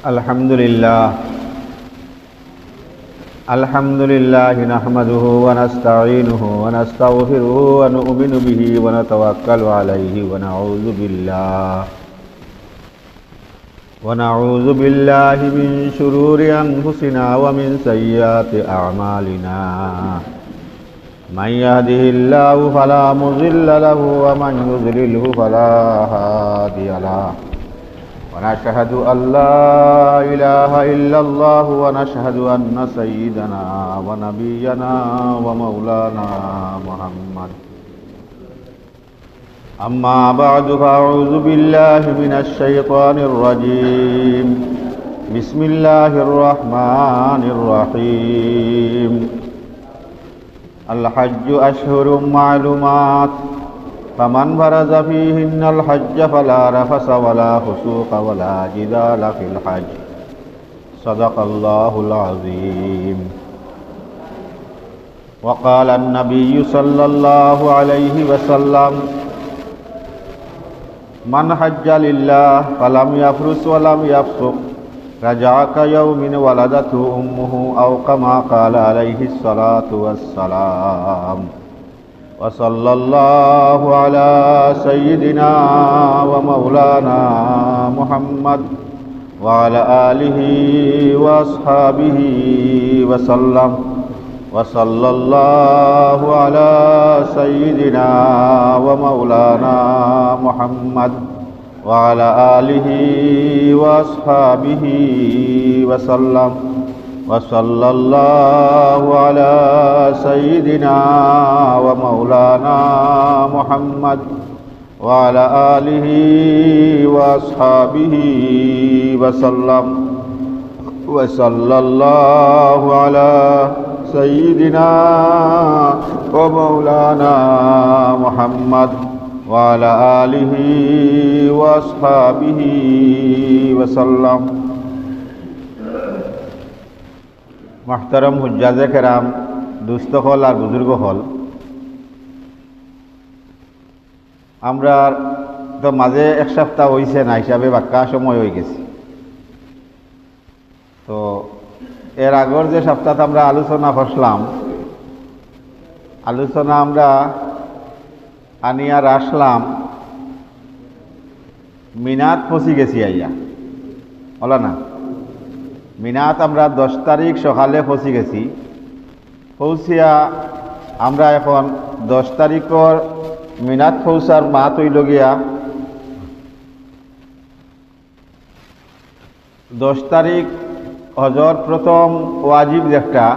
আলহামদুলিল্লাহ নাহমাদুহু ওয়া নাস্তাঈনুহু ওয়া নাস্তাগফিরুহু ওয়া নু'মিনু বিহি ওয়া নাতাওয়াক্কালু আলাইহি ওয়া নাউযু বিল্লাহি মিন শুরুরি আনফুসিনা ওয়া মিন সাইয়্যাতি আ'মালিনা মান ইয়াহদিহিল্লাহু ফালা মুযিল্লা লাহু ওয়া মান ইউদ্লিলহু ফালা হাদিয়া লাহু ونشهد أن لا إله إلا الله ونشهد أن سيدنا ونبينا ومولانا محمد أما بعد فأعوذ بالله من الشيطان الرجيم بسم الله الرحمن الرحيم الحج أشهر معلومات فمن فرض فيهن الحج فلا رفث ولا فسوق ولا جدال في الحج صدق الله العظيم وقال النبي صلى الله عليه وسلم من حج لله فلم يفرث ولم يفسق رجع كيوم ولدته أمه أو كما قال عليه الصلاة والسلام وصلى الله على سيدنا ومولانا محمد وعلى آله وأصحابه وسلم وصلى الله على سيدنا ومولانا محمد وعلى آله وأصحابه وسلم وصلى الله على سيدنا ومولانا محمد وعلى آله وأصحابه وسلم وصلى الله على سيدنا ومولانا محمد وعلى آله وأصحابه وسلم محترم হুজ্জাজে কেরাম, দুস্থ হল আর বুজুর্গ হল, আমরা তো মাঝে এক সপ্তাহ হয়েছে না হিসাবে বাক্কা সময় হয়ে গেছি। তো এর আগর যে সপ্তাহ আমরা আলোচনা করলাম, আলোচনা আমরা আনিয়ার আসলাম মিনাত পৌঁছি গেছি আইয়া বলা না। মিনাত আমরা 10 তারিখ সকালে পৌঁছে গেছি। পৌঁছিয়া আমরা এখন 10 তারিখর মিনাত পৌঁছার মাত হইল গিয়া 10 তারিখ হজর প্রথম ওয়াজিব যেটা,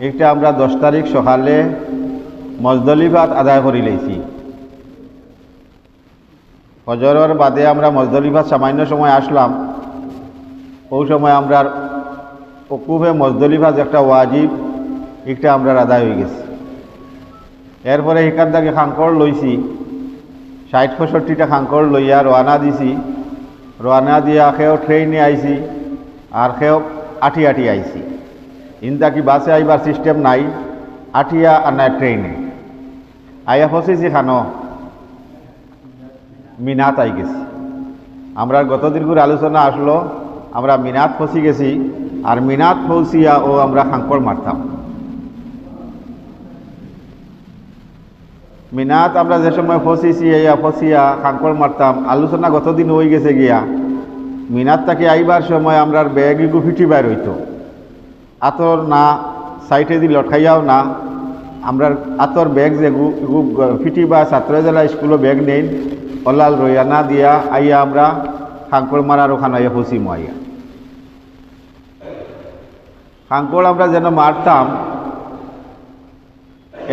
এটা আমরা 10 তারিখ সকালে মজদলিফাত আদায় করে লইছি। হজরের বাদে আমরা মজদলিফাত সামান্য সময় আসলাম। ওই সময় আমরা ওকুফে মজদলিফা যে একটা ওয়াজিব, এটা আমরা আদায় হয়ে গেছি। এরপরে এখান থেকে খাঙ্কর লইছি, 60-65টা খাঙ্কর লইয়া রওনা দিছি। রওনা দিয়া সেও ট্রেনে আইছি আর সেও আঠি আইছি। ইনতা কি বাসে আইবার সিস্টেম নাই, আঠিয়া আর নাই ট্রেনে আইয়া ফসেছি খানো মিনাত আই গেছি। আমরা গত দিনগুর আলোচনা আসলো, আমরা মিনাত পৌঁছে গেছি। আর মিনাত পৌঁছিয়া ও আমরা খাঙ্কর মারতাম। মিনাত আমরা যে সময় পৌঁছেছি পৌঁছিয়া খাঙ্কর মারতাম, আলোচনা গতদিন হয়ে গেছে গিয়া মিনাত তাকে আইবার সময় আমরা ব্যাগ ইগু ফিটি বাইর হইতো। আতর না সাইটে দি লটকাইয়াও না, আমরা আতর ব্যাগ যেগু ইগু ফিটি বা ছাত্র জেলা স্কুলও ব্যাগ নেই, অলাল রইয়ানা দিয়া আইয়া আমরা খাঙ্কর মারার ওখানে আইয়া পৌঁছিম। আইয়া খাঙ্কর আমরা যেন মারতাম,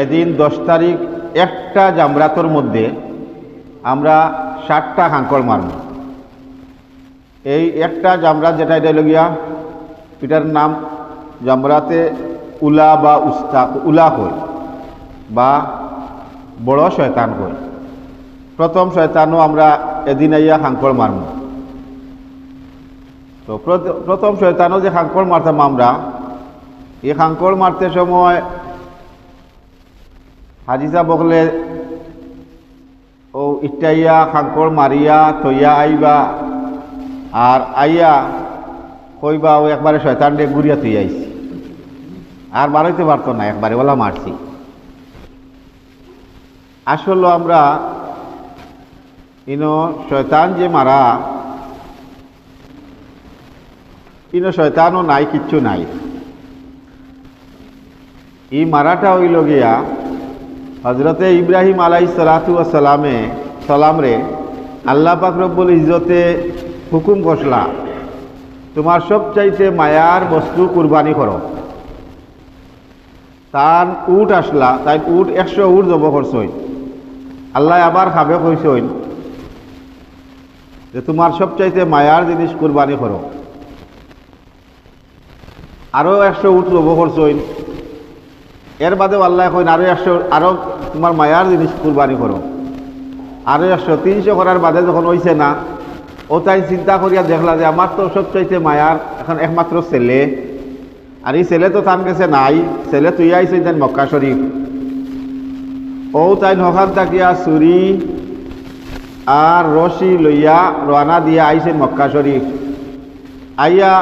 এদিন 10 তারিখ একটা জামরাতর মধ্যে আমরা 60টা খাঙ্কর মারব। এই একটা জামরাত যেটা, এটা লগিয়া এটার নাম জামরাতে উলা বা উলা কয় বা বড় শয়তান কয়। প্রথম শয়তানও আমরা এদিন আইয়া খাঙ্কর মারব। তো প্রথম শয়তানও যে খাঙ্কর মারতাম আমরা, এই খাঙ্কর মারতে সময় হাজি সাহেব বকলে ও ইটাইয়া খাঙ্কর মারিয়া থইয়া আইবা, আর আইয়া কইবা ও একবারে শয়তান রে গুড়িয়া তুই আইছি আর বাড়াইতে পারতো না, একবারে ওলা মারছি। আসলে আমরা শয়তান যে মারা, শয়তানও নাই, কিচ্ছু নাই। এই মারাটা হইল গিয়া হজরতে ইব্রাহিম আলাইহিস সালাতু ওয়াস সালাম রে আল্লাহ পাক রব্বুল ইজ্জতে হুকুম করলা, তোমার সবচাইতে মায়ার বস্তু কুরবানি করো। তার উট আসলা, তাই উট 100 উট জব করছই। আল্লাহ আবার খাবে কইসইন যে তোমার সবচাইতে মায়ার জিনিস কুরবানি করো। আরো 100 উট জব করছইন। এর বাদেও আল্লাহ কইন আরো 100, আরো তোমার মায়ার জিনিস কুরবানি করো। আরো 100, 300 করার বাদে যখন হইছে না, ও তাই চিন্তা করিয়া দেখলা যে আমার তো সবচাইতে মায়ার এখন একমাত্র ছেলে, আর এই ছেলে তো তার কাছে নাই। ছেলে তুই আইসই তাই মক্কা শরীফ। ও তাই হকান তাকিয়া চুরি আর রশি লইয়া রানা দিয়া আইসেন মক্কা শরীফ। আইয়া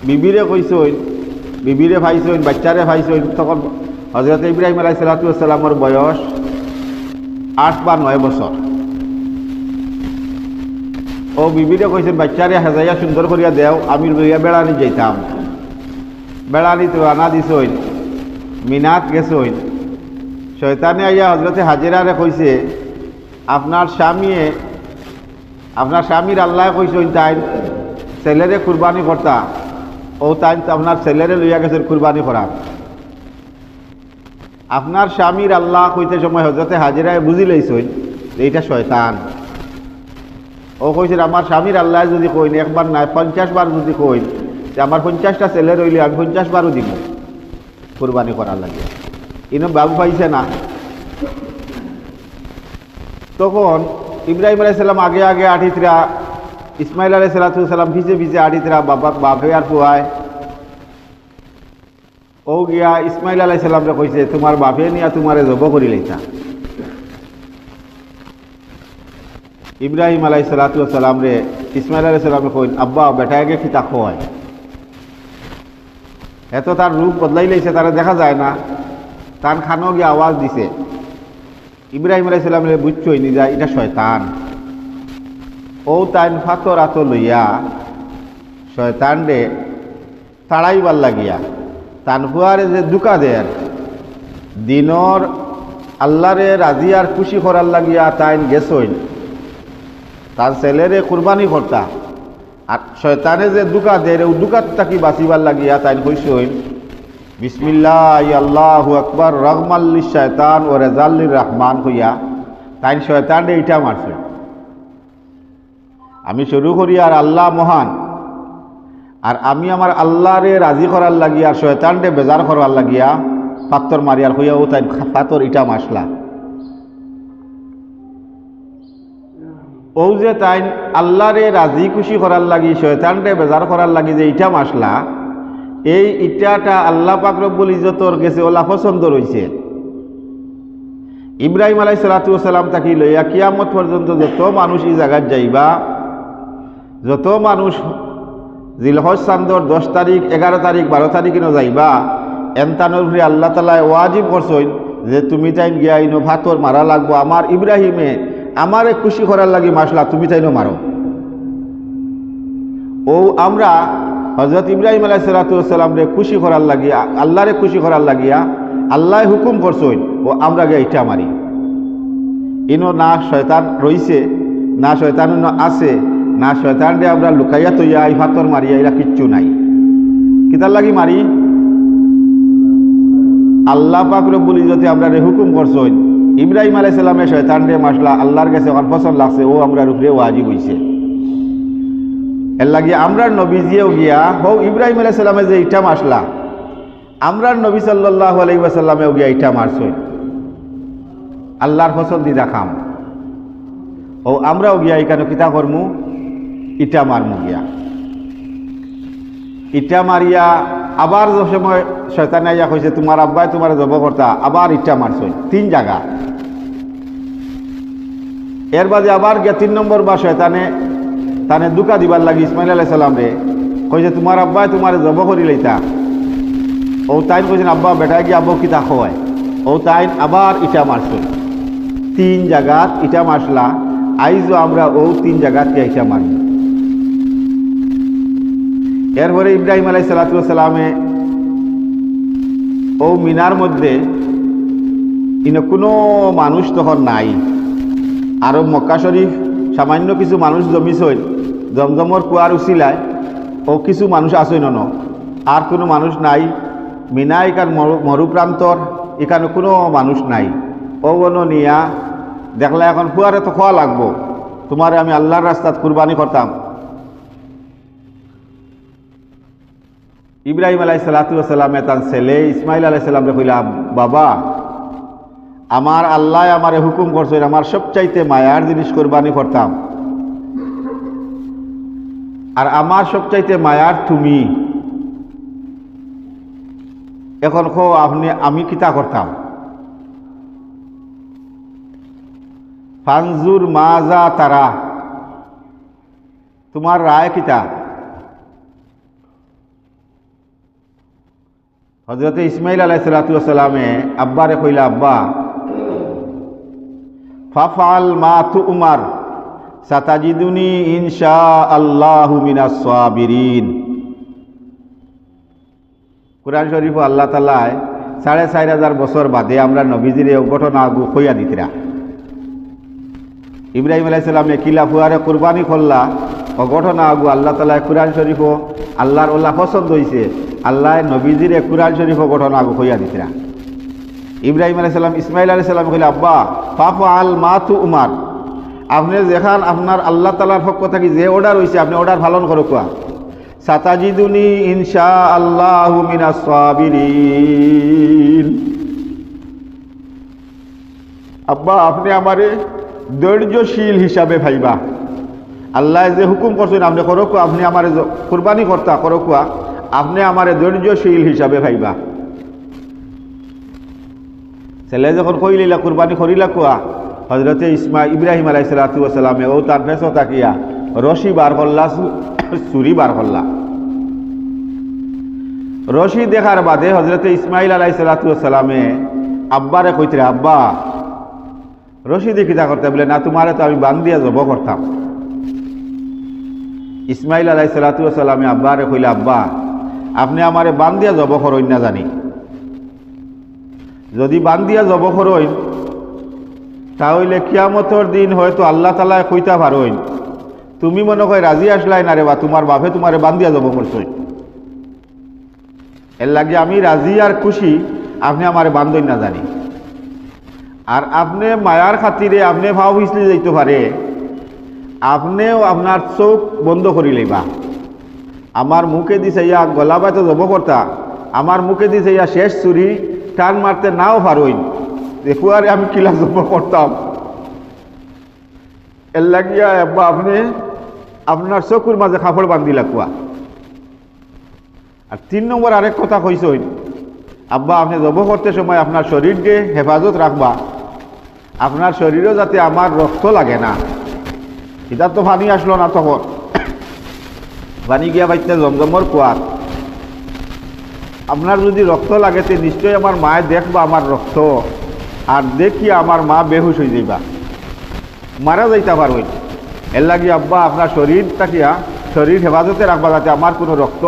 বিবিরে কইসইন, বিবিরে ভাইসইন, বাচ্চারে ভাইসইন। তখন হজরত ইব্রাহিম আলাইহিস সালাতু ওয়াস সালামের বয়স 8 বা 9 বছর। ও বিবিরে কইছেন বাচ্চারে হাজাইয়া সুন্দর করিয়া দেও, আমি লইয়া বেড়ানি যাইতাম। বেড়ানি তো রানা দিছইন, মিনাত গেছইন। শয়তানে আইয়া হজরতে হাজেরারে কইছে আপনার স্বামীর আল্লাহ কইসইন তাই ছেলেরে কুরবানি করতা, ও তাই আপনার ছেলেরে লইয়া গেছেন কুরবানি করা। আপনার স্বামীর আল্লাহ কইতে সময় হজরতে হাজেরায় বুঝি লইছইন যে এইটা শয়তান। ও কইছেন আমার স্বামীর আল্লাহ যদি কইন একবার নাই 50 বার যদি কইন যে আমার 50টা ছেলে রইলে আমি 50 বারও দিব কুরবানি করার লাগে। ইনো বাবু পাইছে না। তখন ইব্রাহিম আলাইহিস সালাম আগে আগে আঠিতরা, ইসমাইল আলাইহিস সালাম পিছে পিছে আঠিতরা বাপে আর পুয়ায়। ও গিয়া ইসমাইল আলাইহিস সালামরে কইছে তোমার বাপে নিয়া তোমারে জব করি লইতা। ইব্রাহিম আলাইহিস সালাম রে ইসমাইল আলাইহিস সালামে কইন আব্বা বেটাকে খিতা খোয়ায়। এত তার রূপ বদলাই লাইছে, তারা দেখা যায় না। তার খানো গিয়ে আওয়াজ দিছে। ইব্রাহিম আলাইহিস সালামে বুঝছই নি যায় এটা শয়তান। ও তাইন ফাতর আত লইয়া শয়তান রে তাড়াইবার লাগিয়া তানফুয়ারে যে দুকা দেয় দিনর আল্লাহরে রাজি আর খুশি করার লাগিয়া তাইন গেছইন তার ছেলেরে কুরবানি করতা। আর শয়তানে যে দুকা দেয় ও দুকাত তাকি বাঁচিবার লাগিয়া তাইন কইসইন বিসমিল্লাহ আল্লাহু আকবার রহমাল্লিশ শয়তান ও রেজাল্লির রহমান হইয়া তাইন শয়তানরে ইটা মারছে। আমি শুরু করি আর আল্লাহ মহান, আর আমি আমার আল্লাহরে রাজি করার লাগিয়া আর শয়তানরে বেজার করার লাগিয়া পাত্তর মারিয়ার হইয়া ও তাই পাতর ইটা মাসলা। ও যে তাই আল্লাহরে রাজি খুশি করার লাগি শয়তানরে বেজার করার লাগি যে ইটা মাসলা, এই ইটাটা আল্লাহ পাক রব্বুল ইজ্জতর গেছে ওলা পছন্দ রইছে। ইব্রাহিম আলাইহিস সালাতু ওয়াস সালাম তাকি লইয়া কিয়ামত পর্যন্ত যত মানুষ এই জায়গায় যাইবা, যত মানুষ জিলহজ চান্দর 10 তারিখ 11 তারিখ 12 তারিখ ইনো যাইবা, এনতানোর উপরে আল্লাহ তাআলা ওয়াজিব করছেন যে তুমি তাইন গিয়া ইনো ভাতর মারা লাগবো। আমার ইব্রাহিমে আমারে খুশি করার লাগি মাসলা, তুমি তাইনো মারো। ও আমরা হযরত ইব্রাহিম আলাইহিস সালাতু ওয়াস সালাম রে খুশি করার লাগিয়া আল্লাহরে খুশি করার লাগিয়া আল্লাহ হুকুম করছেন ও আমরা গিয়া ইটা মারি। ইনো না শয়তান রইছে, না শয়তান আছে, না শয়তান রে আমরা লুকাইয়া তৈয়া এই ফাতর মারিয়া এরা কিচ্ছু নাই। কিতার লাগি মারি? আল্লাহ পাক রব্বুল ইজ্জতে আমরা রে হুকুম করছেন। ইব্রাহিম আলাইহিস সালামে শয়তান রে মাসলা আল্লাহর কাছে ওখান পছন্দ লাগছে, ও আমরার উপরে ওয়াজিব হইছে। এর লাগি আমরার নবীজিও গিয়া হো ইব্রাহিম আলাইহিস সালামে যে ইটা মাসলা, আমরার নবী সাল্লাল্লাহু আলাইহি ওয়াসাল্লামেও গিয়া ইটা মারছেন আল্লাহর পছন্দিদা খাম। ও আমরাও গিয়া এখানে কিতা করমু, ইটা মারমু গিয়া। ইটা মারিয়া আবার যে সময় শয়তানে আইয়া কইছে তোমার আব্বাই তোমার জব করতা, আবার ইটা মারছই 3 জায়গা। এর বাদে আবার গিয়া 3 নম্বর বা শয়তানে তানে দুকা দিবার লাগি ইসমাইল আলাইহিস সালাম রে কইছে তোমার আব্বাই তোমার জব করি লইতা। ও তাইন কইছেন আব্বা বেটায় কি আব্বা কিতা হয়। ও তাইন আবার ইটা মারছ, 3 জায়গাত ইটা মারলা। আইজও আমরা ও 3 জায়গাত ইটা মারব। এরপরে ইব্রাহিম আলাইহিস সালাতু ওয়াস সালামে ও মিনার মধ্যে ইনো কোনো মানুষ তখন নাই। আরব মক্কা শরীফ সামান্য কিছু মানুষ জমিছই, জমজমর কুয়ার উচিলায় ও কিছু মানুষ আসই ন, আর কোনো মানুষ নাই। মিনা এখান মরুপ্রান্তর, এখানে কোনো মানুষ নাই। ও বনো নিয়া দেখলা এখন কুয়ারে তো খোয়া লাগবো, তোমারে আমি আল্লাহর রাস্তাত কুরবানি করতাম। ইব্রাহিম আলাইহিস সালাতু ওয়াস সালামে তার ছেলে ইসমাইল আলাইহিস সালামকে কইলাম, বাবা আমার আল্লাহ আমারে হুকুম করছেন আমার সবচাইতে মায়ার জিনিস কুরবানি করতাম, আর আমার সবচাইতে মায়ার তুমি। এখন খো আপনি আমি কিতা করতাম। ফানজুর মাজা তারা, তোমার রায় কিতা। হযরত ইসমাইল আলাইহিস সালাতু ওয়াস সালামে আব্বারে কইলা, আব্বা ফাফআল মা তুমার সাতাজিদুনি ইনশাআল্লাহু মিনাস সাবিরিন। কুরআন শরীফ আল্লাহ তাআলা 4500 বছর বাদে আমরা নবীজির এই ঘটনা কইয়া দিতরা। ইব্রাহিম আলাইহিস সালামে কিলা ফুয়ারে কুরবানি করলা ও ঘটনা আল্লাহ তাআলা কুরআন শরীফ আল্লাহর ওলা পছন্দ হইছে। আল্লাহ নবীজির কুরআন শরীফ ঘটনা কইয়া দিতরা। ইব্রাহিম আলাইহিস সালাম ইসমাইল আলাইহিস সালাম কইলা, আব্বা ফাফআল মা তুমার, আপনি যেখান আপনার আল্লাহ তাআলার পক্ষ থেকে যে অর্ডার হইছে আপনি অর্ডার পালন করো। কোয়া সাতাজিদুনি ইনশাআল্লাহু মিনাস সাবিরিন। আব্বা আপনি আমারে ধৈর্যশীল হিসাবে ভাইবা। আল্লাহ যে হুকুম করছেন আপনি করো, আপনি আমারে কুরবানি করতা করো, কোয়া আপনি আমারে ধৈর্যশীল হিসাবে ভাইবা। ছেলে যখন কইলিলা কুরবানি করিলা, কোয়া হযরতে ইব্রাহিম আলাইহিস সালাতু ওয়াস সালামে ও তার পেছো তাকিয়া রশি বার করলা, ছুরি বার করলা। রশি দেখার বাদে হযরতে ইসমাইল আলাইহিস সালাতু ওয়াস সালামে আব্বারে কইতরা, আব্বা রশি দিয়ে কিতা করতে। বলে না, তোমারে তো আমি বান দিয়া জব করতাম। ইসমাইল আলাইহিস সালাতু ওয়াস সালামে আব্বারে কইলা, আব্বা আপনি আমারে বান দিয়া জব করইন না জানি, যদি বান দিয়া জব করইন তাহলে কিয়ামতের দিন হয়তো আল্লাহ তাআলা কইতা পারইন তুমি মনে হয় রাজি আসলাই না রে, বা তোমার বাপে তোমারে বান দিয়া জব করছই। এর লাগে আমি রাজি আর খুশি, আপনি আমারে বান্ধই না জানি। আর আপনি মায়ার খাতিরে আপনি ভাও পিছলে যাইতে পারে, আপনিও আপনার চোখ বন্ধ করি লইবা। আমার মুখে দিছে ইয়া গলা বাইতে জব করতা, আমার মুখে দিছে ইয়া শেষ চুরি টান মারতে নাও পারইন, দেখো আরে আমি কিলা জব করতাম। এর লাগিয়া আব্বা আপনি আপনার চকুর মাঝে কাপড় বান্ধিলা কুয়া। আর 3 নম্বর আরেক কথা কইসইন, আব্বা আপনি জব করতে সময় আপনার শরীরকে হেফাজত রাখবা, আপনার শরীরও যাতে আমার রক্ত লাগে না। এটা তো পানি আসলো না, তখন পানি গিয়া বাইতে জমজমর কুয়ার। আপনার যদি রক্ত লাগে তে নিশ্চয়ই আমার মায়ে দেখবা আমার রক্ত, আর দেখি আমার মা বেহুশ হয়ে যাইবা, মারা যাইতে পারবেন। এর লাগে আব্বা আপনার শরীর তাকিয়া শরীর হেফাজতে রাখবা, যাতে আমার কোনো রক্ত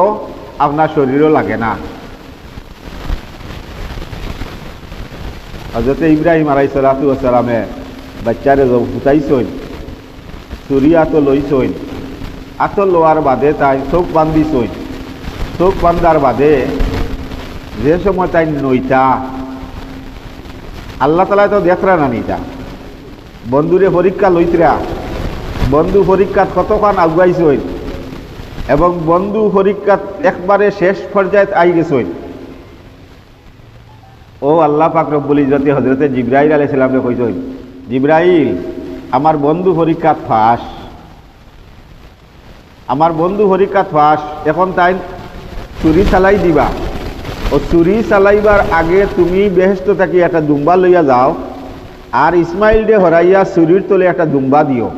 আপনার শরীরও লাগে না। হযরতে ইব্রাহিম আলাইহিস সালাতু ওয়াস সালামে বাচ্চারে হুতাইছইন, চুরি আতো লইছইন, আতো লোয়ার বাদে তাই চোখ বান্ধিছইন। চোখ বান্ধার বাদে যে সময় তাই নইতা আল্লাহ তাআলা তো দেখরা না নিতা, বন্ধুরে পরীক্ষা লইতরা, বন্ধু পরীক্ষাত কতক্ষণ আগুয়াইছইন এবং বন্ধু পরীক্ষাত একবারে শেষ পর্যায়ে আই গেছইন। ও আল্লাহ পাক রব্বুল ইজ্জতে হযরতে জিবরাইল আলাইহিস সালামকে কইছইন, জিবরাইল আমার বন্ধু পরীক্ষাত ফাঁস, আমার বন্ধু পরীক্ষাত ফাঁস। এখন তাই চুরি চালাই দিবা, ও চুরি চালাইবার আগে তুমি বেহেশত থাকি একটা দুম্বা লইয়া যাও, আর ইসমাইল ডে হরাইয়া চুরির তলে একটা দুম্বা দিও।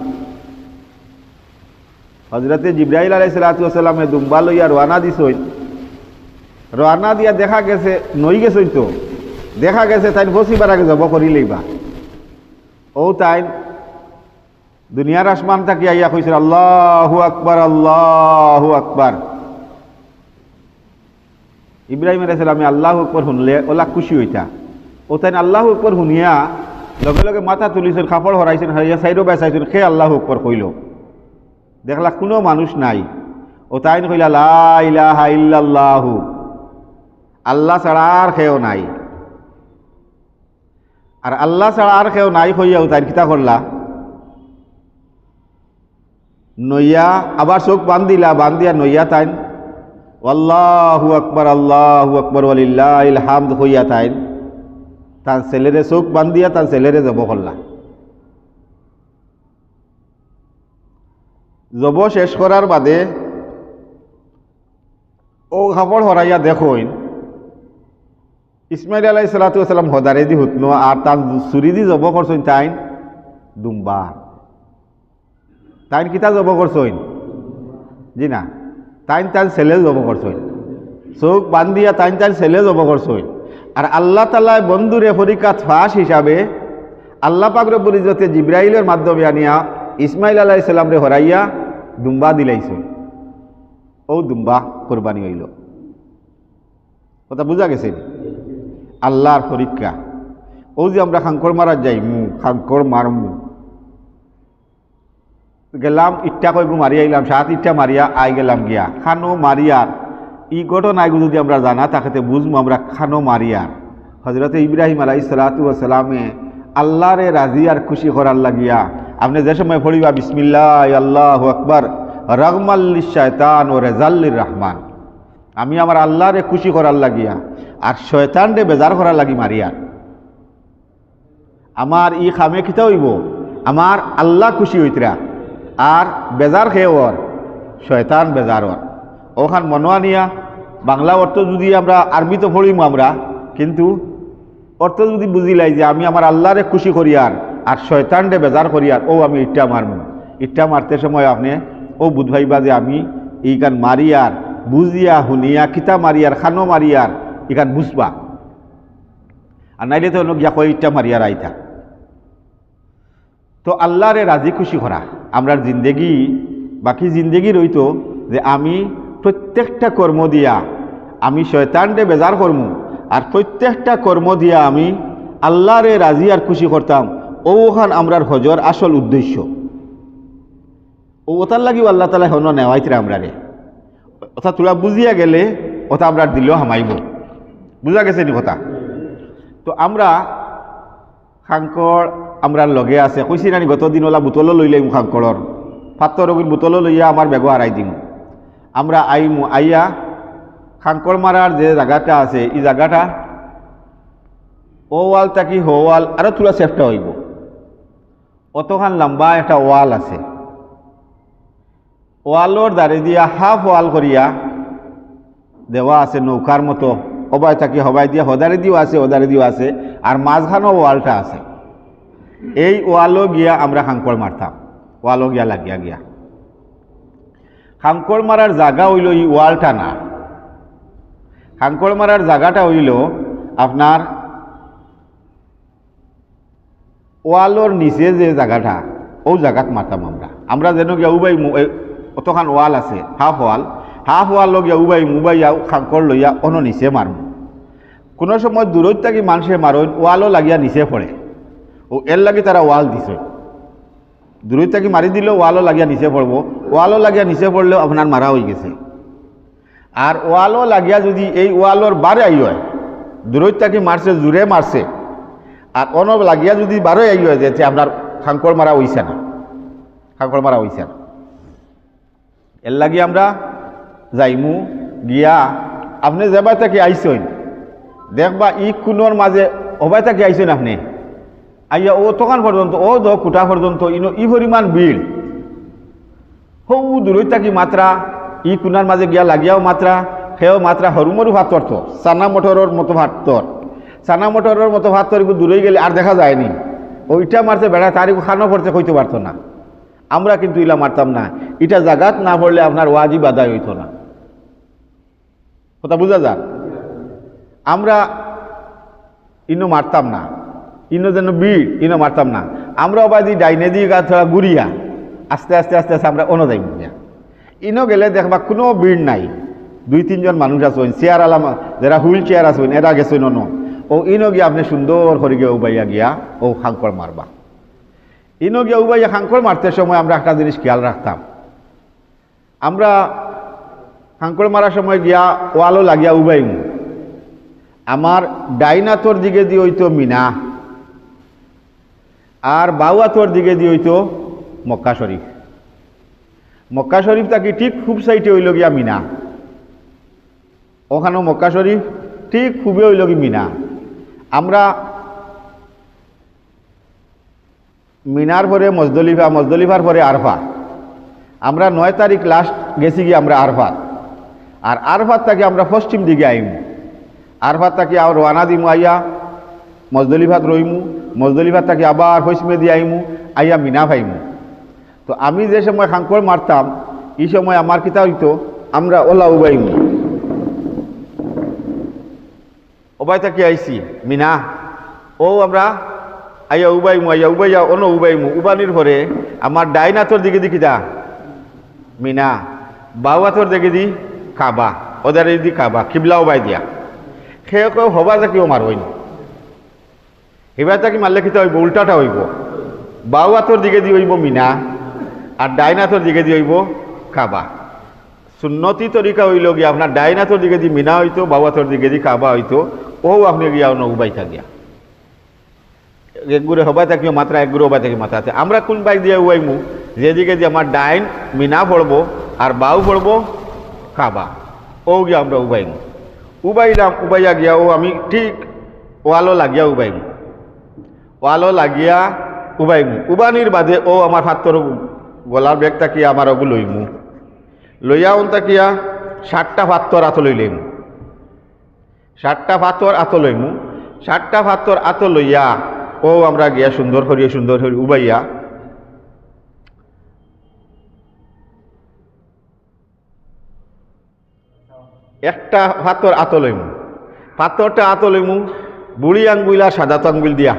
হজরতে জিব্রাইল আলাইহিস সালামে দুম্বা লইয়া রওনা দিছই, রওনা দিয়া দেখা গেছে নই গেছই, তো দেখা গেছে তাই বসিবার আগে জব করি লইবা। ও তাই দুনিয়ার আসমান থাকি আইয়া কইছে আল্লাহু আকবার, আল্লাহু আকবার। ইব্রাহিম আলাইহিস সালামে আল্লাহু আকবার শুনলে ওলা খুশি হইতা। ও তাই আল্লাহু আকবার শুনিয়া লগে লগে মাথা তুলিছেন, কাপড় হরাইছেন, হাইয়া সাইডও বেসাইছেন, সে আল্লাহু আকবার কইল। দেখলা কোনো মানুষ নাই। ও তাই কইলা লা ইলাহা ইল্লাল্লাহু, আল্লাহ ছাড়া আর কেউ নাই। আর আল্লাহ ছাড়া আর কেউ নাই হইয়াও তাই কিতা করলা, নইয়া আবার চোখ বান্ধিলা, বান্ধিয়া নইয়া তাইন আল্লাহু আকবার, আল্লাহু আকবার ওয়ালিল্লাহিল হামদ হইয়া তাইন তার ছেলেরে চোখ বান্ধিয়া তার ছেলেরে জব করলা। জব শেষ করার বাদে ও কাপড় হরাইয়া দেখইন ইসমাইল আলাইহিস সালাম হদারে দি হুতনো, আর তার ছুরি দি জব করছেন তাইন দুম্বা। তাইন কিতা জব করছেন, জি না, তাইন তার ছেলে জব করছেন, চোখ বান্ধিয়া তাইন তার ছেলে জব করছেন। আর আল্লাহ তাআলা বন্ধুরে পরীক্ষাত ফাঁস হিসাবে আল্লাহ পাক রব্বুল ইজ্জতে জিব্রাইলের মাধ্যমে আনিয়া ইসমাইল আলাইহিস সালামরে হরাইয়া দুম্বা দিলাইছেন। ও দুম্বা কোরবানি হইল। কথা বুঝা গেছে? আল্লাহর পরীক্ষা। ও যে আমরা খাঙ্কর মারা যাইমু, খাঙ্কর মারমু, গেলাম ইট্টা কইগু মারিয়া আইলাম, 7 ইট্টা মারিয়া আই গেলাম গিয়া খানো মারিয়ার ই ঘটনায় যদি আমরা জানা তাকে বুঝবো আমরা খানো মারিয়ার। হজরতে ইব্রাহিম আলাইহিস সালামে আল্লাহরে রাজি আর খুশি করার লাগিয়া আপনি যে সময় পড়িবা বিসমিল্লাহ আল্লাহু আকবার রাগমাল্লিশ শয়তান ও রেজাল্লির রহমান, আমি আমার আল্লাহরে খুশি করার লাগিয়া আর শয়তানরে বেজার করার লাগি মারিয়ার। আমার ই খামে খিতা হইব, আমার আল্লাহ খুশি হইতরা আর বেজার খেয়েওর শয়তান বেজারর। ওখান মনোয়া নিয়া বাংলা অর্থ যদি আমরা আরবিতে পড়িম আমরা, কিন্তু অর্থ যদি বুঝিলাই যে আমি আমার আল্লাহরে খুশি করিয়ার আর শয়তানরে বেজার করিয়ার, ও আমি ইট্টা মারমু। ইট্টা মারতে সময় আপনি ও বুঝবাইবা যে আমি এইখান মারিয়ার বুঝিয়া শুনিয়া কিতা মারিয়ার খানো মারিয়ার এখান বুঝবা। আর নাইলে তো গিয়া কই ইট্টা মারিয়ার আইতা। তো আল্লাহরে রাজি খুশি করা আমরার জিন্দেগি, বাকি জিন্দেগি রইতো যে আমি প্রত্যেকটা কর্ম দিয়া আমি শয়তানরে বেজার করমু আর প্রত্যেকটা কর্ম দিয়া আমি আল্লাহরে রাজি আর খুশি করতাম। ওখান আমরার হজর আসল উদ্দেশ্য। ওটার লাগিও আল্লাহ তাআলা হন নেওয়াইতরা আমরারে। ওটা তোরা বুঝিয়া গেলে ওটা আমরা দিলেও হামাইব। বুঝা গেছে নি কথা? তো আমরা খাঙ্কর আমরা লগে আছে, কইছি নানি গত দিন ওলা বোতলও লই লাইম, খাঙ্করর পাত্র রোগীর বোতলও লইয়া আমার বেগো হারাই দিম। আমরা আইমু, আইয়া খাঙ্কর মারার যে জায়গাটা আছে এই জায়গাটা ও ওয়াল থাকি হো ওয়াল আরও তোলা সেফটা হইব। অতখান লম্বা একটা ওয়াল আছে, ওয়ালর দাঁড়ে দিয়া হাফ ওয়াল করিয়া দেওয়া আছে নৌকার মতো, হবাই থাকি হবাই দিয়া হদারে দিও আছে, হদারে দিও আছে, আর মাঝখানো ওয়ালটা আছে। এই ওয়ালও গিয়া আমরা খাঙ্কর মারতাম, ওয়ালও গিয়া লাগিয়া গিয়া। খাঙ্কর মারার জায়গা হইল এই ওয়ালটা না, খাঙ্কর মারার জায়গাটা হইল আপনার ওয়ালর নিচে যে জায়গাটা, ও জায়গাত মারতাম আমরা। আমরা যেন গিয়া উবাই অতখান ওয়াল আছে, হাফ ওয়াল গিয়া উবাই মুবাইয়া খাঙ্কর লইয়া অন্য নিচে মারম। কোনো সময় দূরত থাকি মানুষে মারইন ওয়ালও লাগিয়া নিচে পড়ে, ও এর লাগি তারা ওয়াল দিছে। দূরত থাকি মারি দিলেও ওয়ালও লাগিয়া নিচে পড়ব, ওয়ালও লাগিয়া নিচে পড়লেও আপনার মারা হয়ে গেছে। আর ওয়ালও লাগিয়া যদি এই ওয়ালর বারে আই হয়, দূরত থাকি মারছে জোরে মারছে, আর অন লাগিয়া যদি বারে আই হয় যে আপনার খাঙ্কর মারা হইছে না, খাঙ্কর মারা হইছে না। এর লাগি আমরা যাইমু গিয়া আপনি যেবাই থাকি আইসেন দেখবা ই কোনোর মাঝে হবাই থাকি আইসেন আপনি আইয়া ও তখন পর্যন্ত ও দ কুটা পর্যন্ত ই পরিমাণ ভিড়, হৌ দূরত থাকি মাত্রা ই কোনার মাঝে গিয়া লাগিয়াও মাত্রা, সেও মাত্রা হরুমরু ভাত তরত, চানা মটরের মতো ভাত তর, চানা মটরের মতো ভাত তর দূরে গেলে আর দেখা যায়নি। ওইটা মারছে বেড়া তার খানো পড়তে কইতে পারতো না। আমরা কিন্তু ইলা মারতাম না। এটা জাগাত না পড়লে আপনার ওয়াজিব আদায় হইতো না। কথা বুঝা যান? আমরা ইনো মারতাম না, ইনো যেন বিড় ইনো মারতাম না। আমরা বাদি ডাইনে দিয়ে গা থোড়া গুড়িয়া আস্তে আস্তে আস্তে আস্তে আমরা অনো যাই ইনো গেলে দেখবা কোনো ভিড় নাই, 2-3 জন মানুষ আছেন, চেয়ার আলাম যারা হুইল চেয়ার আছেন এরা গেছেন অনো। ও ইনো গিয়া আপনি সুন্দর করে গিয়ে উবাইয়া গিয়া ও খাঙ্কর মারবা। ইনো গিয়া উবাইয়া খাঙ্কর মারতে সময় আমরা একটা জিনিস খেয়াল রাখতাম, আমরা খাঙ্কর মারার সময় গিয়া ওয়ালও লাগিয়া উবাইম, আমার ডাইনাতর দিকে দিয়ে হইতো মিনা আর বাউয়াতর দিকে দিয়ে হইতো মক্কা শরীফ। মক্কা শরীফ তাকে ঠিক খুব সাইটে হইল গিয়া মিনা, ওখানেও মক্কা শরীফ ঠিক খুবই হইল কি মিনা। আমরা মিনার পরে মজদলিফা, মজদলিফার পরে আরফা। আমরা 9 তারিখ লাস্ট গেছি গিয়ে আমরা আরফাত, আর আরফাত তাকে আমরা পশ্চিম দিকে আইম। আরফাত তাকে আর রওনা দিমু, আইয়া মজদলিফাত রইমু, মজদলিফাত তাকে আবার পশ্চিমে দিয়ে আইমু, আইয়া মিনা পাইমু। তো আমি যে সময় খাঙ্কর মারতাম এই সময় আমার কিতা হইতো, আমরা ওলা উবাইমু, ওবাই তাকে আইসি মিনা, ও আমরা আইয়া উবাইমু, আইয়া উবাইয়া অন্য উবাইমু। উবানির পরে আমার ডাইনাথর দিকে দি কিতা মিনা, বাউয়াথর দিকে দি কাবা, ওদের দি কাবা কিবলা উবাই দিয়া। সেও কেউ হবা থাকিও মারবই না, এবার তাকে মারলে কিতা হইব, উল্টাটা হইব। বাউয়াথর দিকে দি হইব মিনা আর ডাইনাথর দিকে দি হইব কাবা। সুন্নতি তরিকা হইল গিয়া আপনার ডাইনাথর দিকে দি মিনা হইতো, বাউয়াথর দিকে দি কাবা হইতো। ও আপনি গিয়া অন্য উবাই থাকিয়া একগুড়ে হবাই থাকিও মাত্রা, একগুড়ে হবাই থাকি মাত্রা আছে। আমরা কোন বাইক দিয়ে উবাইমু, যেদিকে দিয়ে আমার ডাইন মিনা পড়বো আর বাউ পড়বো কাবা, ও গিয়া আমরা উবাইমু। উবাইলাম, উবাইয়া গিয়া ও আমি ঠিক ওয়ালো লাগিয়া উবাইমু, ওয়ালো লাগিয়া উবাইমু। উবানির বাদে ও আমার হাতর গলার বেগ তাকিয়া আমার ওগু লইমু, লইয়া ওন তাকিয়া 7টা পাত্তর আত লইলেমু, 7টা পাত্তর আত লইমু। 7টা পাত্তর আত লইয়া ও আমরা গিয়া সুন্দর করিয়া উবাইয়া একটা পাত্তর আত লইমু। পাত্তরটা আত লইমু বুড়ি আঙ্গুল আর সাদাত আঙ্গুল দিয়া,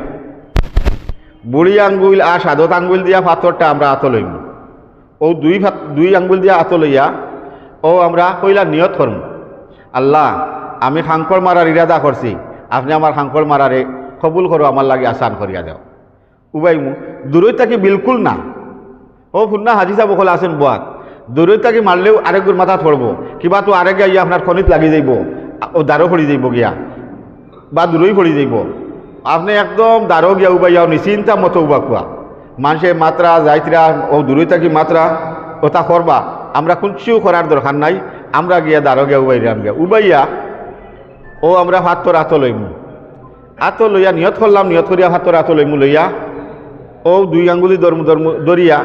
বুড়ি আঙ্গুল আর সাদত আঙ্গুল দিয়া পাথরটা আমরা আত লইমু। ও দুই আঙ্গুল দিয়া আত লইয়া ও আমরা কইলা নিয়ত করমু, আল্লাহ আমি খাঙ্কর মারার ইরাদা করছি, আপনি আমার খাঙ্কর মারারে কবুল করো, আমার লাগে আসান করিয়া দাও। উবাইমু দূরই থাকি বিলকুল না, ও ফুন্না হাজি সাহেব ওখানে আসেন বাদ, দূরই থাকি মারলেও আরেকগুর মাথা পড়বো, কিবা তো আরেক গিয়া আপনার খনিত লাগি যাইব, ও দাঁড়ো পড়ি যাইব গিয়া বা দূরই পড়ি যাইব। আপনি একদম দাঁড়ো গিয়া উবাইয়াও নিশ্চিন্তা মতো উবা খুয়া, মানুষের মাত্রা যাইতরা ও দূরই থাকি মাত্রা ওটা করবা, আমরা কুঞ্চিও করার দরকার নাই। আমরা গিয়া দাঁড়ো গিয়া উবাইলাম, গিয়া উবাইয়া ও আমরা হাতর আত লইমু, আত লইয়া নিয়ত করলাম, নিয়ত করিয়া হাতর আত লইমু। লইয়া ও 2 আঙ্গুলি দরিয়া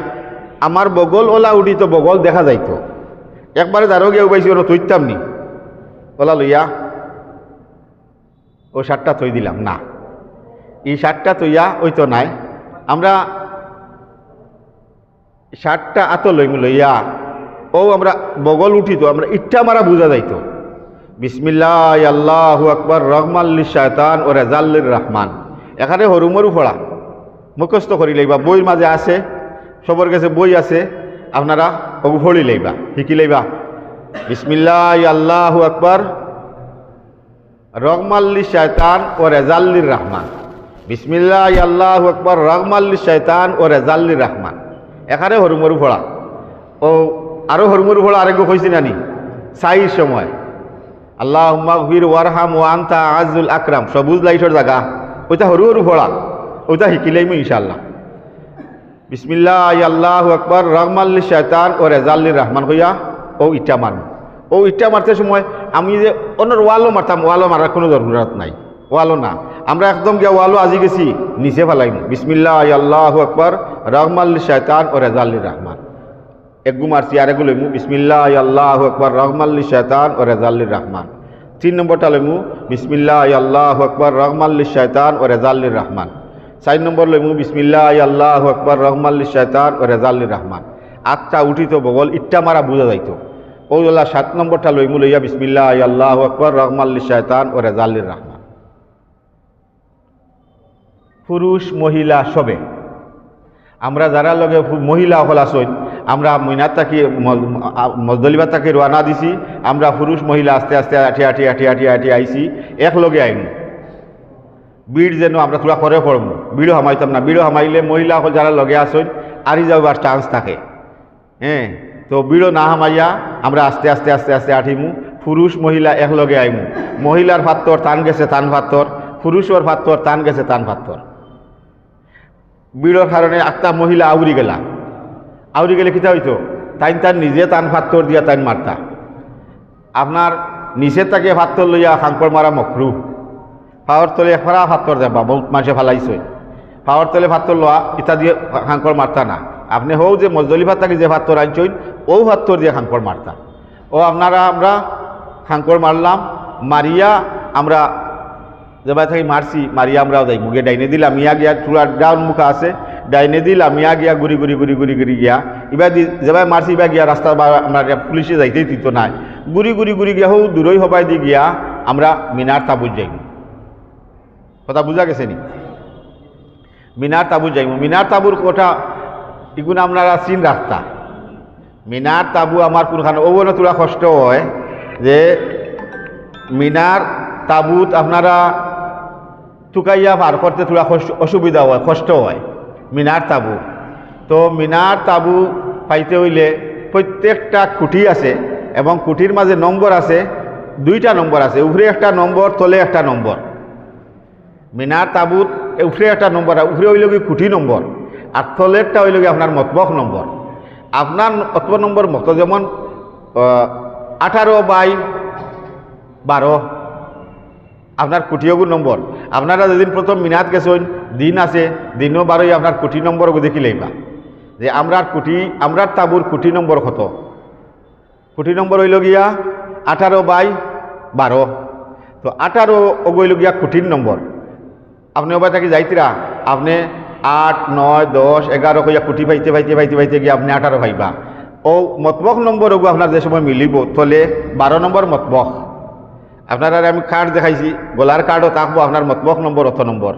আমার বগল ওলা উঠিত, বগল দেখা যাইতো। একবারে দাঁড়ো গিয়া উবাইছি, ওরা থইতাম নি, ওলা লইয়া ও 7টা থই দিলাম না, এই 7টা তৈয়া ওই তো নাই। আমরা 7টা আত লইমু, লইয়া ও আমরা বগল উঠিত, আমরা ইচ্ছা মারা বুঝা যাইতো বিসমিল্লাহ আল্লাহু আকবার রহমাল্লি শায়তান ও রেজাল্লির রহমান। এখানে হরুমরু ফোড়া মুখস্থ করি লইবা, বইয়ের মাঝে আছে, সবর কাছে বই আছে, আপনারা ওগু ফড়ি লইবা, শিকি লইবা। বিসমিল্লাহ আল্লাহু আকবার রহমাল্লি শায়তান ও রেজাল্লির রহমান, বিসমিল্লাহ আল্লাহু আকবার রহমাল্লি শায়তান ও রেজাল্লির রহমান। এখানে হরুমরু ফোড়া ও আরো হরুমরু ফোড়া আরেকগু কইছি নানি সাইর সময় আল্লাহুম্মা গফির ওয়ারহাম ওয়া আনতা আযুল আকরাম, সবুজ লাইটের জায়গা ওইটা হরু হরু ফোড়া, ওইটা শিকিলাইমু ইনশাআল্লাহ। বিসমিল্লাহ আল্লাহু আকবার রহমাল্লি শায়তান ও রেজাল্লির রহমান কইয়া ও ইটা মারব। ও ইটা মারতে সময় আমি যে অন্যর ওয়ালও মারতাম, ওয়ালও মারার কোনো দরকার নাই, ওয়ালও না, আমরা একদম গিয়া ওয়ালও আজি গেছি নিচে ফেলাইমু। বিসমিল্লাহ আল্লাহু আকবার রহমাল্লি শায়তান ও রেজাল্লির রহমান, একগু মারছি আরেকগু লইমু বিসমিল্লাহ আল্লাহু আকবার রহমাল্লি শায়তান ও রেজাল্লির রহমান। 3 নম্বরটা লইমু বিসমিল্লাহ আল্লাহু আকবার রহমাল্লি শায়তান ও রেজাল্লির রহমান। 4 নম্বর লইমু বিসমিল্লাহ আল্লাহু আকবার রহমান লিশ শাইতান ও রেজাল্লির রহমান। আটটা উঠিত বগল ইট্টা মারা বুঝা যাইতো। ওগুলা 7 নম্বরটা লইমু লইয়া বিসমিল্লাহ আল্লাহু আকবার রহমান লিশ শাইতান ও রেজাল্লির রহমান। পুরুষ মহিলা সবে আমরা যারা লগে মহিলা হল আসইন আমরা মিনার থাকি মজদলিফা থাকি রওনা দিছি। আমরা পুরুষ মহিলা আস্তে আস্তে আটি আইছি একলগে আইন বিড় যেন আমরা তোরা করে পড়বো। বিড়ও হামাইতাম না, বিড়ও হামাইলে মহিলা হল যারা লগে আসইন আরি যাওয়ার চান্স থাকে। হ্যাঁ, তো বিড়ও না হামাইয়া আমরা আস্তে আস্তে আস্তে আস্তে আঠিমু। পুরুষ মহিলা একলগে আইমু। মহিলার ফাত্তর টান গেছে টান ফাত্তর, পুরুষের ফাত্তর টান গেছে টান ফাত্তর। বিড়োর কারণে একটা মহিলা আউরি গেলে কিতা হইতো তার নিজে টান ফাত্তর দিয়া তাইন মারতা। আপনার নিচে তাকে ফাত্তর লইয়া খাঙ্কর মারা মকরু। পাওয়ার তলে ফরা ফাত্তর দেবা বহুত মানুষে ফালাইছে। পাওয়ার তলে ফাত্তর লওয়া ইতা দিয়ে খাঙ্কর মারতা না। আপনি হও যে মজদলিফা থাকি যে ফাত্তর আনছইন ও ফাত্তর দিয়ে খাঙ্কর মারতা। ও আপনারা আমরা খাঙ্কর মারলাম, মারিয়া আমরা যেবা থাকি মারছি মারিয়া আমরাও যাই মুখে ডাইনে দিলাম ইয়া গিয়া চূড়ার ডাউন মুখা আছে ডাইনে দিলাম ইয়া গিয়া ঘুরি গিয়া এবার যেবা মারছি ইবা গিয়া রাস্তা আমরা পুলিশে যাইতেই দিত নাই। ঘুরি গিয়া হও দূরই হবাই দি গিয়া আমরা মিনার তাবুত যাইব। কথা বুঝা গেছে নি? মিনার তাবুত যাইব। মিনার তাবুর কথা এগুলো আপনারা চিন রাস্তা। মিনার তাবু আমার কোনখানে ওগুলো তোরা কষ্ট হয় যে মিনার তাবুত আপনারা টুকাইয়া পার করতে তোরা অসুবিধা হয়, কষ্ট হয়। মিনার তাবু তো মিনার তাবু পাইতে হইলে প্রত্যেকটা খুঁটি আছে এবং খুঁটির মাঝে নম্বর আছে, 2টা নম্বর আছে, উপরে একটা নম্বর তলে একটা নম্বর। মিনার তাবুত উপরে একটা নম্বর, উপরে হইল কি খুঁটি নম্বর আর তলেরটা হইল কি আপনার মতবক নম্বর। আপনার মতবক নম্বর মতো যেমন 18/12 আপনার কুটিয়গুর নম্বর। আপনারা যেদিন প্রথম মিনাত গেছেন দিন আছে, দিনও 12 আপনার কুটি নম্বর দেখি লইবা যে আমরার তাবুর কুটি নম্বর কত। কুটি নম্বর হইল গিয়া 18/12। তো 18 হইল গিয়া কুটির নম্বর। আপনি ওবার থাকি যাইতিরা আপনি 8, 9, 10, 11 কইয়া কুটি পাইতে গিয়ে আপনি 18 পাইবা। ও মতবক নম্বর ওগু আপনার যে সময় মিলিব তলে 12 নম্বর মতবক। আপনার আমি কার্ড দেখাইছি, গলার কার্ডও থাকবো আপনার মতবক নম্বর অত নম্বর।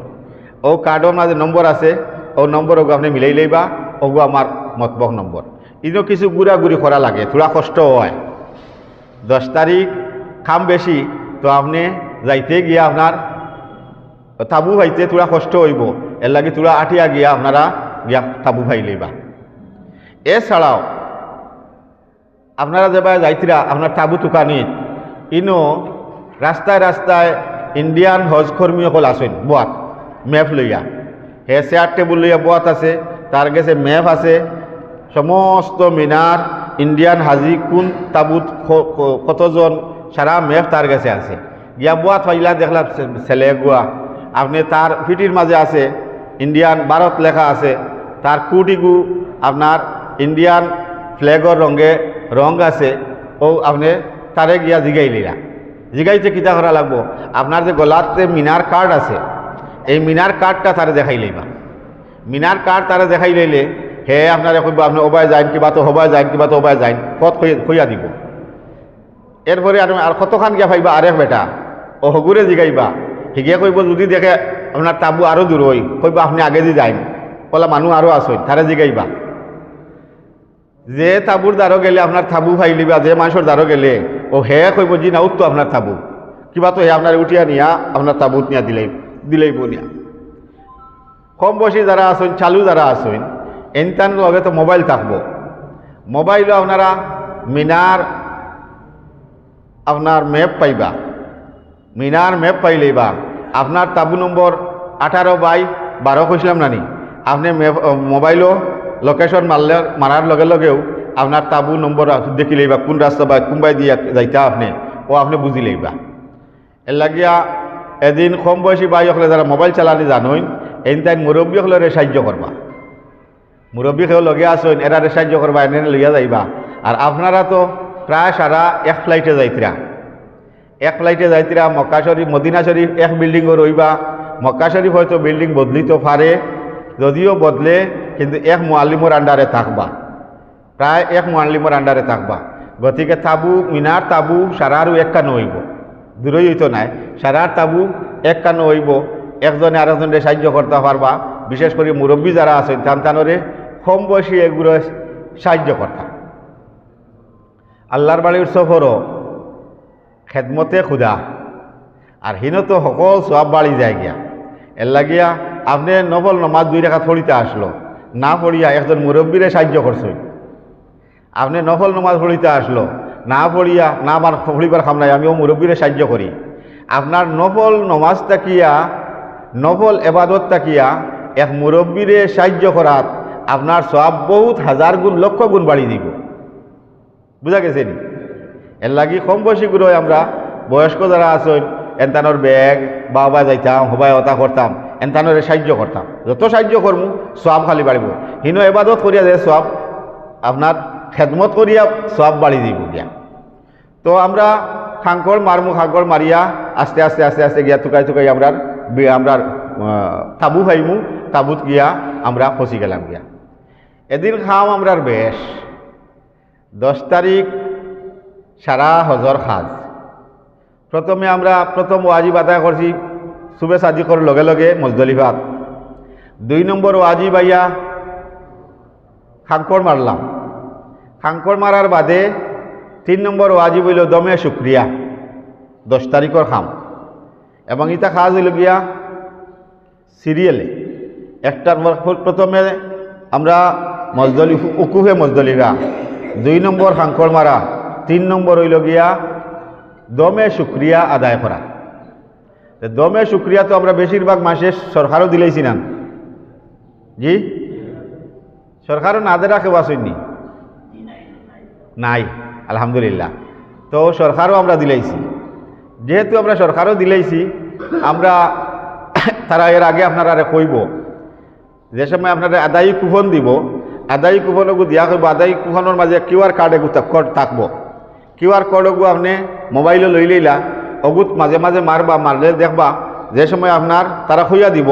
ও কার্ডের মাঝে নম্বর আছে, ও নম্বর ওগু আপনি মিলাই লইবা, ওগু আমার মতবক নম্বর। ইনো কিছু ঘুরাঘুরি করা লাগে, থোড়া কষ্ট হয়। 10 তারিখ খাম বেশি তো আপনি যাইতে গিয়া আপনার তাবু ভাইতে থোড়া কষ্ট হইব, এর লাগে থোড়া আটিয়া গিয়া আপনারা গিয়া তাবু ভাই লইবা। এছাড়াও আপনারা যেবা যাইতিরা আপনার তাবু তুকানিত ইনো রাস্তায় ইন্ডিয়ান হজ কর্মী সকল আসেন বোয়াত ম্যাপ লইয়া। হে চেয়ার টেবুল লইয়া বোয়াত আছে, তার গেছে ম্যাপ আছে সমস্ত মিনার ইন্ডিয়ান হাজি কোন তাবুত কতজন সারা ম্যাপ তার কাছে আছে। গিয়া বোয়াত পাইলা দেখলাম ছেলে গুয়া আপনি তার ফিটির মাঝে আছে ইন্ডিয়ান ভারত লেখা আছে, তার কুটিগু আপনার ইন্ডিয়ান ফ্ল্যাগর রঙ আছে। ও আপনি তারে গিয়া জিগাইলিরা, জিগাইতে কিতা করা লাগবো আপনার যে গলাতে মিনার কার্ড আছে এই মিনার কার্ডটা তারে দেখাই লইবা। মিনার কার্ড তারে দেখাই লইলে হে আপনারা কইব আপনি ওবায় যাইন কিবা তো হবায় যাইন কিবা তো ওবায় যাইন কত কইয়া দিব। এরপরে আর কতখান গিয়া পাইবা আরেক বেটা ও হগুরে জিগাইবা, হিগিয়া কইব যদি দেখে আপনার তাবু আরও দূর হই কইব আপনি আগে দি যাইন, বলা মানুষ আরও আসই তারে জিগাইবা। যে তাবুর দ্বারও গেলে আপনার তাবু ফাইলিবা, যে মানুষের দ্বারও গেলে ও হে কইব জি না উত্তো আপনার তাবু কিবা তো হে আপনার উঠিয়া নিয়া আপনার তাবুত নিয়া দিলেই বনিয়া। কম বয়সী যারা আসেন চালু যারা আসেন এনতান লগে তো মোবাইল থাকবো, মোবাইলও আপনারা মিনার আপনার ম্যাপ পাইবা। মিনার ম্যাপ পাইলেইবা আপনার তাবু নম্বর 18/12 কইছিলাম নানি, আপনি মোবাইলও লোকেশন মারার লগেও আপনার তাবু নম্বর দেখি লইবা কোন রাস্তা বা কোনবাই দিয়া যাইতা আপনি বুঝি লইবা। এর লাগিয়া এদিন কম বয়সী বাই হলে যারা মোবাইল চালানি জানইন এদিন তাই মুরব্বী হলে সাহায্য করবা। মুরব্বী কেউ লগে আসইন এরারে সাহায্য করবা, এনে লইয়া যাইবা। আর আপনারা তো প্রায় সারা এক ফ্লাইটে যাইতিরা মক্কা শরীফ মদিনা শরীফ এক বিল্ডিংও রইবা, মক্কা শরীফ হয়তো বিল্ডিং বদলিতে পারে, যদিও বদলে কিন্তু এক মুআল্লিমের আন্ডারে থাকবা, প্রায় এক মুআল্লিমের আন্ডারে থাকবা। গতিকে তাবু মিনার তাবু সারারও এক কানো হইব, দূরই হইতো নাই, সারার তাবু এক কানো হইব। একজনে আরেকজনের সাহায্য করতে পারবা, বিশেষ করে মুরব্বী যারা আছেন তানতানরে কম বয়সী এগুলো সাহায্য করতাম। আল্লাহর বাড়ির সফরও খেদমতে খুদা আর হিনত সকল সব বাড়ি যায় গিয়া। এর লাগিয়া আপনি নফল নমাজ 2 রাকাত পড়িতে আসলো, না পড়িয়া একজন মুরব্বীরে সাহায্য করছেন। আপনি নফল নমাজ পড়িতে আসলো, না পড়িয়া না আমার পড়িবার খাম নাই, আমিও মুরব্বীরে সাহায্য করি। আপনার নফল নমাজ তাকিয়া, নফল এবাদত তাকিয়া এক মুরব্বীরে সাহায্য করাত আপনার সব বহুত হাজার গুণ লক্ষ গুণ বাড়ি দিব। বুঝা গেছে নি? এর লাগি কম বয়সীগুলো আমরা বয়স্ক যারা আছেন এনতানোর ব্যাগ বাবা যাইতাম, হবাই অতা করতাম, এনতানোরে সাহায্য করতাম। যত সাহায্য করমু সব খালি বাড়িব। হিনো এবাদত করিয়া যে সব আপনার খেদমত করিয়া সব বাড়ি দিব গিয়া। তো আমরা খাঙ্কর মারমু, খাঙ্কর মারিয়া আস্তে আস্তে আস্তে আস্তে গিয়া থুকাই থুকাই আমরা তাবু খাইমু, তাবুত গিয়া আমরা ফসি গেলাম গিয়া। এদিন খাম আমরার বেশ 10 তারিখ সারা হজর খাজ। প্রথমে আমরা প্রথম ওয়াজিব আদায় করছি সুবে সাদিকর লগে লগে মুজদলিফাত। 2 নম্বর ওয়াজিব আইয়া খাঙ্কর মারলাম। খাঙ্কর মারার বাদে 3 নম্বর ওয়াজিব হইল দমে শুক্রিয়া 10 তারিখর খাম। এবং ইটা খাজ হইল গিয়া সিরিয়ালে। একটার প্রথমে আমরা উকুফে মজদলিফা, 2 নম্বর খাঙ্কর মারা, 3 নম্বর হইল গিয়া দমে শুক্রিয়া আদায় করা। দমে শুক্রিয়া তো আমরা বেশিরভাগ মাসে সরকারও দিলেইছি না, জি সরকারও না দে রাখে আসেননি নাই, আলহামদুলিল্লাহ। তো সরকারও আমরা দিলাইছি, যেহেতু আমরা সরকারও দিলাইছি আমরা তারা এর আগে আপনারা কইব যে সময় আপনারা আদায়ী কুপন দিব, আদায়ী কুপনগু দিয়া করব। আদায়ী কুপনের মাঝে QR কার্ড এগু থাকব। QR কোডগু আপনি মোবাইলে লই লইলা, অগুত মাঝে মাঝে মারবা, মারলে দেখবা যে সময় আপনার তারা খুঁয়া দিব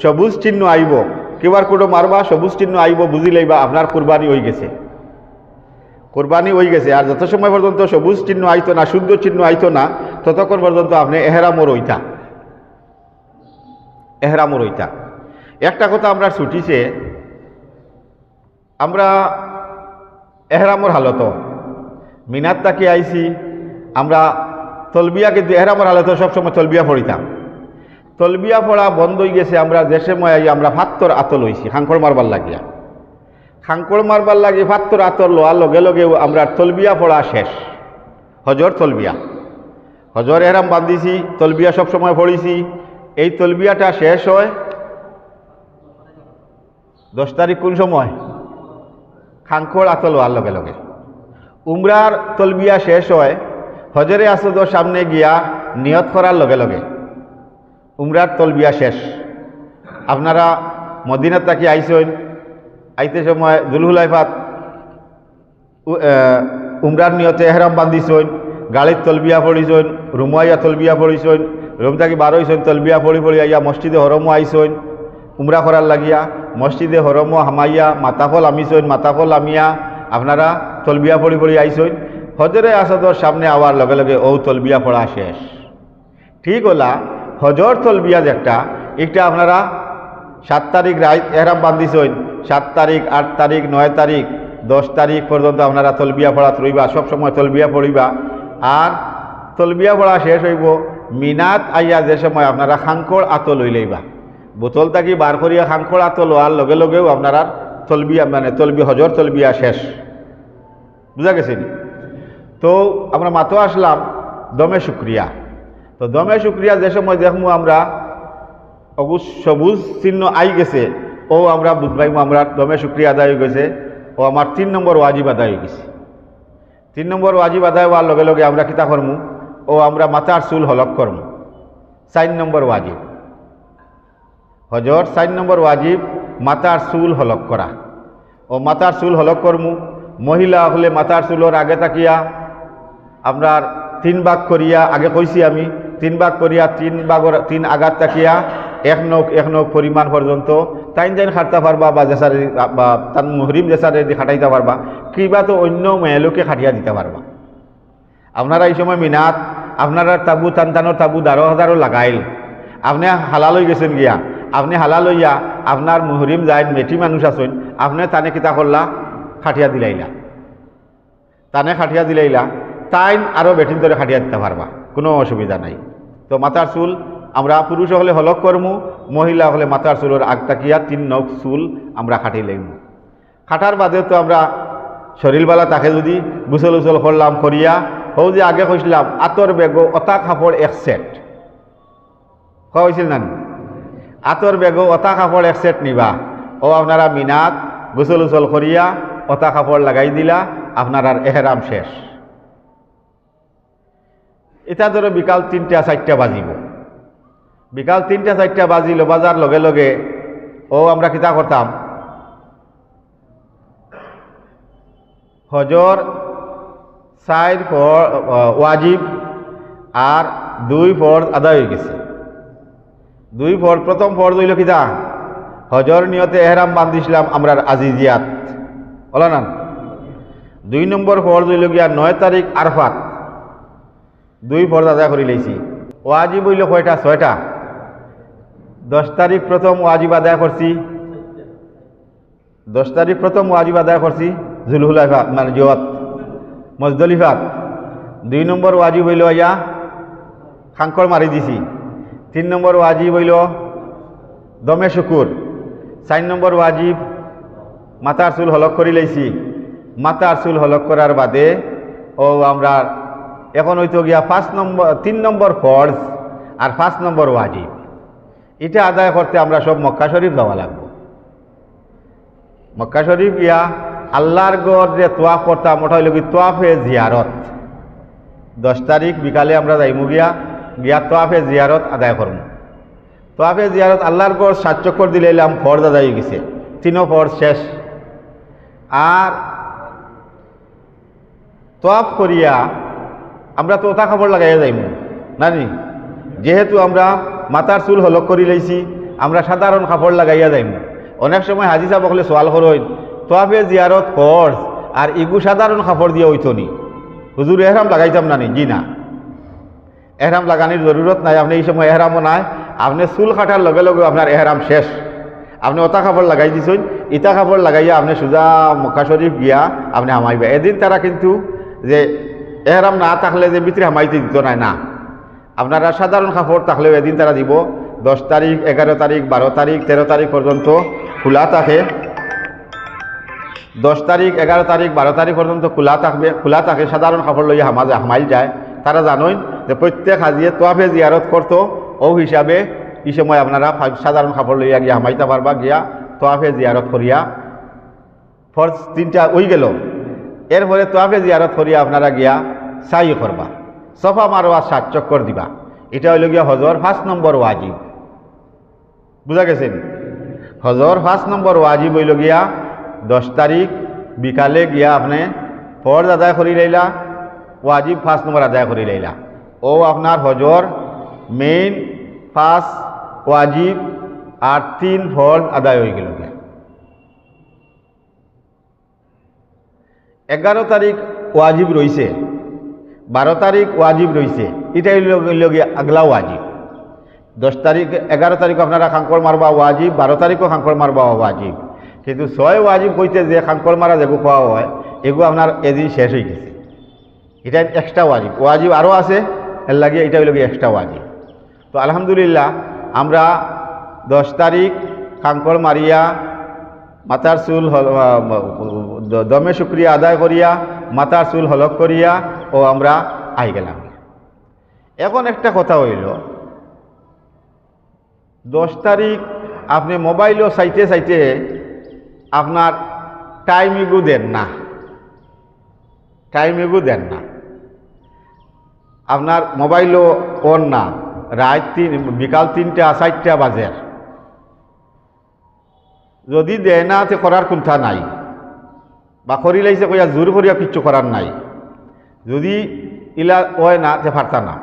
সবুজ চিহ্ন আইব, QR কোডও মারবা, সবুজ চিহ্ন আইব, বুঝি লইবা আপনার কুরবানি হয়ে গেছে, কুরবানি হয়ে গেছে। আর যত সময় পর্যন্ত সবুজ চিহ্ন আইতো না, শুদ্ধ চিহ্ন আইতো না, ততক্ষণ পর্যন্ত আপনি এহরামর হইতা, এহরামর হইতা। একটা কথা আমরা ছুটিছে, আমরা এহরামর হালত মিনাত তাকে আইছি, আমরা তলবিয়া কিন্তু এহরামর হালত সবসময় তলবিয়া পড়িতাম। তলবিয়া পড়া বন্ধ হয়ে গেছে। আমরা যে সময় আই আমরা ফাত্তর আতল হইছি খাঙ্কর মারবার লাগিয়া, খাঙ্কর মারবার লাগি ফাত্তর আতর লোয়ার লগে লগেও আমরা তলবিয়া পড়া শেষ। হজর তলবিয়া, হজর এহরাম বান্ধিছি, তলবিয়া সবসময় পড়িছি। এই তলবিয়াটা শেষ হয় 10 তারিখ কোন সময়? খাঙ্কর আতল লোয়ার লগে লগে। উমরার তলবিয়া শেষ হয় হজরে আসদর সামনে গিয়া নিয়ত করার লগে লগে। উমরার তলবিয়া শেষ। আপনারা মদিনাত তাকি আইসেন, আইতে সময় দুলহুলাইফাত উমরার নিয়তে এহরাম বান্ধিছেন, গাড়ির তলবিয়া পড়িছেন, রুমাইয়া তলবিয়া পড়িছেন, রুম থাকি বার হইছেন, তলবিয়া পড়ি পড়ি আইয়া মসজিদে হরমও আইসেন উমরা করার লাগিয়া। মসজিদে হরমও হামাইয়া মাতাফল আমিছেন, মাতাফল আমিয়া আপনারা তলবিয়া পড়ি পড়ি আইসেন। হজরে আসাদর সামনে আওয়ার লগে লগে ও তলবিয়া পড়া শেষ। ঠিক হলা হজর তলবিয়া যেটা, এটা আপনারা 7 তারিখ রাত এহরাম বান্ধিছেন, 7 তারিখ 8 তারিখ 9 তারিখ 10 তারিখ পর্যন্ত আপনারা তলবিয়া পড়াত রইবা, সবসময় তলবিয়া পড়িবা। আর তলবিয়া পড়া শেষ হইব মিনাত আইয়া যে সময় আপনারা খাঙ্কর আতল লই লইবা। বোতল থাকি বার করিয়া খাঙ্কর আতল লওয়ার লগে লগেও আপনারা তলবিয়া মানে তলবিয়া হজর তলবিয়া শেষ। বুঝা গেছে নি? তো আমরা মাতো আসলাম দমে শুক্রিয়া। তো দমে শুক্রিয়া যে সময় দেখবো আমরা সবুজ চিহ্ন আই গেছে, ও আমরা বুঝবাইমু আমরা দমে শুক্রিয়া আদায় হয়ে গেছে, ও আমার 3 নম্বর ওয়াজিব আদায় হয়ে গেছে। 3 নম্বর ওয়াজিব আদায় হওয়ার লগে লগে আমরা কিতা করমু, ও আমরা মাথার চুল হলক করমু। 4 নম্বর ওয়াজিব হজর, 4 নম্বর ওয়াজিব মাথার চুল হলক করা। ও মাথার চুল হলক করমু। মহিলা হলে মাথার চুলোর আগে তাকিয়া আপনার 3 ভাগ করিয়া, আগে কইছি আমি 3 ভাগ করিয়া 3 আগাত তাকিয়া এক নখ পরিমাণ পর্যন্ত টাইম টাইম খাটতে পারবা বা জেসারে বা তার মুহরিম জেসারে খাটাইতে পারবা কিবা তো অন্য মেয়েলোকে খাটিয়া দিতে পারবা। আপনারা এই সময় মিনাত আপনারা তাবু টানটানোর তাবু ১২,০০০ লাগাইল, আপনি হালাল হয়ে গেছেন গিয়া, আপনি হালাল হইয়া আপনার মুহরিম যায় মেটি মানুষ আছেন, আপনি তানে কিতা করলা খাটিয়া দিলাইলা, তানে খাটিয়া দিলাইলা, তাইন আরও বেটিন ধরে খাটিয়া দিতে পারবা, কোনো অসুবিধা নাই। তো মাথার চুল আমরা পুরুষ হলে হলক করমু, মহিলা হলে মাথার চুলের আগ তাকিয়া ৩ নখ চুল আমরা খাটি লইম। খাটার বাদে তো আমরা শরীরবেলা তাকে যদি গুসল উসল করলাম করিয়া হও যে আগে কইছিলাম আতর বেগো অতা কাপড় ১ সেট কোয়া হয়েছিল না, আতর বেগো অতা কাপড় ১ সেট নিবা। ও আপনারা মিনাত গুসল উসল করিয়া অতা কাপড় লাগাই দিলা, আপনার আর এহরাম শেষ। এটা ধরো বিকাল ৩টা-৪টা বাজিব, বিকাল ৩টা-৪টা বাজিল, বাজার লগে লগে ও আমরা কিতা করতাম হজর ৪ ওয়াজিব আর ২ ফরজ আদায় হয়ে গেছে। ২ ফরজ, প্রথম ফরজ হইল কিতা হজর নিয়তে এহরাম বান্ধিছিলাম আমরা আজিজিয়াত হল না। ২ নম্বর ফরজ হইল গিয়া ৯ তারিখ আরফাত, ২ ফরজ আদায় করে লইছি। ওয়াজিব হইল কয়টা? ৬টা। ১০ তারিখ প্রথম ওয়াজিব আদায় করছি, ১০ তারিখ প্রথম ওয়াজিব আদায় করছি জুলহুলাইফা মানে জিয়ত মজদলিফাত। ২ নম্বর ওয়াজিব হইল ইয়া খাঙ্কর মারি দিছি। ৩ নম্বর ওয়াজিব হইল দমে শুকুর। ৪ নম্বর ওয়াজিব মাথার চুল হলক করে লইছি। মাথার চুল হলক করার বাদে ও আমরা এখন হইতো গিয়া ৩ নম্বর ফরজ আর ৫ নম্বর ওয়াজিব, এটা আদায় করতে আমরা সব মক্কা শরীফ যাওয়া লাগবো। মক্কা শরীফ গিয়া আল্লাহর গড় যে তোয়াফ করতাম ওটা হইল কি তোয়াফে জিয়ারত। ১০ তারিখ বিকালে আমরা যাইমু গিয়া তোয়াফে জিয়ারত আদায় করব। তোয়াফে জিয়ারত আল্লাহর গড় ৭ চক্কর দিলাম, ফরজ আদায় হয়ে গেছে, ৩ ফরজ শেষ। আর তোয়াফ করিয়া আমরা তো ওটা খবর লাগাইয়া যাইমু নানি, যেহেতু আমরা মাথার চুল হলক করি লইছি আমরা সাধারণ কাপড় লাগাইয়া যাইমু। অনেক সময় হাজি সাহেব বলে সোয়াল করেন তোয়াফে জিয়ারত ফরজ আর ইগু সাধারণ কাপড় দিয়ে হইতো নি, হুজুর এহরাম লাগাইতাম না নি? জি না, এহরাম লাগানির জরুরত নাই। আপনি এই সময় এহরামও নাই, আপনি চুল কাটার লগে লগে আপনার এহরাম শেষ। আপনি ওটা কাপড় লাগাই দিছেন, ইটা কাপড় লাগাইয়া আপনি সোজা মক্কা শরীফ গিয়া আপনি হামাইবা। এদিন তারা কিন্তু যে এহরাম না থাকলে যে ভিতরে হামাইতে দিত না, আপনারা সাধারণ কাপড় থাকলেও এদিন তারা দিব। ১০ তারিখ ১১ তারিখ ১২ তারিখ ১৩ তারিখ পর্যন্ত খোলা থাকে। ১০ তারিখ ১১ তারিখ ১২ তারিখ পর্যন্ত খোলা থাকে, সাধারণ কাপড় লইয়া হামাইল যায়। তারা জানেন যে প্রত্যেক হাজিয়ে তোয়াফে জিয়ারত করতো, ও হিসাবে এই সময় আপনারা সাধারণ কাপড় লইয়া গিয়া হামাইতে পারবা, গিয়া তোয়াফে জিয়ারত করিয়া ফরজ ৩টা ওই গেল। এরপরে তোয়াফে জিয়ারত করিয়া আপনারা গিয়া সাই করবা, সফা মারোয়া ৭ চক্কর দিবা। এটা হইল গিয়া হজর ৫ নম্বর ওয়াজিব। বুঝা গেছেন? হজর ৫ নম্বর ওয়াজিব হইল গিয়া ১০ তারিখ বিকালে গিয়া আপনি ফরজ আদায় করি লাইলা, ওয়াজিব ৫ নম্বর আদায় করি লাইলা। ও আপনার হজর মেইন ৫ ওয়াজিব আর ৩ ফরজ আদায় হয়ে গেল। ১১ তারিখ ওয়াজিব রয়েছে, ১২ তারিখ ওয়াজিব রয়েছে, এটাই হইল গিয়া আগলা ওয়াজিব। ১০ তারিখ ১১ তারিখ আপনারা খাঙ্কর মারবা ওয়াজিব, ১২ তারিখও খাঙ্কর মারবা ওয়াজিব। কিন্তু ৬ ওয়াজিব কইতে যে খাঙ্কর মারা যেগু খাওয়া হয় এগুলো আপনার এদিন শেষ হয়ে গেছে, এটা এক্সট্রা ওয়াজিব। ওয়াজিব আরও আছে, এর লাগে এটা হইল গিয়ে এক্সট্রা ওয়াজিব। তো আলহামদুলিল্লাহ আমরা ১০ তারিখ খাঙ্কর মারিয়া মাথার চুল দমে শুক্রিয়া আদায় করিয়া মাথার চুল হলক করিয়া ও আমরা আই গেলাম। এখন একটা কথা হইল, ১০ তারিখ আপনি মোবাইলও চাইতে চাইতে আপনার টাইম এগু দেন না, আপনার মোবাইলও অন না, বিকাল ৩টা-৪টা বাজে। যদি দেয় না তে করার কোনটা নাই, বা করি লাইছে কইয়া জোর করিয়া কিচ্ছু করার নাই। যদি ইলা ওয় না তে পারতা না।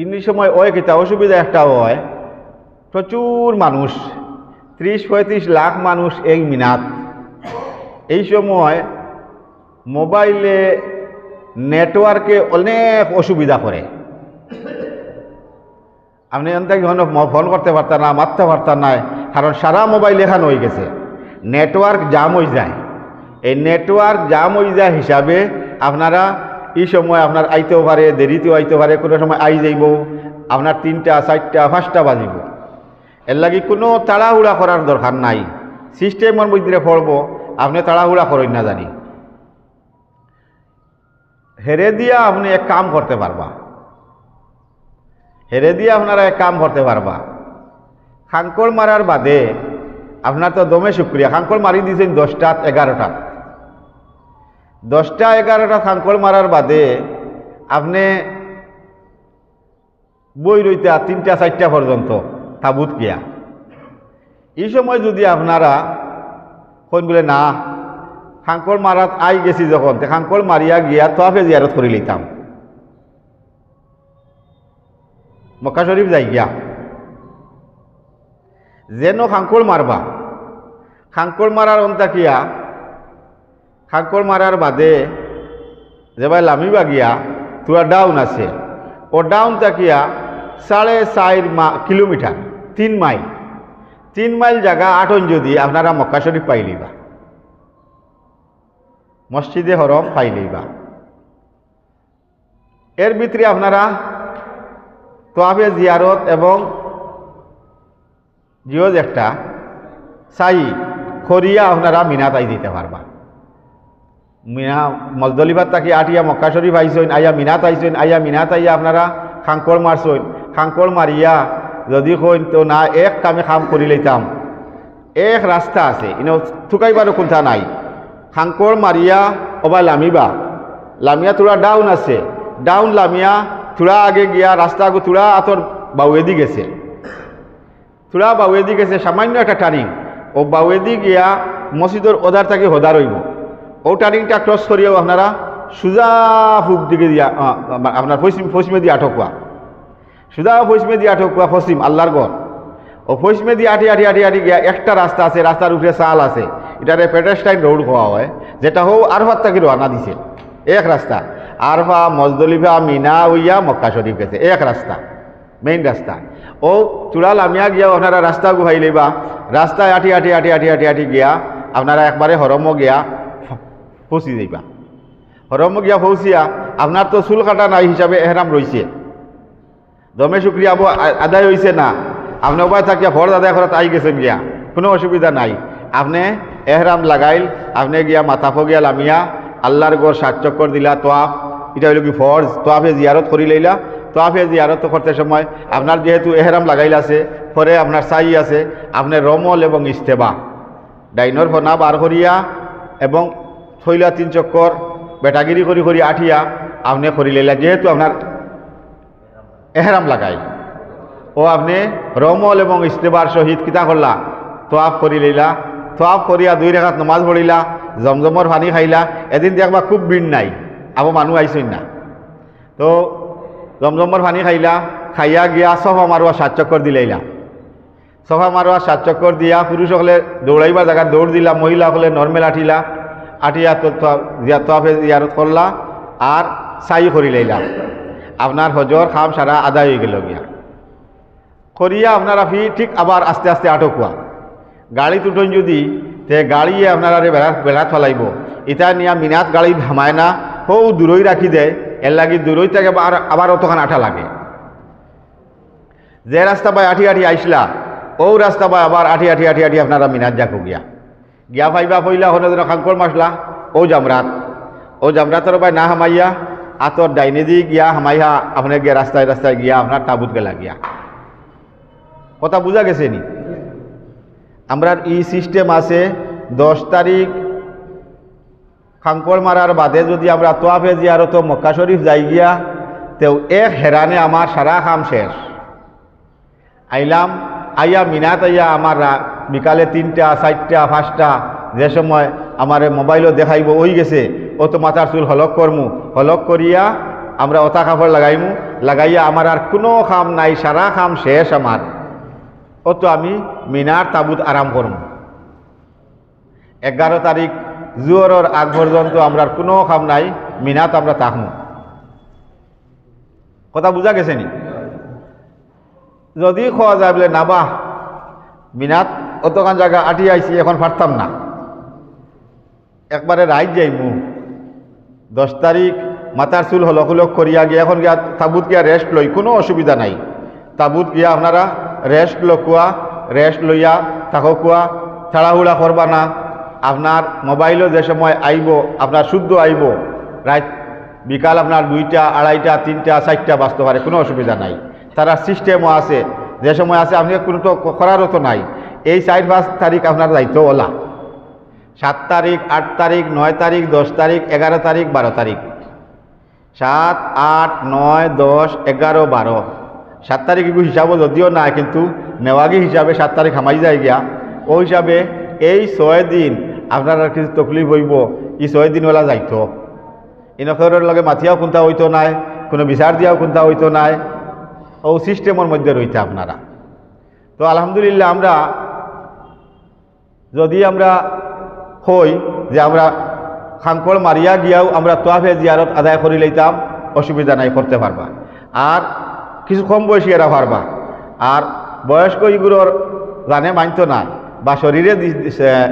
ইনি সময় ওয় কিতা অসুবিধা একটা হয়, প্রচুর মানুষ, 30-35 লাখ মানুষ এই মিনাত। এই সময় মোবাইলে নেটওয়ার্কে অনেক অসুবিধা করে। আপনি অন্তত ফোন করতে পারতেন না, মারতে পারতেন না, কারণ সারা মোবাইল এখানে হয়ে গেছে, নেটওয়ার্ক জাম হয়ে যায়। এই নেটওয়ার্ক জাম হয়ে যায় হিসাবে আপনারা এই সময় আপনার আইতেও পারে, দেরিতেও আইতে পারে, কোনো সময় আই যাইব আপনার 3টা, 4টা, 5টা বাজিব। এর লাগি কোনো তাড়াহুড়া করার দরকার নাই। সিস্টেমের মধ্যে পড়ব, আপনি তাড়াহুড়া করেন না জানি। হেরে দিয়া আপনি এক কাম করতে পারবা, হেরে দিয়ে আপনারা এক কাম করতে পারবা। খাঙ্কল মারার বাদে আপনার তো দমে শুক্রিয়া, খাঙ্কল মারি দিয়েছেন 10টা 11টা, 10টা 11টা খাঙ্কল মারার বাদে আপনি বই রইতে 3টা 4টা পর্যন্ত তাবুত গিয়া। এই সময় যদি আপনারা কোন বলে না খাঙ্কল মারাত আই গেছি যখন, খাঙ্কল মারিয়া গিয়া তোয়াফে জিয়ারত করে লইতাম, মক্কা শরীফ যাই গিয়া যেন খাঙ্কল মারবা। খাঙ্কল মারার অন্তাকিয়া খাঙ্কল মারার বাদে যে ভাই লামিবা গিয়া তোরা ডাউন আছে, ও ডাউন তাকিয়া 4.5 কিলোমিটার, 3 মাইল, 3 মাইল জায়গা 8 যদি আপনারা মক্কা শরীফ পাইলিবা, মসজিদে হরম পাইলিবা। এর ভিতরে আপনারা তোয়াফে জিয়ারত এবং জিওজ একটা চাই খরিয়া আপনারা মিনাত আই দিতে পারবা। মিনা মজদলিফাত থাকি আটিয়া মক্কা শরীফ আইসেন, আইয়া মিনাত আইসেন, আইয়া মিনাত আইয়া আপনারা খাঙ্কল মারছেন, খাঙ্কল মারিয়া যদি কইন তো না এক কামে খাম করি লইতাম, এক রাস্তা আছে ইনো থুকাইবারও কোনটা নাই। খাঙ্কল মারিয়া ওবা লামিবা, লামিয়া তোরা ডাউন আছে, ডাউন লামিয়া থোড়া আগে গিয়া রাস্তা আগু থোড়া আতর বাউয়েদি গেছে, থোড়া বাউয়েদি গেছে, সামান্য একটা টার্নিং, ও বাউয়েদি গিয়া মসজিদের ওদার থাকি হদার হইব। ও টার্নিংটা ক্রস করিয়াও আপনারা সুজা ফুক দিকে দিয়া আপনার পশ্চিমে দিয়ে আটকুয়া, সুজা পশ্চিমে দিয়ে আটকুয়া পশ্চিম আল্লাহর গড়। ও পশ্চিমে দিয়ে আটি আটি আটি আটি গিয়া একটা রাস্তা আছে, রাস্তার উপরে চাল আছে, এটারে পেডেস্টাইন রোড হওয়া হয়, যেটা হোক আরফার থাকি রওনা দিছে এক রাস্তা। আরফা মজদলিফা মিনা হইয়া মক্কা শরীফ গেছে এক রাস্তা, মেইন রাস্তা। ও চূড়া লামিয়া গিয়া আপনারা রাস্তা গুহাই লইবা, রাস্তায় আটি আটি আটি আটি আটি আটি গিয়া আপনারা একবারে হরমও গিয়া পৌঁছি যাইবা। হরমও গিয়া পৌঁছিয়া আপনার তো চুল কাটা নাই হিসাবে এহরাম রয়েছে, দমে শুক্রিয়া আদায় হয়েছে না, আপনি উপায় থাকিয়া ফরজ আদায় করা আই গেছেন গিয়া, কোনো অসুবিধা নাই। আপনি এহরাম লাগাইল, আপনি গিয়া মাথাফো গিয়া লামিয়া আল্লাহর গড় 7 চক্কর দিলা, তোয়াফ এটা হইল কি ফরজ, তোয়াফে জিয়ারত করি লইলা। তোয়াফে জিয়ারত করতে সময় আপনার যেহেতু এহরাম লাগাইল আছে, পরে আপনার সাই আছে, আপনি রমল এবং ইস্তেবা ডাইনর ফনা বার করিয়া এবং থইলা 3 চক্কর বেটাগিরি করি করি আঠিয়া আপনি করি লইলা, যেহেতু আপনার এহরাম লাগাই। ও আপনি রমল এবং ইস্তেবার সহিত কিতা করলা, তোয়াফ করি লইলা, তোয়াফ করিয়া 2 রাকাত নমাজ পড়িলা, জমজমর পানি খাইলা। এদিন দেখবা খুব ভিড় নাই, আবো মানুষ আইসই না, তো জমজমর পানি খাইলা, খাইয়া গিয়া সফা মারোয়া 7 চক্কর দিলাইলা, সফা মারোয়া 7 চক্কর দিয়া পুরুষ সকলে দৌড়াইবার জায়গা দৌড় দিলা, মহিলা সকলে নর্মেল আঠিলা, আঠিয়া তোয়াফে জিয়ারত করলা আর সাই করি লাইলা। আপনার হজর খাম সারা আদায় হয়ে গেল গিয়া করিয়া আপনারা ঠিক আবার আস্তে আস্তে আটকুয়া। গাড়ি তুটন যদি তে গাড়িয়ে আপনারা বেড়া ফলাইব, এটা নিয়ে মিনাত গাড়ি হামায় না, হৌ দূরই রাখি দেয়, এর লাগি দূরই থেকে আবার অতখান আঠা লাগে। যে রাস্তা পায় আঠি আঠি আইসলা, ও রাস্তা পায় আবার আঠি আঠি আঠি আঠি আপনারা মিনাত যাকো গিয়া গিয়া পাইবা পইলা হনে যেন খাঙ্কর মাসলা ও জামরাত, ও জামরাতের পায় না হামাইয়া আতর ডাইনে দিয়ে গিয়া হামাইয়া আপনার গিয়া রাস্তায় রাস্তায় গিয়া আপনার তাবুত গেলা গিয়া। কথা বুঝা গেছে নি? আমরা ই সিস্টেম আছে 10 তারিখ খাঙ্কর মারার বাদে যদি আমরা তোয়াফে জিয়ারত মক্কা শরীফ যাই গিয়া, তেও এক হেরানে আমার সারা কাম শেষ। আইলাম, আইয়া মিনাত আইয়া আমার বিকালে 3টা 4টা 5টা যে সময় আমার মোবাইলও দেখাইব ওই গেছে, ও তো মাথার চুল হলক করমু, হলক করিয়া আমরা ওতা কাপড় লাগাইমু, লাগাইয়া আমার আর কোনো কাম নাই, সারা কাম শেষ আমার। ও তো আমি মিনার তাবুত আরাম করব। 11 তারিখ জোহরের আগ পর্যন্ত আমরা কোনো কাম নাই, মিনাত আমরা থাকবো। কথা বুঝা গেছে নি? যদি খাওয়া যায় বলে না বাহ মিনাত অতখান জায়গা আটি আইছি এখন পারতাম না, একবারে রাইত যাইমু 10 তারিখ মাথার চুল হলক হলক করিয়া গিয়া এখন গিয়া তাবুত গিয়া রেস্ট লই, কোনো অসুবিধা নাই। তাবুত গিয়া আপনারা রেস্ট লকুয়া, রেস্ট লইয়া থাকো কুয়া, তাড়াহুড়া করবা না। আপনার মোবাইলও যে সময় আইব আপনার শুদ্ধ আইব রাত বিকাল আপনার 2টা, 2:30, 3টা, 4টা বাজতে পারে, কোনো অসুবিধা নাই। তারা সিস্টেমও আছে, যে সময় আছে আপনি কোনো তো করারও তো নাই। এই 4-5 তারিখ আপনার দায়িত্ব ওলা, 7 তারিখ, 8 তারিখ, 9 তারিখ, 10 তারিখ, 11 তারিখ, 12 তারিখ, 7, 8, 9, 10, 11, 12। 7 তারিখ এগুলো হিসাবও যদিও না, কিন্তু নেওয়াগি হিসাবে 7 তারিখ হামাই যায় গিয়া। ওই হিসাবে এই 6 দিন আপনার আর কিছু তকলিফ হইব, এই 6 দিনওয়ালা যাইতো। ইনখরের লগে মাথিয়াও কোনটা হইতো নাই, কোনো বিচার দিয়াও কোনটা হইতো নাই, ও সিস্টেমের মধ্যে রইতে আপনারা। তো আলহামদুলিল্লাহ আমরা যদি আমরা হই যে আমরা খানকড় মারিয়া গিয়াও আমরা তোয়াফে জিয়ারত আদায় করে লইতাম, অসুবিধা নাই, করতে পারবা। আর কিছু কম বয়সী এরা পারবা। আর বয়স্ক এগুলোর জানে মানত নাই বা শরীরে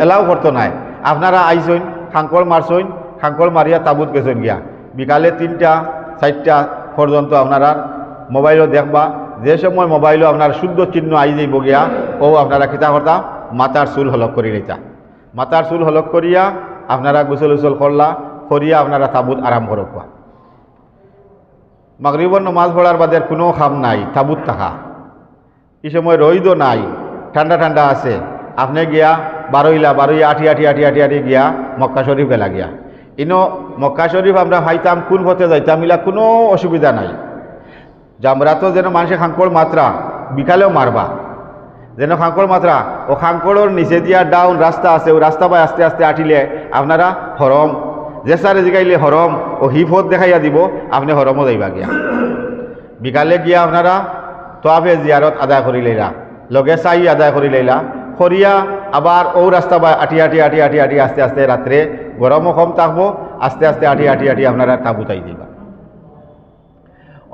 এলাও করতো নাই, আপনারা আইসইন খানকড় মারছইন, খানকড় মারিয়া তাবুত গেছেন গিয়া, বিকালে 3টা, 4টা পর্যন্ত আপনারা মোবাইলও দেখবা। যে সময় মোবাইলও আপনার শুদ্ধ চিহ্ন আই যাইব গিয়া, ও আপনারা কিতা করতা মাথার চুল হলক করি লইতা। মাথার চুল হলক করিয়া আপনারা গোসল উসল করলা, করিয়া আপনারা তাবুত আরাম করবা। মাগরিবর নমাজ পড়ার বাদে কোনো খাম নাই, তাবুত থাকা। এই সময় রইদও নাই, ঠান্ডা ঠান্ডা আছে। আপনি গিয়া বারোইলা আটি গিয়া মক্কা শরীফ গেলা গিয়া। ইনো মক্কা শরীফ আমরা হাইতাম কোন পথে যাইতাম, ইলা কোনো অসুবিধা নাই। জামরাতো যেন মানুষের খাঙ্কড় মাত্রা বিকালেও মারবা, যেন খাঙ্কড় মাত্রা ও খাঙ্কড়ের নিচে দিয়া ডাউন রাস্তা আছে, ওই রাস্তা পায় আস্তে আস্তে আটিলে আপনারা হরম, যে সারে জিগাইলে হরম ও হিফত দেখাইয়া দিব, আপনি হরমও যাইবা গিয়া। বিকালে গিয়া আপনারা তোয়াফে জিয়ারত আদায় করি লইলা, লগে চাই আদায় করি লইলা, করিয়া আবার ও রাস্তা পায় আটি আস্তে আস্তে রাত্রে গরমও কম থাকবো, আস্তে আস্তে আটি আপনারা তাবুতাই দিবা।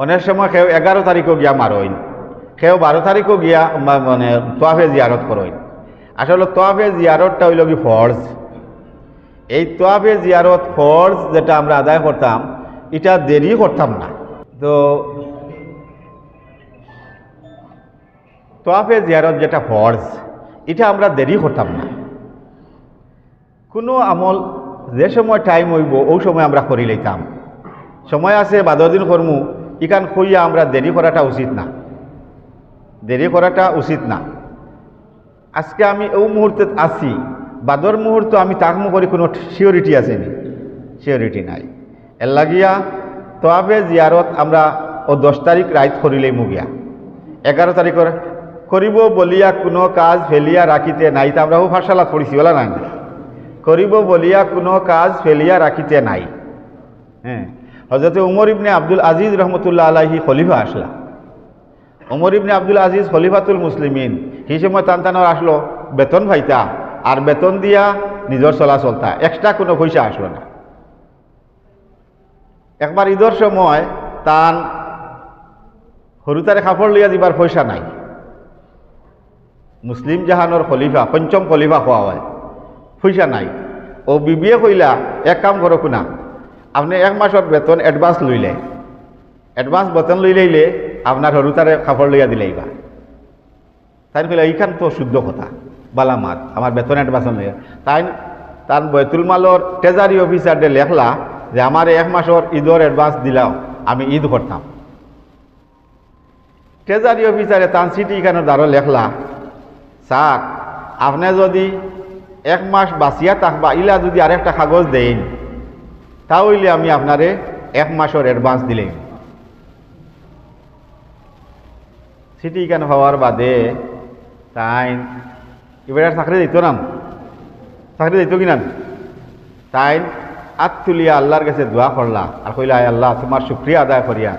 অনেক সময় কেউ 11 তারিখও গিয়া মারইন, কেউ 12 তারিখও গিয়া মানে তোয়াফে জিয়ারত করইন। আসলে তোয়াফে জিয়ারতটা হইল কি ফরজ। এই তোয়াফে জিয়ারত ফরজ যেটা আমরা আদায় করতাম, এটা দেরি করতাম না। তো তোয়াফে জিয়ারত যেটা ফরজ, এটা আমরা দেরি করতাম না। কোনো আমল যে সময় টাইম হইব ওই সময় আমরা করি লইতাম। সময় আছে 12 দিন করমু, ইখান কইয়া আমরা দেরি করাটা উচিত না, দেরি করাটা উচিত না। আজকে আমি ওই মুহূর্তে আছি, বাদর মুহূর্ত আমি তাকমু করি, কোনো সিওরিটি আসেনি, সিওরিটি নাই। এর লাগিয়া তোয়াফে জিয়ারত আমরা ও 10 তারিখ রাইত করিলেই মুগিয়া। 11 তারিখের করিব বলিয়া কোনো কাজ ফেলিয়া রাখিতে নাই, তা আমরা ও ফারসালাত পড়িছি বলা নাই, করিব বলিয়া কোনো কাজ ফেলিয়া রাখিতে নাই। হ্যাঁ, হযরত উমর ইবনে আব্দুল আজিজ রহমতুল্লাহ আলাইহি খলিফা আসলা। উমর ইবনে আব্দুল আজিজ খলিফাতুল মুসলিমিন, সেই সময় টানটানোর আসলো বেতন ভাইতা, আর বেতন দিয়া নিজের চলা চলতা, এক্সট্রা কোনো পয়সা আসলো না। একবার ঈদের সময় তান হরুতারে কাপড় লইয়া দিবার পয়সা নাই। মুসলিম জাহানোর খলিফা, 5ম খলিফা হওয়া হয়, পয়সা নাই। ও বিবিয়ে কইলা এক কাম করো না, আপনি 1 মাসের বেতন অ্যাডভান্স লইলে, অ্যাডভান্স বেতন লইলে আপনার হরুতারে কাপড় লইয়া দিলেইবা। তাই কইলা এইখান তো শুদ্ধ কথা, বালা মাত, আমার বেতন অ্যাডভান্স লইয়া। তাই তার বৈতুল মালর ট্রেজারি অফিসারদের লেখলা যে আমার 1 মাসের ঈদের অ্যাডভান্স দিলাও, আমি ঈদ করতাম। ট্রেজারি অফিসারে তান সিটি এখানে দ্বারা লেখলা, স্যার আপনি যদি 1 মাস বাঁচিয়া থাকবা, ইলা যদি আরেকটা কাগজ দেন, তাহলে আমি আপনারে 1 মাসের অ্যাডভান্স দিলেন। সিটি কেন হওয়ার বাদে তাই এবার চাকরি দিত না, চাকরি দিত কিনা, তাই হাত তুলিয়া আল্লাহর কাছে দোয়া করলা আর কইলা, আয় আল্লাহ তোমার শুকরিয়া আদায় করিয়া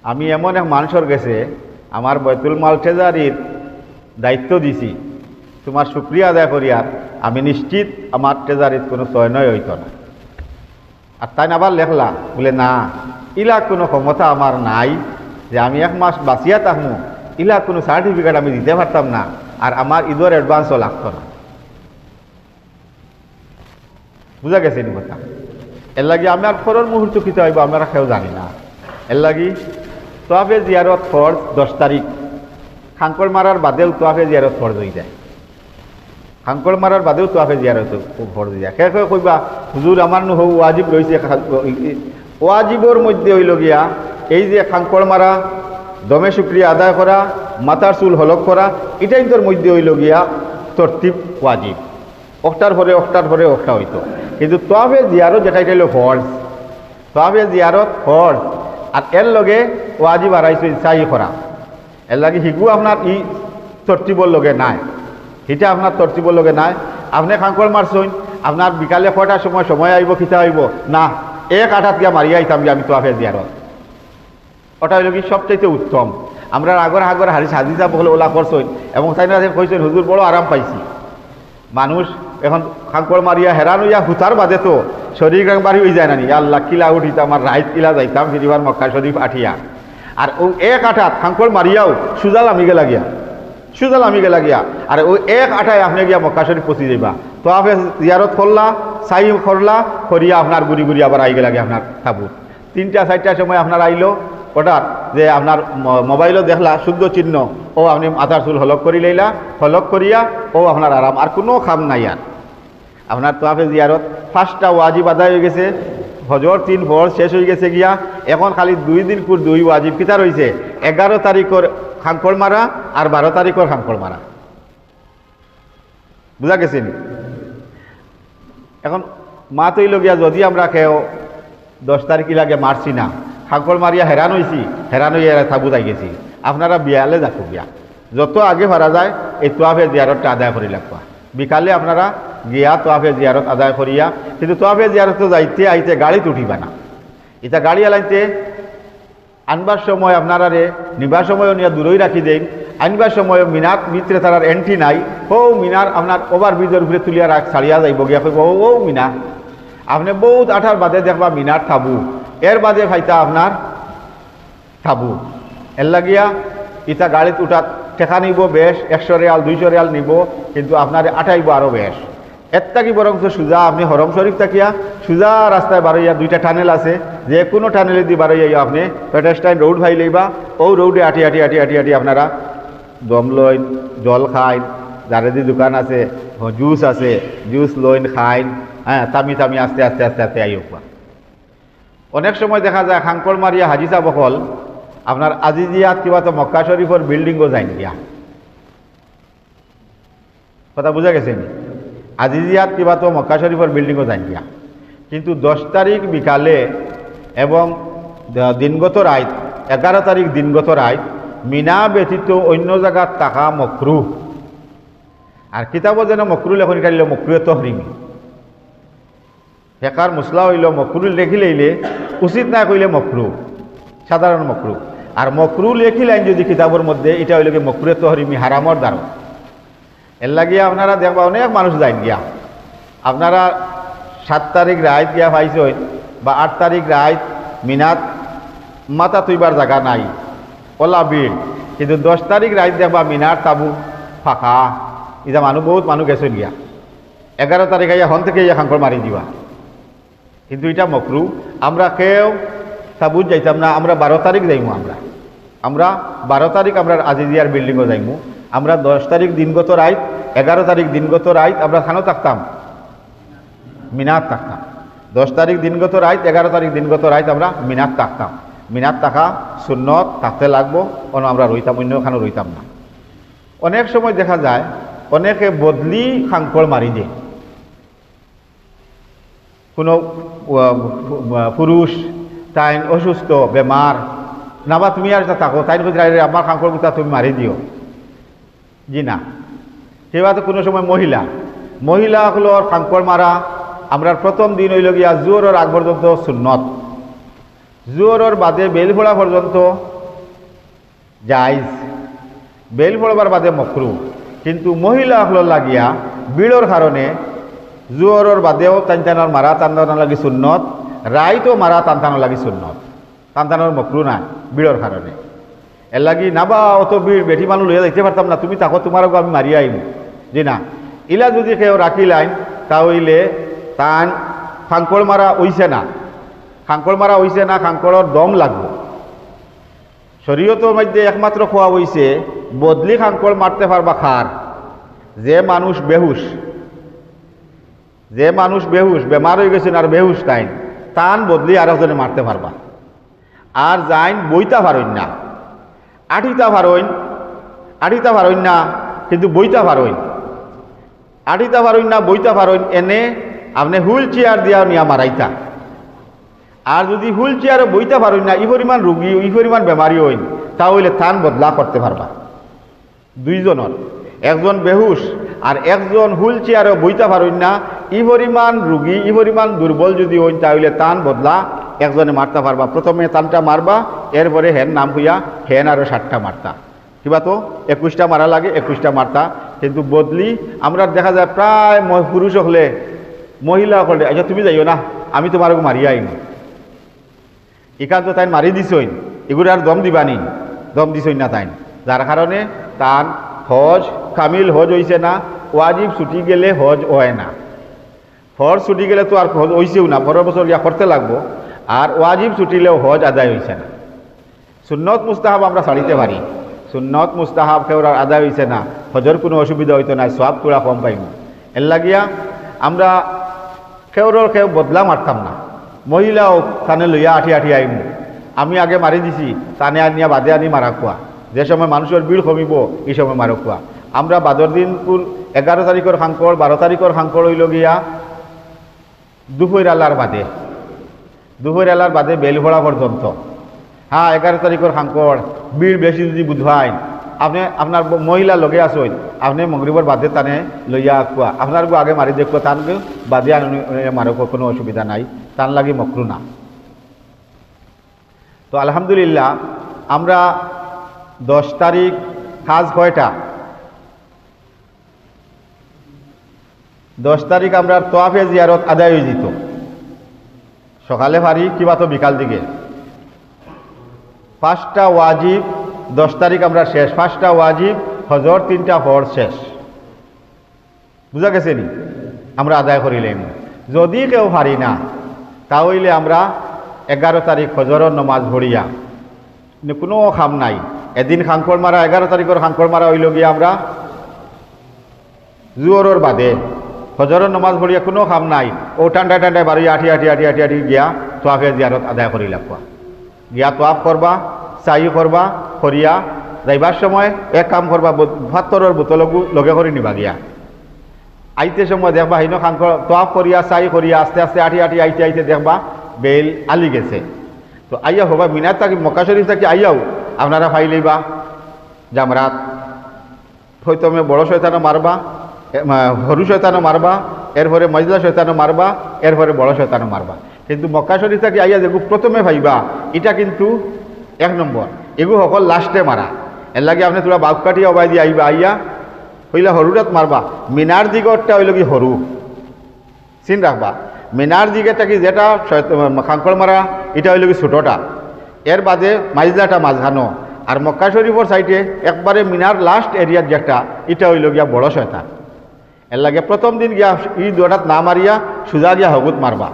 আমি এমন এক মানুষের গেছে আমার বৈতুল মাল ট্রেজারির দায়িত্ব দিছি তোমার শুক্রিয়া আদায় করি আর আমি নিশ্চিত আমার ট্রেজারিত কোনো চয়নই হইত না। আর তাই আবার লেখলা বলে না ইলা কোনো ক্ষমতা আমার নাই যে আমি 1 মাস বাঁচিয়া থাকবো, ইলা কোনো সার্টিফিকেট আমি দিতে পারতাম না, আর আমার ঈদের অ্যাডভান্সও লাগতো না। বুঝা গেছে নি কথা? এর লাগি আমি আর ফরর মুহূর্ত কিতে হইব আমরা কেউ জানি না। এর লাগি তোয়াফে জিয়ারত ফরজ 10 তারিখ, খাঙ্কড় মারার বাদেও তোয়াফে জিয়ারত ফরজ হয়ে যায়। খাঙ্কড় মারার বাদেও তোয়াফে জিয়ারত ফরজ হয়ে যায়। কে কইবা হুজুর আমার নো ওয়াজিব রয়েছে, ওয়াজিবর মধ্যে হইল গিয়া এই যে খাঙ্কড় মারা, দমে শুক্রিয়া আদায় করা, মাথার চুল হলক করা, এটাই তোর মধ্যে হইল গিয়া তরতিব ওয়াজিব। অক্টার পরে অক্টা হইতো, কিন্তু তোয়াফে জিয়ারত যেটা এটা হইল ফরজ। তোয়াফে জিয়ারত ফরজ, আর এর লগে ওয়াজিব আড়াইশো চাই করা। এর লাগে হিগু আপনার ই তরতিবর লগে নাই, এটা আপনার তরতিবর লগে নাই। আপনি খাঙ্কড় মারছইন, আপনার বিকালে 6টার সময় আইব, খিতা আইব না 1 আঠাত গিয়া মারিয়া আইতাম যে আমি তোয়াফে জিয়ারত। ওটা হইল কি সবচাইতে উত্তম। আমরা আগর হারিস হাদিসা বলে ওলা করছইন এবং তাই না কইছেন হুজুর বড় আরাম পাইছি। মানুষ এখন খাঙ্কড় মারিয়া হেরান হইয়া হুতার বাদে তো শরীর বাড়ি হয়ে যায় না নি, আল্লাহ কিলা উঠিতাম আর রাইত কিলা যাইতাম ফিরিবার মক্কা শরীফ আঠিয়া। আর ওই 1 আঠাত খাঙ্কড় মারিয়াও সুজাল আমি গেলা গিয়া, আর ওই 1 আঠায় আপনি গিয়া মক্কা শরীফ পৌঁছি যাইবা। তো আপনি জিয়ারত করলা, সাই করলা, করিয়া আপনার গুড়ি আবার আই গেলাগে আপনার তাবুত। 3টা 4টার সময় আপনার আইলো ওটার যে আপনার মোবাইলও দেখলা শুদ্ধ চিহ্ন, ও আপনি মাথার চুল হলক করি লইলা, হলক করিয়া ও আপনার আরাম, আর কোনো খাম নাই। আর আপনার তোয়াফে জিয়ারত 5টা ওয়াজিব আদায় হয়ে গেছে, হজর 3 ফরজ শেষ হয়ে গেছে গিয়া। এখন খালি 2 দিন পর 2 ওয়াজিব কিতা রয়েছে, 11 তারিখের খাঙ্কড় মারা আর 12 তারিখের খাঙ্কড় মারা। বুঝা গেছে নি? এখন মা তৈল গিয়া যদি আমরা কেউ 10 তারিখ লাগে মারছি না, খাঙ্কড় মারিয়া হেরান হইয়া তাবুত আই গেছি, আপনারা বিয়ালে যাকো গিয়া যত আগে ভাড়া যায় এই তোয়াফে জিয়ারতটা আদায় করি লাগবা। বিকালে আপনারা গিয়া তোয়াফে জিয়ারত আদায় করিয়া, কিন্তু তোয়াফে জিয়ারত যাইতে আইতে গাড়িতে উঠিবা না। এটা গাড়ি আলাইতে আনবার সময় আপনারা নিবার সময়ও নিয়ে দূরই রাখি দেন, আনবার সময় মিনার ভিতরে তার এন্ট্রি নাই, ও মিনার আপনার ওভার ব্রিজের উপরে তুলিয়া ছাড়িয়া যাইব গিয়া কইব ও মিনার। আপনি বহুত আঠার বাদে দেখবা মিনার থাবু, এর বাদে ভাইতা আপনার থাবু। এর লাগিয়া ইটা গাড়িত উঠাত টেকা নিব বেশ, 100 রিয়াল 200 রিয়াল নিব, কিন্তু আপনার আটাইব আরও বেশ। এর থাকি বরং সুজা আপনি হরম শরীফ থাকিয়া সুজা রাস্তায় বারইয়া 2টা টানেল আছে, যে কোনো টানেলে দিয়ে বারইয়া আপনি পেটেস্টাইন রোড ভাই লইবা, ও রোডে আটি আপনারা দম লইন, জল খাইন, যারেদি দোকান আছে জুস আছে, জুস লইন খাইন, হ্যাঁ তামি আস্তে আইবা। অনেক সময় দেখা যায় খাঙ্কড় মারিয়া হাজিসা বকল আপনার আজিজিয়াত কিবা তো মক্কা শরীফের বিল্ডিংও যাই গিয়া। কথা বুঝা গেছে নি? আজিজিয়াত কিবা তো মক্কা শরীফের বিল্ডিংও যাই গিয়া, কিন্তু 10 তারিখ বিকালে এবং দিনগত রাত 11 তারিখ দিনগত রাত মিনা ব্যতীত অন্য জায়গার টাকা মকরু। আর কিতাবও যেন মকরু লেখন কাটলে মকরুয়ে তহরিমি হেকার মুসলা হইল মকরু লেখি লইলে উচিত না কইলে মকরু, সাধারণ মকরু। আর মকরু লেখি লাইন যদি কিতাবের মধ্যে, এটা হইল কি মকরুয়ে তহরিমি, হারামর দ্বারা। এর লাগিয়া আপনারা দেখবা অনেক মানুষ যাই গিয়া, আপনারা 7 তারিখ রাত গিয়া পাইছেন বা 8 তারিখ রাত মিনাত মাথা তুইবার জায়গা নাই, ওলা ভিড়, কিন্তু 10 তারিখ রাত দেখবা মিনার তাবু ফাঁকা। এটা বহুত মানুষ গেছেন গিয়া, 11 তারিখ আইয়া হন থেকে ইয়া খাঙ্কড় মারি দিবা, কিন্তু এটা মকরু। আমরা কেউ তাবুত যাইতাম না, আমরা 12 তারিখ যাইমু। আমরা 12 তারিখ আমরা আজিজিয়ার বিল্ডিংও যাইমু। আমরা 10 তারিখ দিনগত রাত, 11 তারিখ দিনগত রাত আমরা খানো থাকতাম, মিনাত থাকতাম। 10 তারিখ দিনগত রাত, 11 তারিখ দিনগত রাত আমরা মিনাত থাকতাম। মিনাত থাকা সুন্নত, থাকতে লাগবো, অন্য আমরা রইতাম, অন্য খানো রইতাম না। অনেক সময় দেখা যায় অনেকে বদলি খাঙ্কড় মারি দেয়। কোনো পুরুষ তাই অসুস্থ বেমার নাবা তুমি আর থাকো, তাই আমার খাঙ্কড় গুতা তুমি মারি দিও, জি না। সেবা তো কোনো সময় মহিলাগুলোর খাঙ্কড় মারা আমরা প্রথম দিন হইল গিয়া জোহরের আগ পর্যন্ত সুন্নত, জোহরের বাদে বেল ফোড়া পর্যন্ত জায়েজ, বেল পড়বার বাদে মকরু, কিন্তু মহিলা হল লাগিয়া বিড়র কারণে জোয়রর বাদেও টানটানোর মারা টানার লাগি সুন্নত, রাইতো মারা টানটানোর লাগি সুন্নত, টানটানোর মকরু না বিড়র কারণে। এর লাগি নাবা অত বিড় বেটি মানুষ লইয়া যাইতে পারতাম না, তুমি তাকো তোমারও আমি মারিয়া আইম যে না। ইলা যদি কেউ রাখিলাইন তাহলে তান খাঙ্কড় মারা হইছে না, খাঙ্কড় মারা হইছে না, খাঙ্কড়র দম লাগবে। শরীয়তের মধ্যে একমাত্র খোয়া হইছে বদলি খাঙ্কড় মারতে পারবা খার যে মানুষ বেহুশ, যে মানুষ বেহুশ বেমার হয়ে গেছেন আর বেহুশ তাইন তান বদলি আর একজনে মারতে পারবা। আর যাইন বইতা পারইন না, আঠিতা পারইন না কিন্তু বইতা পারইন, আঠিতা পারইন না বইতা পারইন, এনে আপনি হুইল চেয়ার দিয়া নিয়া মারাইতা। আর যদি হুইল চেয়ারে বইতে পারইন না, ই পরিমাণ রুগী ই পরিমাণ বেমারি হইন, তাহলে থান বদলা করতে পারবা। দুইজনের, একজন বেহুশ আর একজন হুইল চেয়ারে বইতে পারইন না, ই পরিমাণ রুগী ই পরিমাণ দুর্বল যদি হইন, তাহলে তান বদলা একজনে মারতে পারবা। প্রথমে তানটা মারবা, এরপরে হেন নাম হইয়া হেন আরও 60টা মারতা, কিবা তো 21টা মারা লাগে 21টা মারতা। কিন্তু বদলি আমরা দেখা যায় প্রায় পুরুষ হলে মহিলা হলে আচ্ছা তুমি যাইও না, আমি তোমার মারিয়া আইনি, এখান তো তাই মারি দিছইন, এগুলো আর দম দিবানি, দম দিছইন না তাইন, যার কারণে তার হজ কামিল হজ হইছে না। ওয়াজিব ছুটি গেলে হজ হয় না, হজ ছুটি গেলে তো আর হজ হইছেও না, পরের বছর ইয়া করতে লাগবো। আর ওয়াজিব ছুটিলেও হজ আদায় হইছে না। সুন্নত মুস্তাহাব আমরা ছাড়িতে পারি, সুন্নত মুস্তাহাব কেউ আদায় হইছে না, হজর কোনো অসুবিধা হইতো না, সব তোরা কম পাইব। এর লাগিয়া আমরা কেউ বদলা মারতাম না, মহিলাও তানে লইয়া আঠি আইম, আমি আগে মারি দিছি তানে আনিয়া বাদে আনি মারা খোয়া, যে সময় মানুষের বিল কমিব এই সময় মারা খোয়া। আমরা বাদর দিন 11 তারিখের খাঙ্কড় 12 তারিখের খাঙ্কড় হইল গিয়া দুপুর আলার বাদে বেল ভরা পর্যন্ত। হ্যাঁ 11 তারিখের খাঙ্কড় বিল বেশি যদি বুধবাই আপনি আপনার মহিলা লগে আসেন, আপনি মগরিবর বাদে তানে লইয়া খোয়া, আপনার আগে মারি দেখো তানকে বাদে মারো, কোনো অসুবিধা নাই, তান লাগি মকরু না। তো আলহামদুলিল্লাহ আমরা 10 তারিখ খাজ কয়টা, 10 তারিখ আমরা তোয়াফে জিয়ারত আদায় হয়ে যেত, সকালে পারি কিবা তো বিকাল দিকে। 5টা ওয়াজিব 10 তারিখ আমরা শেষ, 5টা ওয়াজিব হজর 3টা ফরজ শেষ, বুঝা গেছে নি? আমরা আদায় করিলেন। যদি কেউ পারি না তাহলে আমরা 11 তারিখ হজরের নমাজ ভরিয়া, কোনো খাম নাই, এদিন খাঙ্কড় মারা 11 তারিখের খাঙ্কড় মারা হইল গিয়া আমরা জোহরের বাদে হজরের নমাজ ভরিয়া, কোনো খাম নাই, ও ঠান্ডায় বাড়ি আঠি গিয়া তোয়াফে জিয়ারত আদায় করি লাগবা। গিয়া তোয়াফ করবা, চাই করবা, করিয়া যাইবার সময় এক কাম করবা, ভাতরের বোতলকু লগে করে নিবা। গিয়া আইতে সময় দেখবা হিনো খাঙ্কড় তোয়াফ করিয়া চাই করিয়া আস্তে আস্তে আঠি আইতে দেখবা বেল আলি গেছে। তো আইয়া হবা মিনার থাকি মক্কা শরীফ থাকি আইয়াও আপনারা ফাইলেইবা জামরাত, হয়তো আমি বড় শয়তানও মারবা, হরু শয়তানও মারবা, এরপরে মজলা শয়তানও মারবা, এরপরে বড় শয়তানও মারবা। কিন্তু মক্কা শরীফ থাকি আইয়া যেগু প্রথমে ভাইবা এটা কিন্তু 1 নম্বর, এগু সকল লাস্টে মারা। এর লাগে আপনি তোরা বাঘ কাটিয়া অবাই দিয়ে আইবা, আইয়া হইলে হরুটাত মারবা। মিনার দিগরটা হইল কি হরু চিন রাখবা, মিনার দিকেটা কি যেটা খাঙ্কড় মারা এটা হইল কি ছোটটা, এর বাদে মাইজলাটা মাঝখানো, আর মক্কা শরীফের সাইডে একবারে মিনার লাস্ট এরিয়ার যেটা এটা হইল গিয়া বড় শয়তান। এর লাগে প্রথম দিন গিয়া ই দুটাত না মারিয়া সুজা গিয়া হগুত মারবা।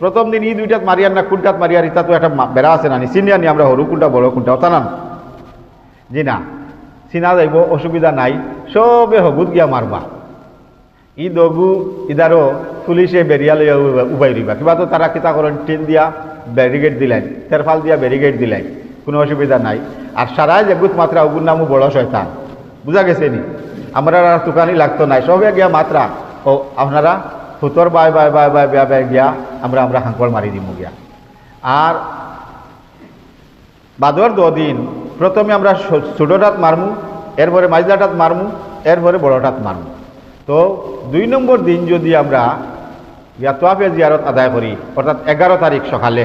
প্রথম দিন ই দুইটাত মারিয়ার না কোনটাত মারিয়ার ইটা তো একটা বেড়া আছে না, চিনিয়া নি আমরা হরু কোনটা বড় কোনটা ওটা না জি না, চিনা যাইব অসুবিধা নাই, সবে হগুত গিয়া মারবা। ই দগু ইদারও পুলিশে বেরিয়া লইয়া উবাই দিবা, কিবা তো তারা কিতা করেন টিন দিয়া ব্যারিকেড দিলেন, তেরফাল দিয়া ব্যারিকেড দিলেন, কোনো অসুবিধা নাই। আর সারাই যেগুত মাত্রা ওগুর নামও বড় শয়তান, বুঝা গেছে নি? আমরা আর তুকানি লাগতো নাই, সবে গিয়া মাত্রা ও আপনারা ফুতর বাই গিয়া আমরা হাঙ্কড় মারি দিমু গিয়া। আর বাদর 2 দিন প্রথমে আমরা ছোটটাত মারমু, এরপরে মাইজলাটাত মারমু, এরপরে বড়টাত মারমু। তো 2 নম্বর দিন যদি আমরা তোয়াফে জিয়ারত আদায় করি, অর্থাৎ 11 তারিখ সকালে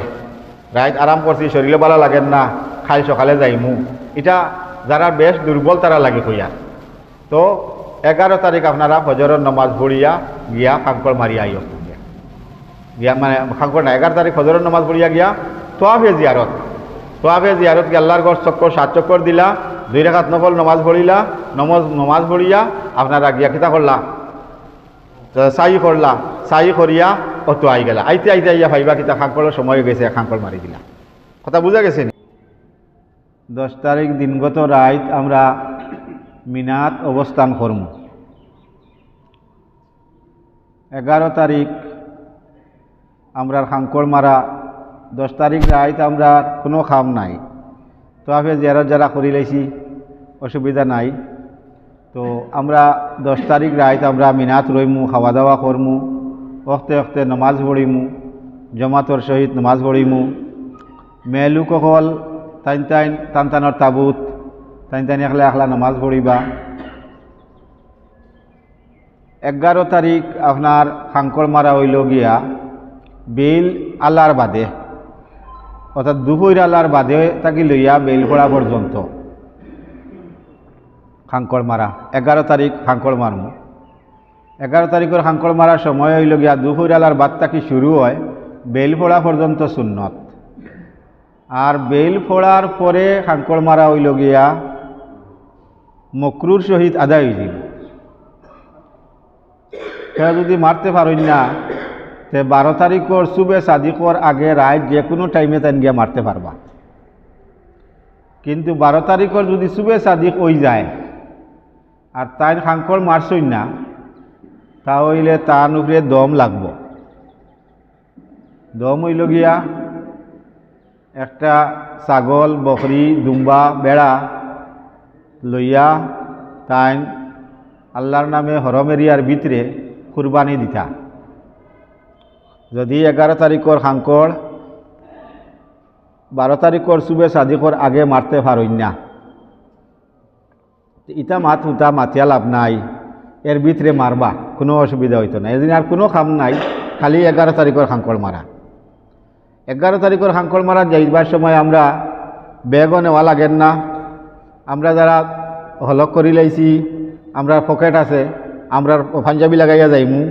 রাইত আরাম করছি, শরীরে ভালো লাগেন না, খাই সকালে যাইমু, এটা যারা বেশ দুর্বল তারা লাগে হইয়া। তো 11 তারিখ আপনারা ফজরের নমাজ পড়িয়া গিয়া খাঙ্কর মারিয়া আইও গিয়া, মানে খাঙ্কর না, 11 তারিখ ফজরের নমাজ পড়িয়া গিয়া তোয়াফে জিয়ারত গিয়ে আল্লাহর ঘর চক্কর 7 চক্কর দিলা, 2 রাকাত নফল নমাজ পড়িলা, নমাজ পড়িয়া আপনারা গিয়া কিতা করলা, সাই করিয়া অত আই গেলা। আইতে আইয়া ভাইবা কিতা খাঙ্করের সময় হয়ে গেছে, খাঙ্কর মারি দিলা। কথা বুঝা গেছে নি? 10 তারিখ দিনগত রাত আমরা মিনাত অবস্থান করব। 11 তারিখ আমরা খাঙ্কর মারা, 10 তারিখ রাত আমরা কোনো খাম নাই। তো আপনি জিয়ারত যারা করি লাইছি অসুবিধা নাই। তো আমরা 10 তারিখ রাত আমরা মিনাত রইমু, খাওয়া দাওয়া করমু, ওখতে ওখতে নমাজ পড়িমু, জমাতর সহিত নমাজ পড়িমু। মেলুকল টানটানোর তাবুত টান একলা একলা নমাজ পড়িবা। 11 তারিখ আপনার খাঙ্কর মারা হইল গিয়া বেল আল্লাহর বাদে, অর্থাৎ দুপুর আল্লাহর বাদে তাকে লইয়া বেল পড়া পর্যন্ত খাঙ্কর মারা। 11 তারিখ খাঙ্কর মারমু। 11 তারিখের খাঙ্কর মারার সময় হইল গিয়া দুপুর আল্লাহর বাদ তাকি শুরু হয়, বেল পড়া পর্যন্ত সুন্নত। আর বেল পড়ার পরে খাঙ্কর মারা হইল গিয়া মকরুর সহিত আদায় হয়ে যাব। সেটা যদি মারতে পারেন না, তে 12 তারিখর সুবে সাদিকর আগে রাত যে কোনো টাইমে তাই গিয়া মারতে পারবা। কিন্তু 12 তারিখর যদি সুবে সাদিক হয়ে যায় আর তাই খাঙ্কর মারছই না, তাহলে তার উপরে দম লাগব। দম হইল গিয়া একটা ছাগল, বকরি, দুম্বা, বেড়া লইয়া তাই আল্লাহর নামে হরম এরিয়ার ভিতরে কুরবানি দিতা। যদি 11 তারিখর খাঙ্কর 12 তারিখর সুবে সাদিকর আগে মারতে পারেন না, ইটা মাতিয়া লাভ নাই, এর ভিতরে মারবা, কোনো অসুবিধা হইতো না। এদিন আর কোনো খাম নাই, খালি 11 তারিখর খাঙ্কর মারা। 11 তারিখর খাঙ্কর মারা যাইবার সময় আমরা ব্যাগও নেওয়া লাগেন না। আমরা যারা হলক করি লাইছি, আমরা পকেট আছে, আমরা পাঞ্জাবি লাগাইয়া যাইমু,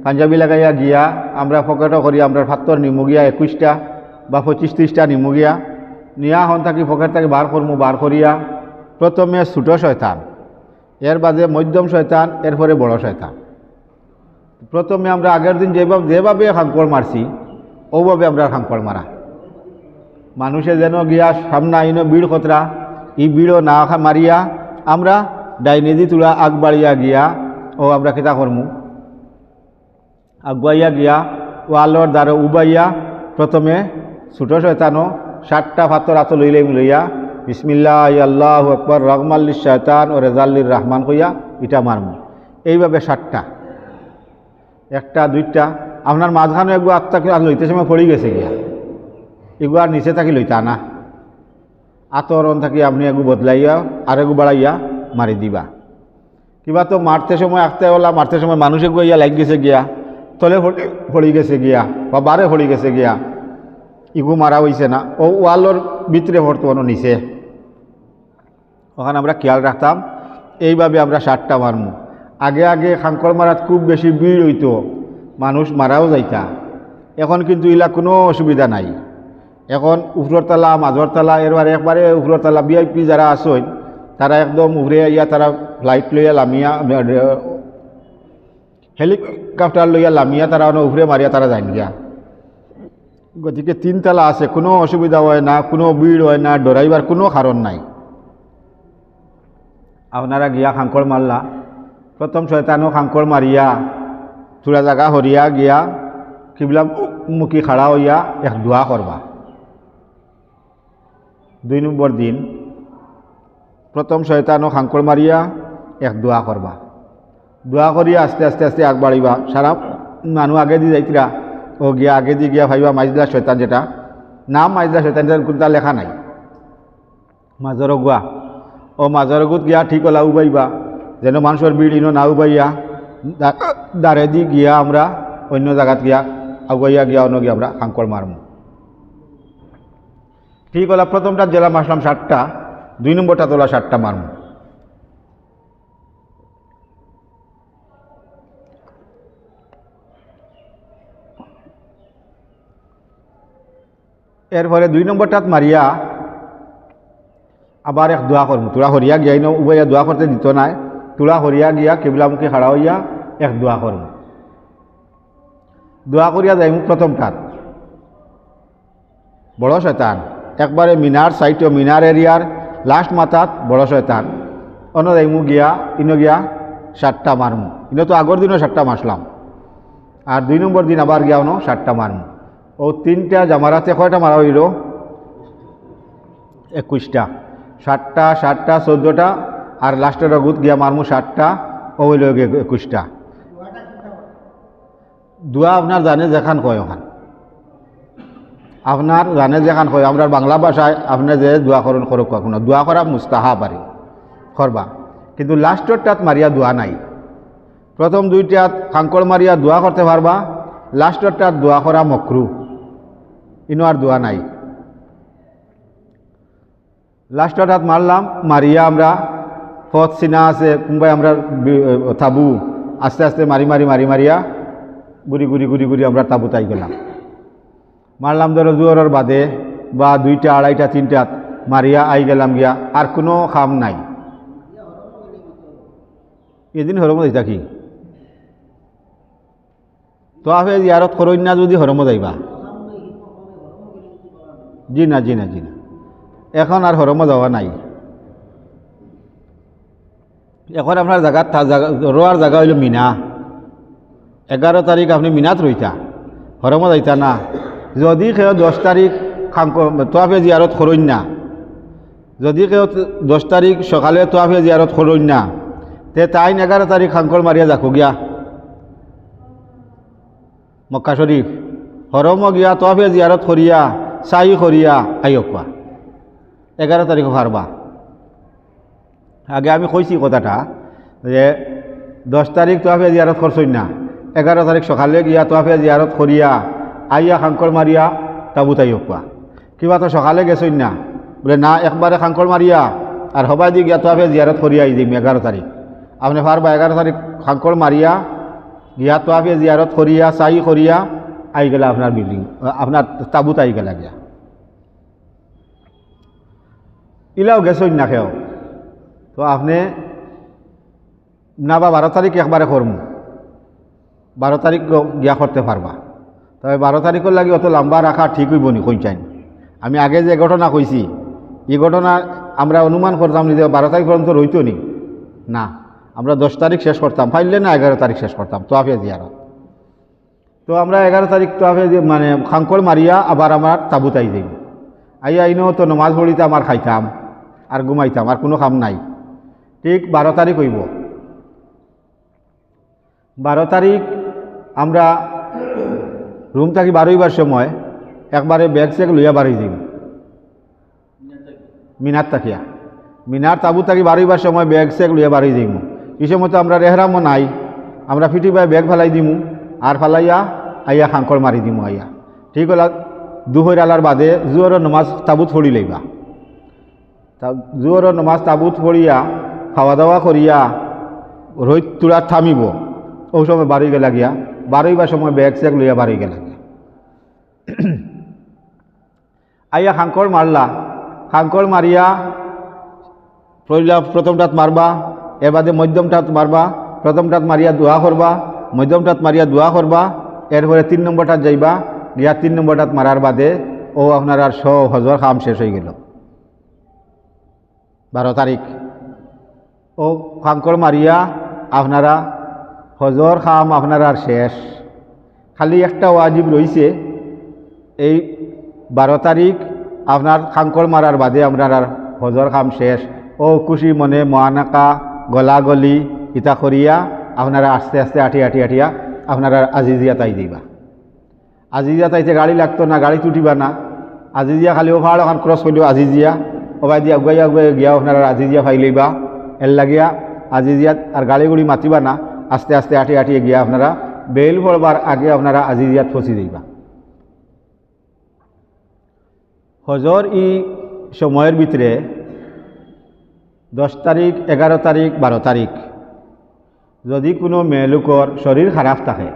পাঞ্জাবি লাগাইয়া গিয়া আমরা পকেটও করি, আমরা ফাত্তর নিমু গিয়া 21টা বা 25-30টা নিমু গিয়া নিয়া হন থাকি পকেট থাকি বার করমু। বার করিয়া প্রথমে ছোট শয়তান, এর বাদে মধ্যম শয়তান, এরপরে বড় শয়তান। প্রথমে আমরা আগের দিন যেভাবে খাঙ্কর মারছি ওভাবে আমরা খাঙ্কর মারা। মানুষে যেন গিয়া সামনে আইনো বিড় খতরা, এই বিড়ও না মারিয়া আমরা ডাইনেদি তুলা আগ বাড়িয়া গিয়া ও আমরা কিতা করমু, আগুয়াইয়া গিয়া ওয়ালর দ্বারা উবাইয়া প্রথমে ছোট শয়তানও 7টা পাথর হাতে লইয়া বিসমিল্লাহ আল্লাহু আকবার রহমাল্লিশ শয়তান ও রেজাল্লির রহমান কইয়া ইটা মারমু। এইভাবে 7টা, 1টা 2টা। আপনার মাঝখানে একগু আত্মাকে লইতে সময় পড়ে গেছে গিয়া, এগু আর নিচে থাকি লইতা না, আতরণ থাকি আপনি এগু বদলাইয়া আর এগু বাড়াইয়া মারি দিবা। কিবা তো মারতে সময় আঁকতে ওলা মারতে সময় মানুষ এগু ইয়া লাগ গেছে গিয়া, তলে পড়ে গেছে গিয়া বা বারে পড়ে গেছে গিয়া, ইগু মারা হয়েছে না, ও ওয়ালর ভিতরে বর্তমানও নিচে, ওখানে আমরা খেয়াল রাখতাম। এইভাবে আমরা 7টা মারমু। আগে খাঙ্কর মারাত খুব বেশি ভিড় হইতো, মানুষ মারাও যাইতা। এখন কিন্তু ইলা কোনো অসুবিধা নাই। এখন উপরের তলা, মাঝর তলা, একবারে উপরের তলা ভিআইপি যারা আসেন তারা একদম উপরে ইয়া, তারা ফ্লাইট লইয়া লামিয়া, হেলিকপ্টার লইয়া লামিয়া তারা উপরে মারিয়া তারা যান গিয়া। গতিকে 3 তলা আছে, কোনো অসুবিধা হয় না, কোনো ভিড় হয় না, ডরাইবার কোনো কারণ নাই। আপনারা গিয়া খাঙ্কর মারলা, প্রথম শয়তানও খাঙ্কর মারিয়া থোড়া জায়গা হরিয়া গিয়া কিবলা মুখী খাড়া হইয়া এক দোয়া করবা। 2 নম্বর দিন প্রথম শয়তানও খাঙ্কর মারিয়া এক দোয়া করবা। দোয়া করিয়া আস্তে আস্তে আস্তে আগবাড়িবা। সারা মানুষ আগে দিয়ে যাইতিরা, ও গিয়া আগে দিয়ে গিয়া ভাইবা মাইজলা শয়তান, যেটা নাম মাইজলা শয়তান, কোনটা লেখা নাই, মাজর গুয়া, ও মাজর গুত গিয়া ঠিক হলা উবাইবা, যেন মানুষের ভিড় ইনো না উবাইয়া দাঁড়ে দি গিয়া আমরা অন্য জায়গাত গিয়া আগুয়াইয়া গিয়া অন্য গিয়া আমরা খাঙ্কর মারমু। ঠিক হলা প্রথমটা জেলা মাসলাম 7টা, 2 নম্বরটা তোলা 7টা মারমু। এরপরে 2 নম্বরটাত মারিয়া আবার এক দোয়া করবো। তোরা হরিয়া গিয়াই ন উভয়া দোয়া করতে দিত নাই। তোরা হরিয়া গিয়া কেবলামুখী খাড়া হইয়া এক দোয়া করবো। দোয়া করিয়া যাইমু প্রথমটাত বড় শয়তান একবারে মিনার সাইট মিনার এরিয়ার লাস্ট মাথাত বড় শয়তান অন্য যাইমু গিয়া ইনো গিয়া 7টা মারমু। ইনো তো আগর দিনও 7টা মারলাম, আর 2 নম্বর দিন আবার গিয়া অন্য 7টা মারমু। ও 3টা জামারাতে কয়টা মারা হইল? 21টা। 7টা 7টা 14টা, আর লাস্টের অগুত গিয়া মারমু 7টা, ও হইল 21টা। দোয়া আপনার জানে যেখান কয় ওখান, আপনার জানে যেখান কয়। আমরা বাংলা ভাষায় আপনি যে দোয়া করুন করুক কখনো দোয়া করা মুস্তাহা পারি করবা, কিন্তু লাস্টরটাত মারিয়া দোয়া নাই। প্রথম 2টাত খাঙ্কড় মারিয়া দোয়া করতে পারবা, লাস্টরটাত দোয়া করা মকরু, ইনো আর দোয়া নাই। লাস্টরটাত মারলাম, মারিয়া আমরা ফত সিনা আছে কোনবাই আমরা তাবু আস্তে আস্তে মারি মারি মারি মারিয়া গুড়ি গুড়ি গুড়ি গুড়ি আমরা তাবুতাই গেলাম। মারলাম ধরো জোরের বাদে বা 2টা 2.5টা 3টাত মারিয়া আই গেলাম গিয়া, আর কোনো খাম নাই। এদিন হরমত হইতা কি তো আপনি জিয়ারত করইন না যদি হরমত আইবা? জি না জি না জি না, এখন আর হরমত যাওয়া নাই। এখন আপনার জায়গা রোয়ার জায়গা হইল মিনা। 11 তারিখ আপনি মিনাত রইতা, হরমত আইতা না। যদি কেউ 10 তারিখ তোয়াফে জিয়ারত করইন না, যদি কেউ 10 তারিখ সকালে তোয়াফে জিয়ারত করইন না, তে তাইন 11 তারিখ খাঙ্কর মারিয়া যাকো গিয়া মক্কা শরীফ হরম গিয়া তোয়াফে জিয়ারত করিয়া সাই করিয়া আইয়কবা 11 তারিখ হারবা। আগে আমি কইছি কথাটা যে 10 তারিখ তোয়াফে জিয়ারত করছইন না, 11 তারিখ সকালে গিয়া তোয়াফে জিয়ারত করিয়া আইয়া খাঙ্কর মারিয়া তাবুত আইয়কবা। কিবা তো সকালে গেছইন না, বলে না একবারে খাঙ্কর মারিয়া আর হবাই দি গিয়া তোয়াফে জিয়ারত করিয়া আই যাইম 11 তারিখ। আপনি পারবা 11 তারিখ খাঙ্কর মারিয়া গিয়া তোয়াফে জিয়ারত করিয়া সাই করিয়া আই গেলা আপনার বিল্ডিং, আপনার তাবুত আই গেলা গিয়া। ইলাও গেছইন না কেউ তো আপনি না বা 12 তারিখ একবারে করমু, 12 তারিখ গিয়া করতে পারবা। তবে 12 তারিখের লাগে অত লম্বা রাখা ঠিক হইব নি কই চাইন। আমি আগে যে ঘটনা কইছি এই ঘটনা আমরা অনুমান করতাম যে 12 তারিখ পর্যন্ত রইতো নি না, আমরা 10 তারিখ শেষ করতাম, পাইলে না 11 তারিখ শেষ করতাম তোয়াফে জিয়ারত। তো আমরা 11 তারিখ তোয়াফে মানে খাঙ্কর মারিয়া আবার আমার তাবুত আই যাই। আইয়া আইনও তো নমাজ পড়িতাম আর খাইতাম আর ঘুমাইতাম, আর কোনো কাম নাই। ঠিক 12 তারিখ হইব। 12 তারিখ আমরা রুম থাকি বারোইবার সময় একবারে ব্যাগ চেক লইয়া বাড়ি যাই মিনার তাকিয়া। মিনার তাবু থাকি বারোইবার সময় ব্যাগ চেক লইয়া বাড়ি যাইমু। এই সময় তো আমরা রেহরামও নাই, আমরা ফিটি বাই ব্যাগ ফেলাই দিমু আর ফেলাইয়া আইয়া খাঙ্কর মারি দিমু। আইয়া ঠিক হল দুহর আলার বাদে জুয়রের নমাজ তাবুত পড়ি লইবা। জুয়রের নমাজ তাবুত পড়িয়া খাওয়া দাওয়া করিয়া রোদ তুলা থামিব, ওই সময় বাড়ি গেলা গিয়া বারোইবার সময় ব্যাগ চেক লইয়া বাড়ি গেলা গিয়া। আইয়া খাঙ্কর মারলা, খাঙ্কর মারিয়া পড়িলা প্রথমটাত মারবা, এর বাদে মধ্যমটাত মারবা, প্রথমটাত মারিয়া দোয়া করবা, মধ্যমটাত মারিয়া দোয়া করবা, এরপরে 3 নম্বরটাত যাইবা গিয়া 3 নম্বরটাত মারার বাদে ও আপনার আর হজর খাম শেষ হয়ে গেল 12 তারিখ। ও খাঙ্কর মারিয়া আপনারা হজর খাম আপনার আর শেষ। খালি একটা ওয়াজিব রয়েছে, এই 12 তারিখ আপনার খাঙ্কর মারার বাদে আপনার আর হজর খাম শেষ। ও খুশি মনে মহানাকা গলাগলি ইতা করিয়া আপনারা আস্তে আস্তে আটিয়া আপনারা আজিজিয়া তাই দিবা। আজিজিয়া তাইতে গাড়ি লাগতো না, গাড়ি তুটিবা না। আজিজিয়া খালি ও পাহাড় ওখান ক্রস করলেও আজিজিয়া ওবাই দিয়ে আগুয়াই গিয়া আপনারা আজিজিয়া ফাই লইবা। এর লাগিয়া আজিজিয়াত আর গাড়ি গুড়ি মাতিবা না, আস্তে আস্তে আটিয়ে গিয়া আপনারা বেল পড়বার আগে আপনারা আজিজিয়াত ফসি দিবা। হজর ই সময়ের ভিতরে 10 তারিখ 11 তারিখ 12 তারিখ যদি কোনো মেয়ে লোকর শরীর খারাপ থাকে,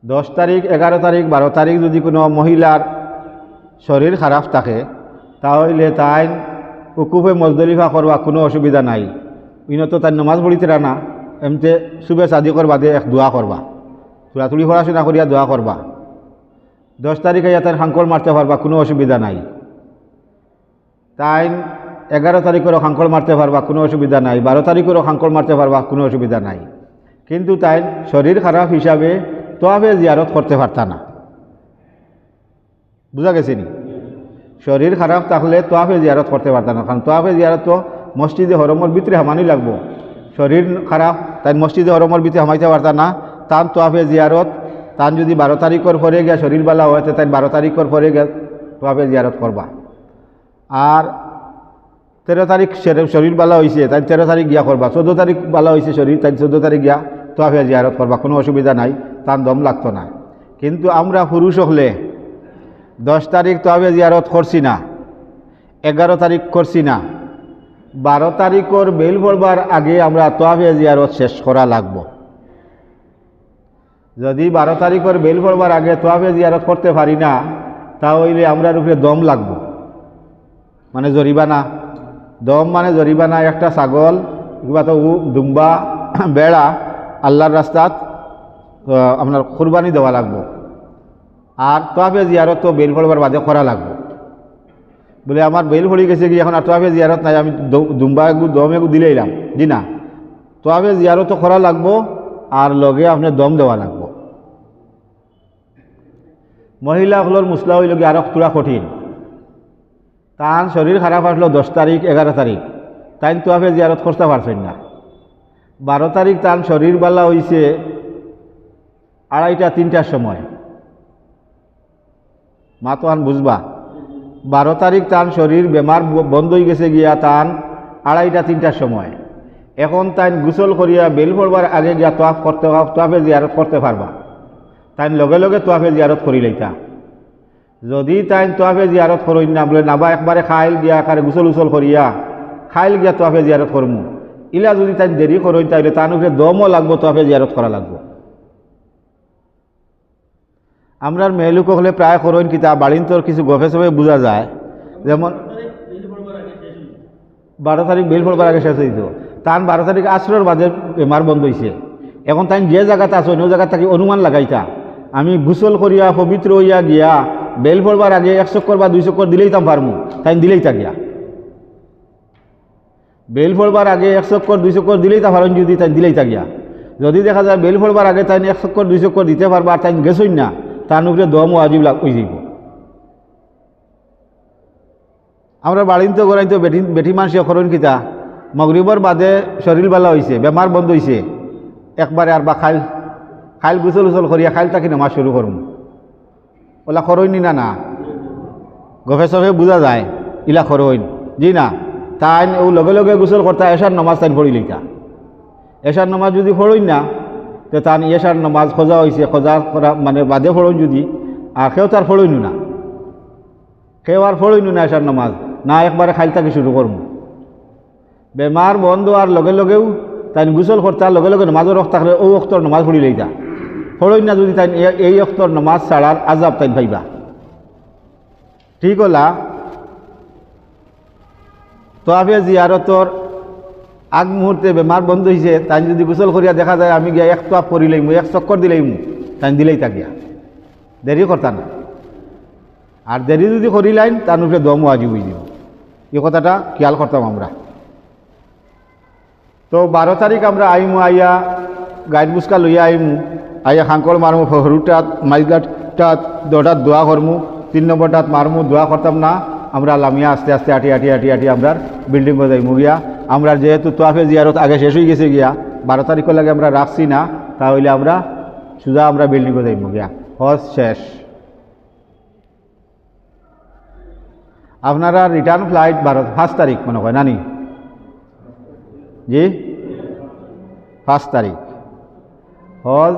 10 তারিখ 11 তারিখ 12 তারিখ যদি কোনো মহিলার শরীর খারাপ থাকে, তাহলে তাই উকুফে মজদলিফা করবা কোনো অসুবিধা নাই। ইনত তাই নমাজ পড়িতে না, এমতে শুভে সাদিকর বাদে এক দোয়া করবা, তুলাতুলি পড়াশোনা করিয়া দোয়া করবা। 10 তারিখে তাই হাঙ্কল মারতে পারবা, কোনো অসুবিধা নাই। তাই 11 তারিখেরও হাঙ্কল মারতে পারবা, কোনো অসুবিধা নাই। 12 তারিখেরও হাঙ্কল মারতে পারবা, কোনো অসুবিধা নাই। কিন্তু তাই শরীর খারাপ হিসাবে তোয়াফে জিয়ারত করতে পারতা না। বুঝা গেছে নি? শরীর খারাপ থাকলে তোয়াফে জিয়ারত করতে পারতা না, কারণ তোয়াফে জিয়ারত তো মসজিদে হরমর ভিতরে হামানি লাগবো। শরীর খারাপ তাই মসজিদে হরমর ভিতরে হামাইতে পারতা না। তান তোয়াফে জিয়ারত তান যদি 12 তারিখের পরে গিয়া শরীর বালা হয়, তাই 12 তারিখের পরে গিয়া তোয়াফে জিয়ারত করবা। আর 13 তারিখ শরীর বালা হয়েছে, তাই 13 তারিখ গিয়া করবা। 14 তারিখ বালা হয়েছে শরীর, তাই 14 তারিখ গিয়া তোয়াফে জিয়ারত করবা, কোনো অসুবিধা নাই, তার দম লাগতো না। কিন্তু আমরা পুরুষ হলে 10 তারিখ তোয়াফে জিয়ারত করছি না, 11 তারিখ করছি না, 12 তারিখের বেল পড়বার আগে আমরা তোয়াফে জিয়ারত শেষ করা লাগবো। যদি 12 তারিখের বেল পড়বার আগে তোয়াফে জিয়ারত করতে পারি না, তাহলে আমরা উপরে দম লাগবো, মানে জরিমানা। দম মানে জরিমানা। একটা ছাগল কিংবা তো দুম্বা বেড়া আল্লাহর রাস্তাত আপনার কুরবানি দেওয়া লাগবো। আর তোয়াফে জিয়ারত তো বেল পড়বার বাদে করা লাগবো। বলে আমার বেল পড়ে গেছে কি, এখন আর তোয়াফে জিয়ারত নাই, আমি দুম্বা এগু দম এগু দিলেইলাম, জি না, তোয়াফে জিয়ারত তো করা লাগবো, আর লগে আপনার দম দেওয়া লাগবো। মহিলাগুলোর মুসলা হইল কি আরো পুরা কঠিন। তার শরীর খারাপ আসলো 10 তারিখ 11 তারিখ, তাই তোয়াফে জিয়ারত করতে পারছেন না। 12 তারিখ তার শরীর বালা হইছে 2:30 3টার সময়, মা তো আন বুঝবা। 12 তারিখ তার শরীর বেমার বন্ধ হয়ে গেছে গিয়া তান 2:30 3টার সময়। এখন তাই গোসল করিয়া বেল পড়বার আগে গিয়া তোয়াফে জিয়ারত করতে পারবা, তাই লগে লগে তোয়াফে জিয়ারত করি লইতা। যদি তাই তোয়াফে জিয়ারত করই না, বলে নাবা একবারে খাইল গিয়া আকারে গোসল উসল করিয়া খাইল গিয়া তোয়াফে জিয়ারত করমু, ইলা যদি তাই দেরি করই, তাইলে তার উপরে দমও লাগবো, তোয়াফে জিয়ারত করা লাগবো। আমরার মেয়েলুক হলে প্রায় করইন কিতা বাড়িন তোর কিছু গফে সবে বোঝা যায়। যেমন 12 তারিখ বেল পড়বার আগে শেষ হইত, তান 12 তারিখ আসরের বাদে বেমার বন্ধ হয়েছে। এখন তাই যে জায়গাতে আসো ওই জায়গা থাকি অনুমান লাগাইতা, আমি গোসল করিয়া পবিত্র হইয়া গিয়া বেল পড়বার আগে 1 চক্কর বা 2 চক্কর দিলেই তাম পারমু, তাই দিলেই তা গিয়া বেল পড়বার আগে 1 চক্কর 2 চক্কর দিলেই তা পারেন, যদি তাই দিলেই তা গিয়া। যদি দেখা যায় বেল পড়বার আগে তাই 1 চক্কর 2 চক্কর দিতে পারবা, আর তাই গেছই না, তার উপরে দম ও আজিব হয়ে যাইব। আমরা বাড়িতে গড়াই তো বেটি মানুষ করেন কিতা, মগরিবর বাদে শরীর বালা হয়েছে, বেমার বন্ধ হয়েছে, একবারে আর বা খাইল গুসল উসল করিয়া খাইল তাকে নামাজ শুরু করুন, ওলা খরইনি না না গফে সফে বোঝা যায় ইলা খরইন, জি না। তাই ও লগে লগে গোসল করতা এশার নামাজ তাই পড়ি লইতা। এশার নামাজ যদি পড়ইন না, তো তান এশার নামাজ খোঁজা হয়েছে, খোঁজা করা মানে বাদে পড়ইন যদি, আর কেউ তার পড়ইনু না, কেউ আর পড়ইনু না এশার নামাজ, না একবারে খাইল তাকে শুরু করবো। বেমার বন্ধ আর লগে লগেও তাই গোসল করতা, লগে লগে নামাজের রক্ত থাকলে ও অক্তর নামাজ পড়ি লইতা। পড়ইন না যদি তাই এই অক্তর নামাজ ছাড়ার আজাব তাই পাইবা। ঠিক হলা। তোয়াফে জিয়ারতর আগ মুহূর্তে বেমার বন্ধ হয়েছে, তাই যদি গোসল করিয়া দেখা যায় আমি গিয়া 1 তোয়াফ করি লইমু, 1 চক্কর দিলেইমু, তাই দিলেই থাকিয়া দেরি করতা না। আর দেরি যদি করিলাইন তার উপরে দম ওয়াজিব হয়ে যাব, এই কথাটা খেয়াল করতাম আমরা। তো 12 তারিখ আমরা আইমু, আইয়া গাইড বুসকা লইয়া আইমু, আইয়া খাঙ্কল মারমু, সরুটাত মাইজলাটাত 2টাত দোয়া করমু, 3 নম্বরটাত মারমু, দোয়া করতাম না। আমরা লামিয়া আস্তে আস্তে আটি আটি আটি আটি আমরা বিল্ডিং যাইমু গিয়া। আমরা যেহেতু তোয়াফে জিয়ারত আগে শেষ হয়ে গেছে গিয়া, 12 তারিখের লাগে আমরা রাখছি না, তাহলে আমরা সোজা আমরা বিল্ডিং যাইমু গিয়া, হজ শেষ। আপনারা রিটার্ন ফ্লাইট 1 তারিখ মনে হয় নানি, জি 1 তারিখ হজ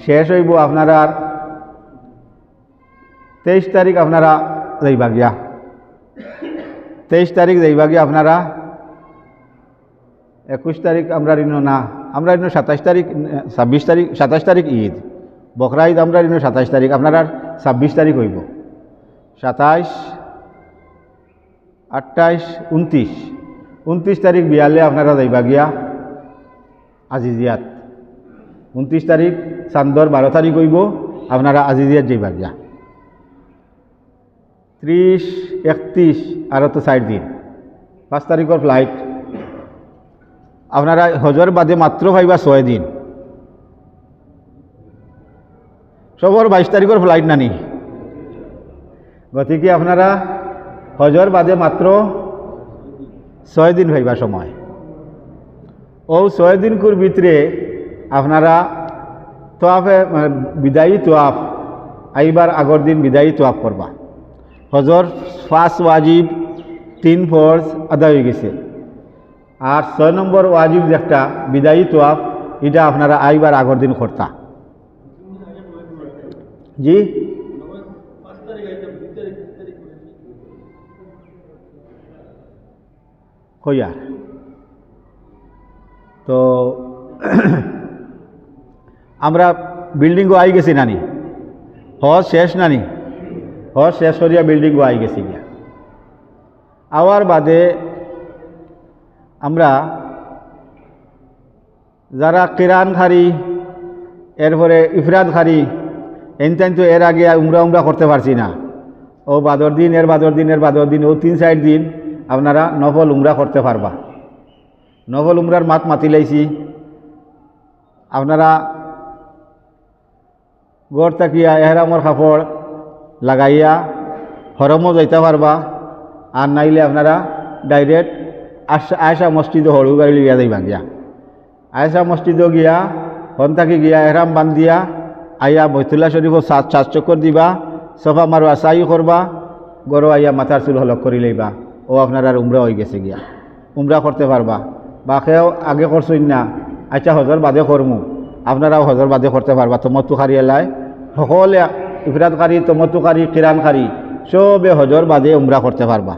শেষ হইব। আপনারা 23 তারিখ আপনারা যাইবা গিয়া, 23 তারিখ যাইবা গিয়া আপনারা 21 তারিখ আমরা ঋণ না, আমরা ঋণ 27 তারিখ, 26 তারিখ, 27 তারিখ ঈদ, বকরা ঈদ আমরা ঋণ 27 তারিখ, আপনার আর 26 তারিখ হইব। 27, 28, 29 তারিখ বিয়ালে আপনারা যাইবা গিয়া আজিজিয়াত। 29 তারিখ চান্দর 12 তারিখ হইব, আপনারা আজিজিয়াত যাইবা গিয়া। 30, 31 আরও তো 4 দিন, 5 তারিখের ফ্লাইট। আপনারা হজর বাদে মাত্র পাইবা 6 দিন। সবর 22 তারিখের ফ্লাইট নানি, গতিকে আপনারা হজর বাদে মাত্র 6 দিন পাইবা সময়। ও 6 দিনকুর ভিতরে আপনারা তোয়াফে বিদায়ী তোয়াফ, আইবার আগর দিন বিদায়ী তোয়াফ করবা। হজর 5 ওয়াজিব 3 ফরজ আদায় হয়ে গেছে, আর 6 নম্বর ওয়াজিব যেটা বিদায়ী তোয়াফ, এটা আপনারা আইবার আগর দিন করতা। জি কইয়ার তো আমরা বিল্ডিংও আই গেছি নানি, হজ শেষ নানি, হজ শেষ করিয়া বিল্ডিংও আই গেছি গিয়া। আওয়ার বাদে আমরা যারা কিরান খারি, এরপরে ইফরাদ খারি, এনটাইন তো এর আগে উমরা করতে পারছি না, ও বাদর দিন, এর বাদর দিন, এর বাদর দিন, ও 3-4 দিন আপনারা নফল উমরা করতে পারবা। নফল উমরার মাত মাতি লাইছি, আপনারা গড় তাকিয়া এহরামর কাপড় লাগাইয়া হরমও যাইতে পারবা, আর নাইলে আপনারা ডাইরেক্ট আয়সা মসজিদও হরু গাড়ি লিয়া যাইবা গিয়া। আয়সা মসজিদও গিয়া হন থাকি গিয়া এহরাম বান্ধিয়া আইয়া বৈতুল্লাহ শরীফও 7 চক্কর দিবা, সফা মারোয়া সাই করবা, গরো আইয়া মাথার চুল হলক করি লইবা, ও আপনার আর উমরা হয়ে গেছে গিয়া। উমরা করতে পারবা। বাকেও আগে করছই না, আচ্ছা হজর বাদে করমু, আপনারাও হজর বাদে করতে পারবা। তমত্তুকারী এলাই সকলে ইফরাতকারী, তমত্তুকারী, কিরানকারী সবে হজর বাদে উমরা করতে পারবা।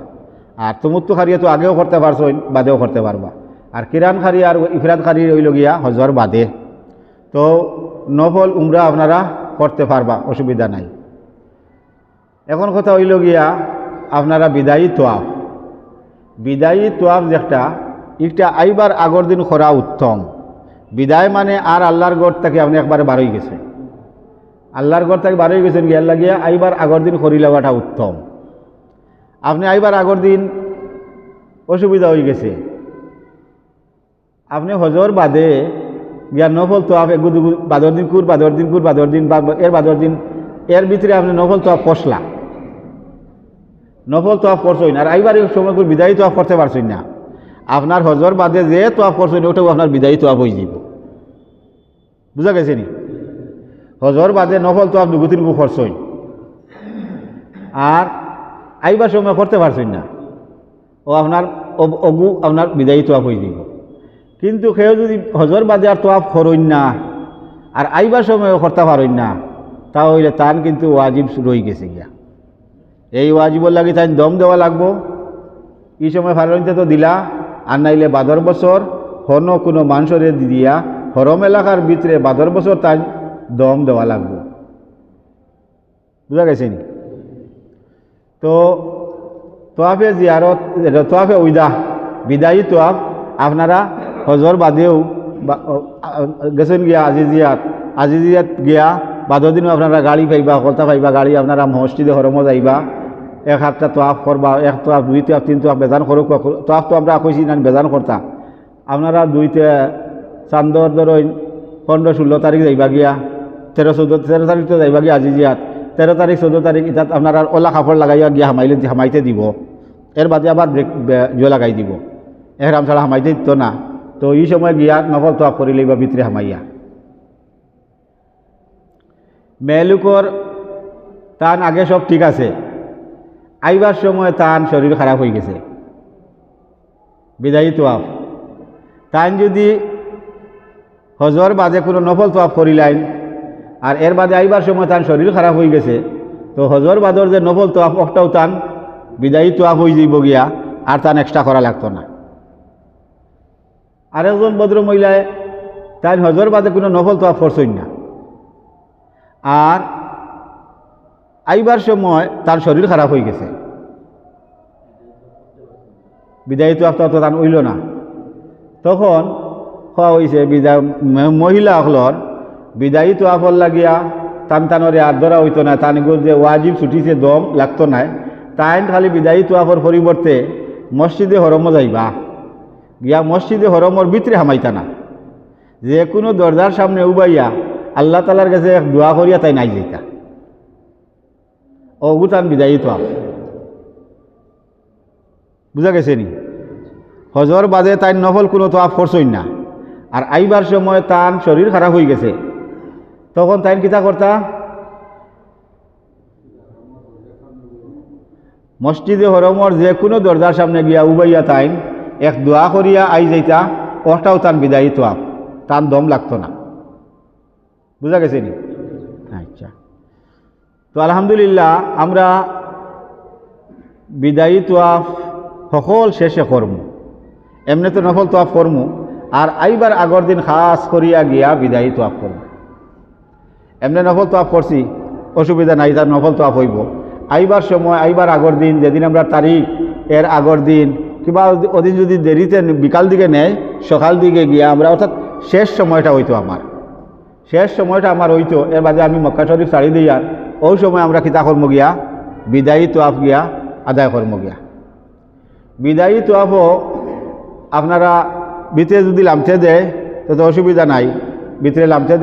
আর তমত্তুকারী তো আগেও করতে পারছই, বাদেও করতে পারবা। আর কিরানকারী আর ইফরাতকারী হইল গিয়া হজর বাদে। তো নফল উমরা আপনারা করতে পারবা, অসুবিধা নাই। এখন কথা হইল গিয়া আপনারা বিদায়ী তোয়াফ। বিদায়ী তোয়াফ যেটা, এটা আইবার আগর দিন করা উত্তম। বিদায় মানে আর আল্লাহর গড় থেকে আপনি একবারে বারোই গেছে, আল্লাহর গড় থেকে বারোই গেছেন গিয়ার লাগিয়া আইবার আগর দিন করি লাগাটা উত্তম। আপনি আইবার আগর দিন অসুবিধা হয়ে গেছে, আপনি হজর বাদে গিয়া নফল তোয়াফ বাদর দিন কুর, বাদর দিন কুর, বাদর দিন বা এর বাদর দিন, এর ভিতরে আপনি নফল তোয়াফ কষলা, নফল তোয়াফ করছই না, আর আইবার এই সময় বিদায়ী তোয়াফ করতে পারছই না। আপনার হজর বাদে যে তোয়াফ করছই না, ওটাও আপনার বিদায়ী তোয়াফ হয়ে যাব। বুঝা গেছে নি? হজর বাদে নফল তোয়াফ 2-3 করছই, আর আইবার সময় করতে পারছই না, ও আপনার অগু আপনার বিদায়ী তোয়াফ হয়ে যাব। কিন্তু কেউ যদি হজর বাদে আর তোয়াফ করইন না, আর আইবার সময়ও করতে পারইন না, তাহলে তার কিন্তু ওয়াজিব রয়ে গেছে গিয়া। এই ওয়াজিবর লাগি তাই দম দেওয়া লাগবো। এই সময় ফারণতে তো দিলা, আর নাইলে বাদর বছর হন কোনো মানুষরে দিয়া হরম এলাকার ভিতরে বাদর বছর তাই দম দেওয়া লাগবো। বুঝা গেছে নি? তো তোয়াফে জিয়ারত, তোয়াফে উইদা বিদায়ী তোয়াফ আপনারা হজর বাদেও গেছেন গিয়া আজিজিয়াত গিয়া বাদর দিনও আপনারা গাড়ি পাইবা, কলতা পাইবা, গাড়ি আপনারা মসজিদে হরমও যাইবা, 1-8টা তোয়াফ করবা, 1 তোয়াফ, 2 তোয়াফ, 3 তোয়াফ বেজান করুক। তোয়াফ তো আমরা কইছি না বেজান করতা, আপনারা 2তে চান্দর ধরুন 15-16 তারিখ যাইবা গিয়া, 13 তারিখ তো যাইবা গিয়া আজিজিয়াত, 13 তারিখ 14 তারিখ ইতাত আপনারা ওলা কাপড় লাগাইয়া গিয়া হামাইতে দিব, এর বাদে আবার জো লাগাই দিব, এহরাম ছাড়া হামাইতে দিত না। তো এই সময় গিয়া নফল তোয়াফ করি লইবা ভিতরে হামাইয়া। মেয়েলুকর তান আগে সব ঠিক আছে, আইবার সময় তান শরীর খারাপ হয়ে গেছে, বিদায়ী তোয়াফ। তান যদি হজর বাদে কোনো নফল তোয়াফ করিলাইন, আর এর বাদে আইবার সময় তান শরীর খারাপ হয়ে গেছে, তো হজর বাদর যে নফল তোয়াফ ওটাও তান বিদায়ী তোয়াফ হয়ে যাব গিয়া, আর তান এক্সট্রা করা লাগতো না। আরেকজন ভদ্র মহিলায় তাই হজর বাদে কোনো নফল তোয়াফ করছেন না। আর আইবার সময় তার শরীর খারাপ হয়ে গেছে, বিদায়ী তোয়াফটা তো তার হইল না। তখন হওয়া হয়েছে বিদায় মহিলা হলর বিদায়ী তোয়াফর লাগিয়া টানরে আর ধরা হইতো না, তানগুর যে ওয়াজিব ছুটিছে দম লাগতো না, তাই খালি বিদায়ী তোয়াফর পরিবর্তে মসজিদে হরমও যাইবা, গিয়া মসজিদে হরমর ভিতরে হামাইতা না, যে কোনো দরজার সামনে উবাইয়া আল্লাহ তালার কাছে দোয়া করিয়া তাই নাই যাইতা। ও উঠান বিদায়ী তোয়াফ, বুঝা গেছে নি? হজর বাদে তাই নফল কোনো তোয়াফ করছই না। আর আইবার সময় তার শরীর খারাপ হয়ে গেছে, তখন তাই কিতা করতা, মসজিদে হরমর যে কোনো দরজার সামনে গিয়া উবাইয়া তাই এক দোয়া করিয়া আই যাইতা, ওটাও তার বিদায়ী তোয়াফ, তার দম লাগতো না। বুঝা গেছে নি? আচ্ছা, তো আলহামদুলিল্লাহ আমরা বিদায়ী তোয়াফ সকল শেষে করমু, এমনি তো নফল তোয়াফ করমু, আর আইবার আগর দিন খাস করিয়া গিয়া বিদায়ী তোয়াফ করমু। এমনি নফল তোয়াফ করছি, অসুবিধা নাই, তার নফল তোয়াফ হইব। আইবার সময় আইবার আগর দিন, যেদিন আমরা তারিখ এর আগর দিন কিংবা ওদিন যদি দেরিতে বিকাল দিকে নেয়, সকাল দিকে গিয়া আমরা, অর্থাৎ শেষ সময়টা হইতো আমার, শেষ সময়টা আমার হইতো। এর বাদে আমি মক্কা শরীফ ছাড়ি দিই, আর ওই সময় আমরা কিতা কর্ম গিয়া বিদায়ী তোয়াফ গিয়া আদায় কর্ম গিয়া। বিদায়ী তোয়াফও আপনারা ভিতরে যদি লামতে দেয় তো অসুবিধা নাই, ভিতরে লামতে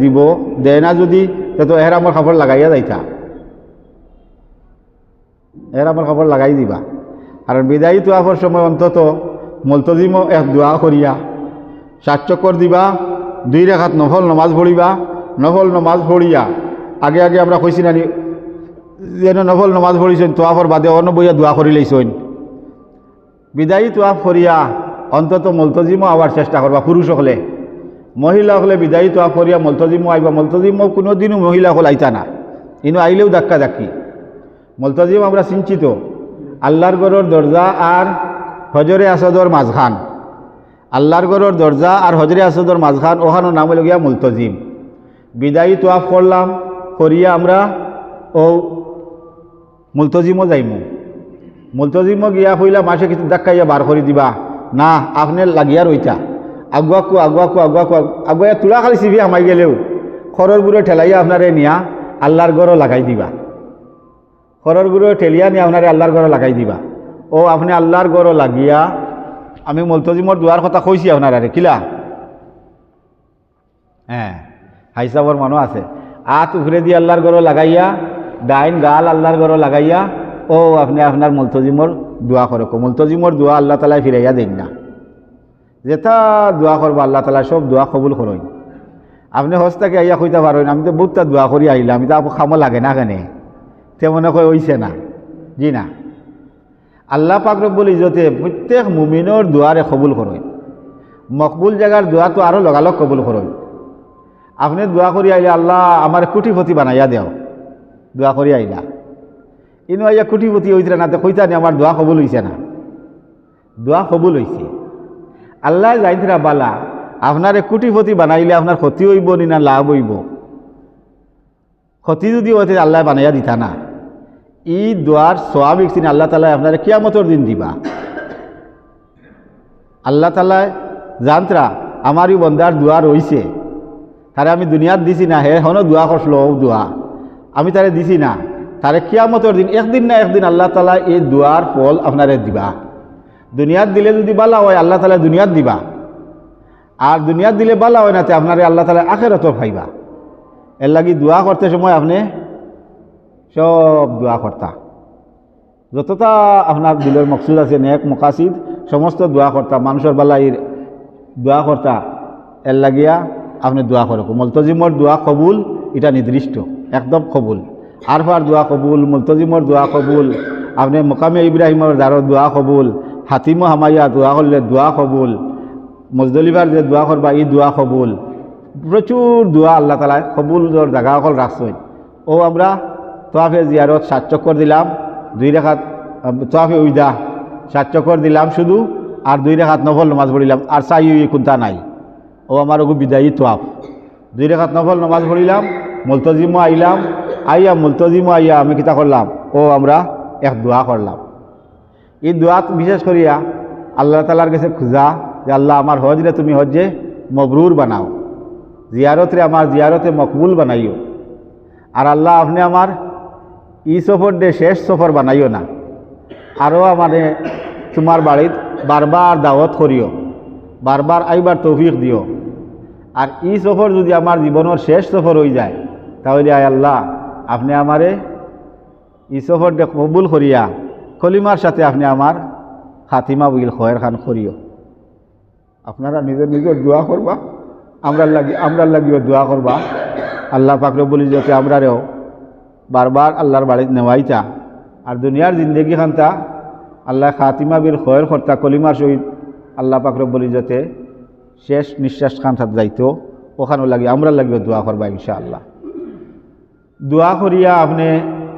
দিব, দেয় না যদি তো এহরামর কাপড় লাগাইয়া যাইতা, এহরামর কাপড় লাগাই দিবা। কারণ বিদায়ী তোয়াফের সময় অন্তত মুলতজিমও এক দোয়া করিয়া 7 চক্কর দিবা, 2 রাকাত নফল নমাজ পড়িবা। নফল নমাজ পড়িয়া আগে আগে আমরা কইছি নানি যেন নফল নমাজ পড়িছেন তোয়াফর বাদে অন্য বইয়া দোয়া করি লইছেন। বিদায়ী তোয়াফ করিয়া অন্তত মুলতজিমও আবার চেষ্টা করবা, পুরুষ হলে। মহিলা হলে বিদায়ী তোয়াফ করিয়া মুলতজিমও আইবা। মুলতজিমও কোনো দিনও মহিলা হল আইতা না, ইনো আইলেও ধাক্কা ধাক্কি। মুলতজিম আমরা চিন্তিত আল্লাহর ঘরের দরজা আর হজরে আসদর মাঝখান, আল্লাহর ঘরের দরজা আর হজরে আসদর মাঝখান, ওখানোর নাম হইল গিয়া মুলতজিম। বিদায়ী তোয়াফ করলাম, করিয়া আমরা ও মুলতজিমও যাইমু। মুলতজিমও গিয়া হইলা মাসে কিছু ধাক্কাইয়া বার করে দিবা না, আপনি লাগিয়া রইতা, আগুয়াকু আগুয়াকু আগুয়াকু আগুয়া তুলা খালি চিবি আমাই গেলেও খরর গুঁড়ো ঠেলাইয়া আপনারে নিয়া আল্লাহর ঘরও লাগাই দিবা, খরর গুঁড়ো ঠেলিয়া নিয়ে আপনারে আল্লাহর ঘরও লাগাই দিবা। ও আপনি আল্লাহর ঘরও লাগিয়া, আমি মুলতজিমর দোয়ার কথা কইছি আপনারে, কিলা হ্যাঁ হাইসাবর মানুষ আছে, আত উফরে দিয়ে আল্লাহর ঘরও লাগাইয়া, ডাইন গাল আল্লাহর ঘরও লাগাইয়া, ও আপনি আপনার মুলতজিমর দোয়া করো। মুলতজিমর দোয়া আল্লাহ তালা ফিরাইয়া দেন না, যেটা দোয়া করবো আল্লাহ তালা সব দোয়া কবুল করইন। আপনি হস্তাকে আইয়া কইতে পারেন আমি তো বহুতটা দোয়া করি আইলাম, আমি তো আপু খামো লাগে না কেনে, তে মনে কয় হইছে না, জি না। আল্লাহ পাক রব্বুল ইজ্জতে প্রত্যেক মুমিনের দোয়ারে কবুল করইন। মকবুল জায়গার দোয়া তো আরও লগালগ কবুল করইন। আপনি দোয়া করি আইলে আল্লাহ আমার কোটিপতি বানাইয়া দেও, দোয়া করি আইলা, ইনো আইয়া কোটিপতি হইতে না, তো কইতানি আমার দোয়া কবুল হইছে না, দোয়া কবুল হইছে। আল্লাহ যাইতরা বালা আপনারে কোটিপতি বানাইলে আপনার ক্ষতি হইব নি না লাভ হইব? ক্ষতি যদি হইতে আল্লাহ বানাইয়া দিতা না, ই দোয়ার সোয়াব ইকছিন আল্লাহ তালা আপনারে কিয়ামতর দিন দিবা। আল্লাহ তালা জানতরা আমারই বন্দার দোয়া রইছে, তারে আমি দুনিয়াত দিছি না, হে হনো দোয়া করছিল, ও দোয়া আমি তারে দিছি না, তারে কিয়ামতর দিন একদিন না একদিন আল্লাহ তালা এই দোয়ার ফল আপনারে দিবা। দুনিয়াত দিলে যদি বালা হয় আল্লাহ তালা দুনিয়াত দিবা, আর দুনিয়াত দিলে বালা হয় না তে আপনারে আল্লাহ তালা আখেরাতও পাইবা। এর লাগি দোয়া করতে সময় আপনি সব দোয়া করতা, যতটা আপনার দিলের মকসুদ আছে নেক মকাসিদ সমস্ত দোয়া করতা, মানুষের বালাইর দোয়া করতা। এর লাগিয়া আপনি দোয়া করো। মুলতজিমর দোয়া কবুল এটা নির্দিষ্ট, একদম কবুল। আরফার দোয়া কবুল, মুলতজিমর দোয়া কবুল, আপনি মকামে ইব্রাহিমর দ্বারর দোয়া কবুল, হাতিমো হামাইয়া দোয়া করলে দোয়া কবুল, মুজদলিফার যে দোয়া করবা এই দোয়া কবুল। প্রচুর দোয়া আল্লাহ তালা কবুলর জায়গা সকল রাখছেন। ও আমরা তোয়াফে জিয়ারত 7 চক্কর দিলাম, 2 রাকাত তোয়াফে উইদা 7 চক্কর দিলাম শুধু, আর 2 রাকাত নফল নামাজ পড়িলাম আর চাই কোনটা নাই ও আমার ওগু বিদায়ী তোয়াফ 2 রাকাত নফল নামাজ পড়িলাম মুলতজিমও আইলাম আইয়া মুলতজিমও আইয়া আমি কিতা করলাম ও আমরা এক দোয়া করলাম এই দোয়া বিশেষ করিয়া আল্লাহ তাআলার কাছে খুঁজা যে আল্লাহ আমার হজরে তুমি হজ্জে মবরুর বানাও জিয়ারতরে আমার জিয়ারতে মকবুল বানাইও আর আল্লাহ আপনি আমার ই সফর দে শেষ সফর বানাইও না আরও আমারে তোমার বাড়িত বারবার দাওয়াত করিও বারবার আইবার তৌফিক দিও আর ই সফর যদি আমার জীবনের শেষ সফর হয়ে যায় তাহলে আয় আল্লাহ আপনি আমারে ই সফর দে কবুল করিয়া কলিমার সাথে আপনি আমার খাতিমা বিল খয়ের খান করিও আপনারা নিজের নিজের দোয়া করবা আমরা লাগিও দোয়া করবা আল্লাহ পাক রব্বুল ইজ্জতে আমরারেও বারবার আল্লাহর বাড়িতে নেওয়াইতা আর দুনিয়ার জিন্দগি খানতা আল্লাহ খাতিমা বিল খয়ের কর্তা কলিমার সহিত আল্লাহ পাক রব্বুল ইজ্জতে শেষ নিঃশ্বাস খানতাত যাইতো ওখানে লাগি আমরা লাগিও দোয়া করবা ইনশাআল্লাহ দোয়া করিয়া আপনি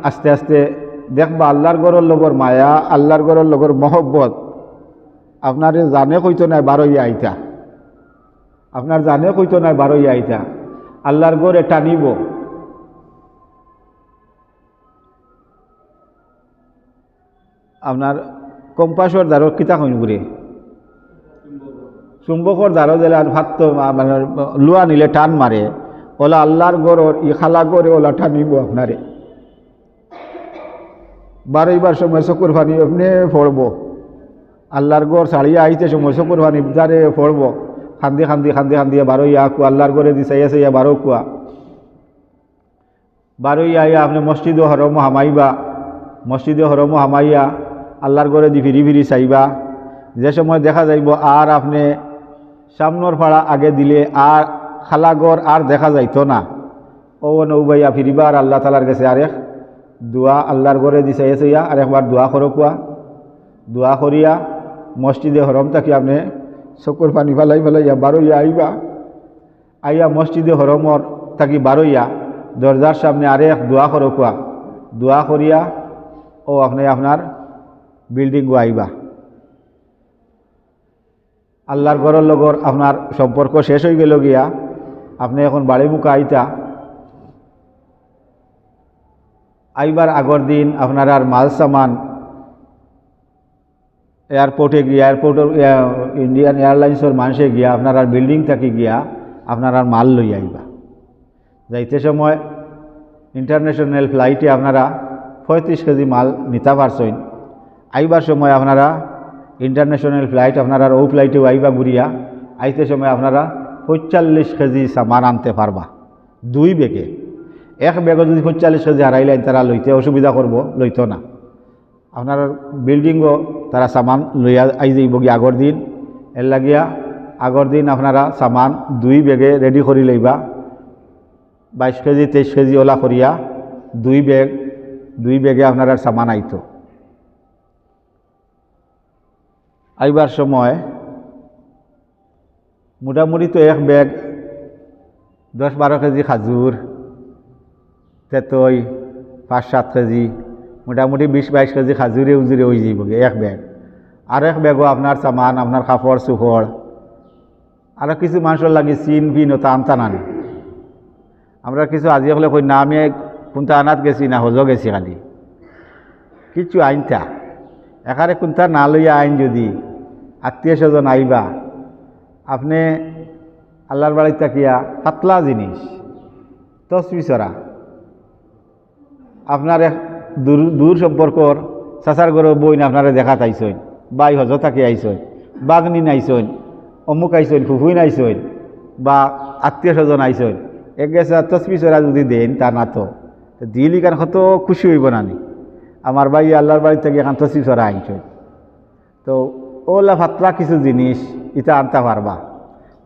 আস্তে আস্তে দেখবা আল্লাহর গরর লগর মায়া আল্লাহর গরর লগর মহব্বত আপনার জানে কইতো নাই বারোইয়া আইতা আপনার জানে কইতো নাই বারোইয়া আইতা আল্লাহর গড়ে টানিব আপনার কম্পাসর দ্বারো কিতা কইন ঘুরে চুম্বকর দ্বারো দিলে আর ভাত মানে লুয়া নিলে টান মারে ওলা আল্লাহর গড়র ই খালা গড়ে ওলা টানিব আপনারে বারোইবার সময় চকুর পানি আপনি পড়ব আল্লাহর গড় ছাড়িয়া আইতে সময় চকুর পানি যারে পড়ব খান্দি খান্দি খান্দি খান্দিয়া বারোইয়া কুয়া আল্লাহর গড়ে দি চাইয়া চাইয়া বারো কুয়া বারোইয়া আইয়া আপনি মসজিদে হরম হামাইবা মসজিদে হরম হামাইয়া আল্লাহর গড়ে দি ফিরি ফিরি চাইবা যে সময় দেখা যাইব আর আপনি সামনের ফাড়া আগে দিলে আর খালাগড় আর দেখা যাইতো না ও নৌবাইয়া ফিরিবা আর আল্লাহ তালার কাছে আরেক দোয়া আল্লাহর গড়ে দি চাইয়া চাইয়া আর একবার দোয়া করো কুয়া দোয়া করিয়া মসজিদে হরম থাকি আপনি চকুর পানি ফেলাই ফেলাইয়া বারোইয়া আইবা আইয়া মসজিদে হরমর থাকি বারোইয়া দরজার সামনে আরেক দোয়া করো কুয়া দোয়া করিয়া ও আপনি আপনার বিল্ডিং আইবা আল্লাহর ঘরের লগর আপনার সম্পর্ক শেষ হয়ে গেল গিয়া আপনি এখন বাড়ি মুখা আইতা আইবার আগর দিন আপনার আর মাল সামান এয়ারপোর্টে গিয়া এয়ারপোর্টের ইন্ডিয়ান এয়ারলাইন্সের মানুষে গিয়া আপনার আর বিল্ডিং থাকি গিয়া আপনার আর মাল লই আইবা যাইতে সময় ইন্টারন্যাশনাল ফ্লাইটে আপনারা 35 কেজি মাল নিতে পারছেন আইবার সময় আপনারা ইন্টারন্যাশনাল ফ্লাইট আপনারা ও ফ্লাইটেও আইবা ঘুরিয়া আইতে সময় আপনারা 45 কেজি সামান আনতে পারবা 2 ব্যাগে এক ব্যাগে যদি 45 কেজি হারাইলেন তারা লইতে অসুবিধা করব লইতো না আপনার বিল্ডিংও তারা সামান লইয়া আই যাইব গিয়ে আগর দিন এর লাগিয়া আগর দিন আপনারা সামান 2 ব্যাগে রেডি করি লইবা 22 কেজি 23 কেজি ওলা করিয়া 2 ব্যাগে আপনারা সামান আইতো আইবার সময় মোটামুটি তো এক ব্যাগ 10-12 কেজি খাজুর তেতই 5-7 কেজি মোটামুটি 20-22 কেজি খাজুরে উজুরে হয়ে যাইব এক ব্যাগ আর এক ব্যাগও আপনার সামান আপনার কাপড় চোপড় আরও কিছু মানুষের লাগে চিন ফিন ওটা আনতা নানি আমরা কিছু আজি হলে কই না আমি কোনটা আনাত গেছি না হজ গেছি খালি কিছু আইনতা এখানে কোনটা না লইয়া আইন যদি আত্মীয় স্বজন আইবা আপনি আল্লাহর বাড়িতে তাকিয়া পাতলা জিনিস তসবি চড়া আপনার এক দূর সম্পর্কর চাচার ঘরের বইন আপনারা দেখা আইসইন বাই হজ থাকি আইসইন বাগনি নাইসইন অমুক আইসইন ফুফুই নাইসইন বা আত্মীয় স্বজন আইসইন এক গেছে তসবি চড়া যদি দেন তা না তো দিলি কারণ কত খুশি হইব নানি আমার ভাই আল্লাহর বাড়ি থেকে এখন তসবি চড়া আনছইন তো ওলা ফাতলা কিছু জিনিস ইটা আনতে পারবা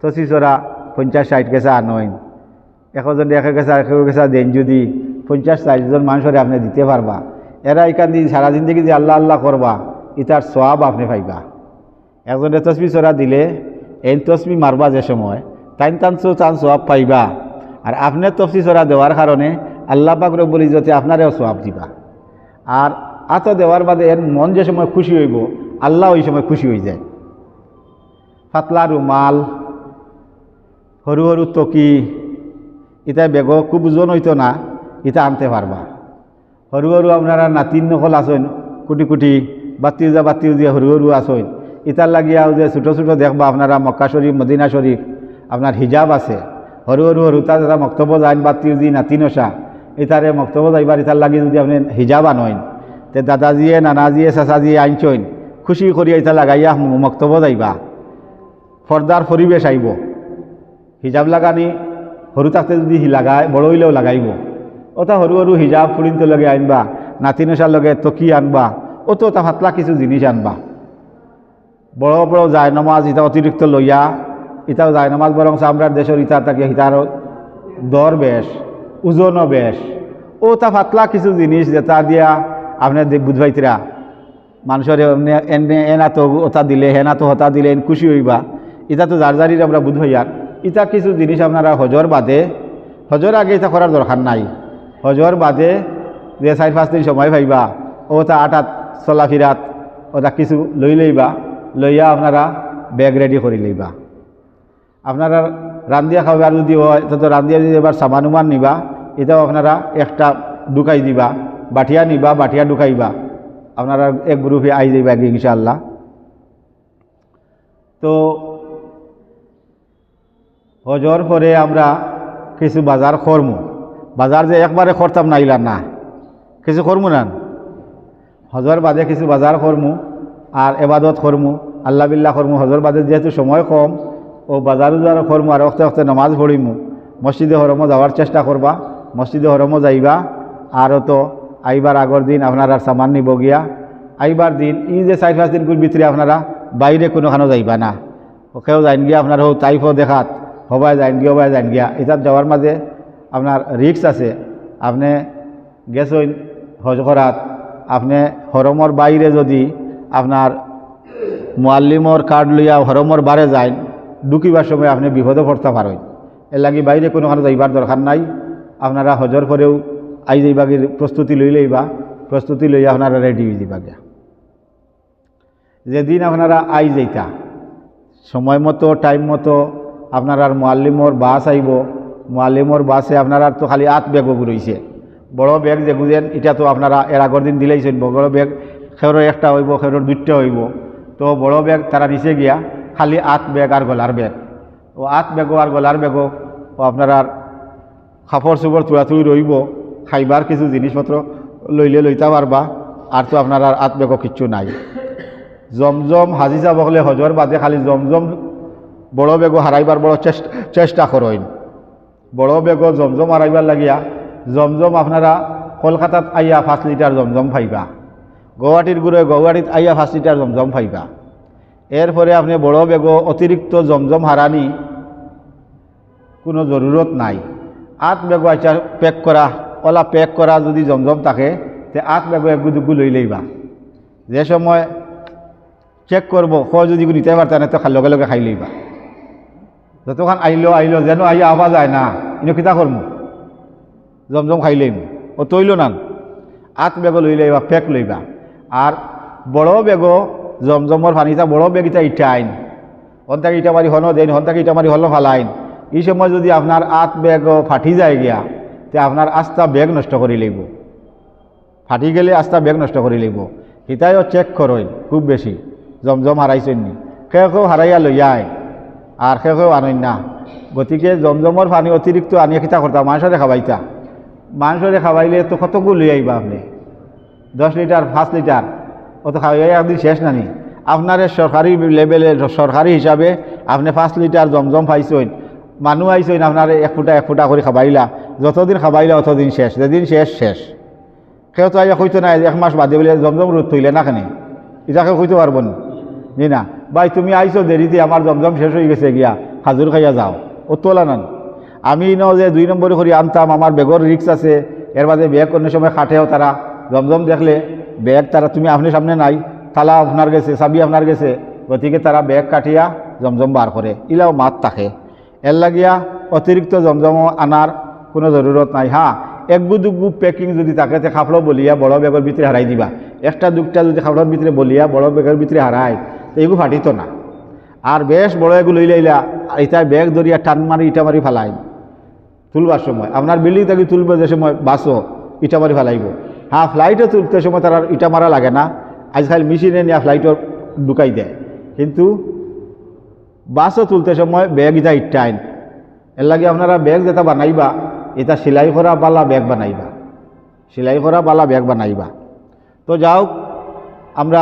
তসবি চড়া 50-60 গেছে আনইন এখন একে গেছা দেন যদি 50-60 জন মানুষরে আপনি দিতে পারবা এরা এখান দিয়ে সারা জিন্দগি যে আল্লাহ আল্লাহ করবা ইটার সওয়াব আপনি পাইবা একজনে তসবি চড়া দিলে এই তসবি মারবা যে সময় টান সওয়াব পাইবা আর আপনি তসবি চড়া দেওয়ার কারণে আল্লাহ পাক রব্বুল ইজ্জতে আপনারেও সওয়াব দিবা আর আত দেওয়ার বাদে এর মন যে সময় খুশি হইব আল্লাহ ওই সময় খুশি হয়ে যায় পাতলা রুমাল, সরু সরু টকি, ইটা বেগ খুব ওজন হইতো না, ইটা আনতে পারবা। সরু সরু আপনারা নাতিন নকল আসেন, কুটি কুটি বাতি উজা সরু সরু আসেন, ইটার লাগিয়াও যে ছোটো ছোটো দেখবা আপনারা মক্কা শরীফ, মদিনা শরীফ, আপনার হিজাব আছে, সরু সরুতা যারা মক্তব্য যাইন বাতি উজি নাতি নশা, ইতারে মক্তব্য যাইবার ইতার লাগি যদি আপনি হিজাব আনইন, তে দাদাজিয়ে নানাজিয়ে চাচাজিয়ে আনছইন, খুশি করিয়া ইতা লাগাইয়া মক্তব্য যাইবা, পর্দার পরিবেশ আইব। হিজাব লাগানি সরু থাকতে যদি লাগায়, বড় হইলেও লাগাইব। ওটা সরু সরু হিজাব ফুরিনতে লগে আনবা, নাতি নশার লগে তকি আনবা, ওটা ওটা পাতলা কিছু জিনিস আনবা। বড় বড় যায় নমাজ ইটা অতিরিক্ত লইয়া, ইটাও যায় নমাজ বরং আমরা দেশের ইটা থাকে ইটার দর বেশ, ওজনও বেশ, ওটা পাতলা কিছু জিনিস যেটা দিয়া আপনার বুঝবাইতরা মানুষের এনে এনা তো ওটা দিলে হেনা তো হতা দিলে খুশি হইবা, ইটা তো যার যারির আমরা বুঝবাইয়ার। ইটা কিছু জিনিস আপনারা হজর বাদে, হজর আগে এটা করার দরকার নাই, হজর বাদে যে 4-5 দিন সময় পাইবা, ওটা আটাত চলাফিরাত ওটা কিছু লই লইবা, লইয়া আপনারা ব্যাগ রেডি করে লইবা। আপনারা রান্ধিয়া খাবার যদি হয় তো রান্ধিয়া যদি এবার সামান উমান নিবা, এটাও আপনারা একটা ঢুকাই দিবা, বাটিয়া নিবা, বাটিয়া ঢুকাইবা, আপনারা এক গ্রুপে আই যাইবা ইনশাআল্লাহ। তো হজর পরে আমরা কিছু বাজার করমু, বাজার যে একবারে করতাম নাইলা না, কিছু করমু না, হজর বাদে কিছু বাজার করমু আর এবাদত করমু, আল্লাহ বিল্লাহ করমু। হজর বাদে যেহেতু সময় কম, ও বাজার উজার করমু আর অক্তে অক্তে নামাজ পড়িমু। মসজিদে হরমও যাওয়ার চেষ্টা করবা, মসজিদে হরমও যাইবা। আরও তো আইবার আগর দিন আপনারা সামান নিব গিয়া, আইবার দিন এই যে 4-5 দিনকুর ভিতরে আপনারা বাইরে কোনোখানো যাইবা না, ওকেও যাইন গিয়া আপনার হোক তাইফও দেখাত হবাই যাইন গিয়া, হবাই যাইন গিয়া। এটার যাওয়ার মাঝে আপনার রিক্স আছে। আপনি গেছেন হজ করাত, আপনি হরমর বাইরে যদি আপনার মুআল্লিমর কার্ড লইয়া হরমর বারে যাইন, ঢুকিবার সময় আপনি বিপদে পড়তে পারেন। এর লাগি বাইরে কোনোখানে যাইবার দরকার নাই। আপনারা হজর পরেও আই যাইবাগির প্রস্তুতি লই লইবা, প্রস্তুতি লইয়া আপনারা রেডি হয়ে যাবা গিয়া। যেদিন আপনারা আই যাইতা সময় মতো টাইম মতো আপনার মুআল্লিমর বাস আইব, মুআল্লিমর বাসে আপনারা তো খালি 8 ব্যাগ রয়েছে, বড় ব্যাগ যে বুঝেন এটা তো আপনারা এর আগর দিন দিলেইছেন। বড় ব্যাগ খেরোর একটা হইব, খেরোর 2টা হইব। তো বড় ব্যাগ তারা নিচে গিয়া খালি 8 ব্যাগ আর গলার ব্যাগ, ও 8 ব্যাগও আর গলার ব্যাগও ও আপনারা কাপড় চোপড় তুড়াতুড়ি রইব, খাইবার কিছু জিনিসপত্র লইলে লইতে পারবা। আর তো আপনার আর 8 ব্যাগও কিচ্ছু নাই। জমজম হাজি যাব হলে হজর বাদে খালি জমজম বড় বেগও হারাইবার বড় চেষ্টা করেন। বড় বেগও জমজম হারাইবার লাগিয়া জমজম আপনারা কলকাতাত আইয়া 5 লিটার জমজম পাইবা, গুয়াহাটির ঘুরে গুয়াহাটিত আইয়া 5 লিটার জমজম পাইবা। এরপরে আপনি বড় বেগও অতিরিক্ত জমজম হারানি কোনো জরুরত নাই। 8 বেগও আচ্ছা প্যাক করা, ওলা প্যাক করা যদি জমজম থাকে তে 8 বেগও একগু দুগু লই লইবা। যে সময় চেক করবো যদি নিতে পারতেন তো লগে লগে খাই লইবা। যতক্ষণ আইলো যেন আইয়া আওয়া যায় না, ইনো কিতা করমু, জমজম খাই লইম। ও তৈল না, 8 বেগও লই লইবা, প্যাক লইবা। আর বড় বেগও জমজমর পানিটা বড় বেগ ইটা আইন, হন্তাকে ইটা মারি হন দেন, হন্তাকে ইটা মারি হল ফালাইন। এই সময় যদি আপনার 8 বেগও ফাটি যায় গিয়া, তে আপনার আস্তা বেগ নষ্ট করে লইব। ফাটি গেলে আস্তা বেগ নষ্ট করে লইব। ইটাইও চেক করই খুব বেশি জমজম হারাইছেন নি, কেউ হারাইয়া লইয়া আইন আর কেউ আনইন না। গতিকে জমজমর পানি অতিরিক্ত আনিয়া কিতা করতা, মানুষরে খাওয়াইতা। মানুষরে খাওয়াইলে তো কতগুলো লই আইবা আপনি, 10 লিটার 5 লিটার অত খাওয়াই একদিন শেষ নানি। আপনার সরকারি লেভেলে সরকারি হিসাবে আপনি 5 লিটার জমজম পাইছেন, মানুষ আইছেন আপনার 1 ফুটা করে খাবাইলা। যতদিন খাবাইলা অতদিন শেষ, যেদিন শেষ শেষ। কেউ তো আইয়া কইতো না 1 মাস বাদে বলে জমজম রোদ থইলে না কেন, এটাকে কইতে পারবো না জি না ভাই তুমি আইছো দেরিতে, আমার জমজম শেষ হয়ে গেছে গিয়া, হাজুর খাইয়া যাও। ও তোলা নান আমি ন যে 2 নম্বরে করে আনতাম, আমার বেগর রিক্স আছে। এর বাদে ব্যাগ অন্য সময় খাটেও তারা জমজম দেখলে ব্যাগ তারা তুমি আপনার সামনে নাই, তালা আপনার গেছে, চাবি আপনার গেছে, গতিকে তারা ব্যাগ কাটিয়া জমজম বার করে, ইলাও মাত থাকে। এর লাগিয়া অতিরিক্ত জমজম আনার কোনো জরুরত নাই। হ্যাঁ, 1-2 প্যাকিং যদি থাকে তে খাফড় বলিয়া বড় ব্যাগের ভিতরে হারাই দিবা। 1-2টা যদি খাফড়ের ভিতরে বলিয়া বড় ব্যাগের ভিতরে হারায় তো এগুলো ফাটিত না। আর বেশ বড় এগুলো লইলা এটা ব্যাগ ধরিয়া টান মারি ইটা মারি ফেলাই তুলবার সময় আপনার বিল্ডিং থেকে তুলবে যে সময় বাসও ইটা মারি ফেলাইব। হ্যাঁ, ফ্লাইটও তুলতে সময় তারা ইটা মারা লাগে না, আজকাল মেশিনে নিয়ে ফ্লাইটও ঢুকাই দেয়। কিন্তু বাসও তুলতে সময় ব্যাগ ইটা ইটাইন এর লাগে আপনারা ব্যাগ যেটা বানাইবা এটা সেলাই করা বালা ব্যাগ বানাইবা, সেলাই করা বালা ব্যাগ বানাইবা। তো যাও আমরা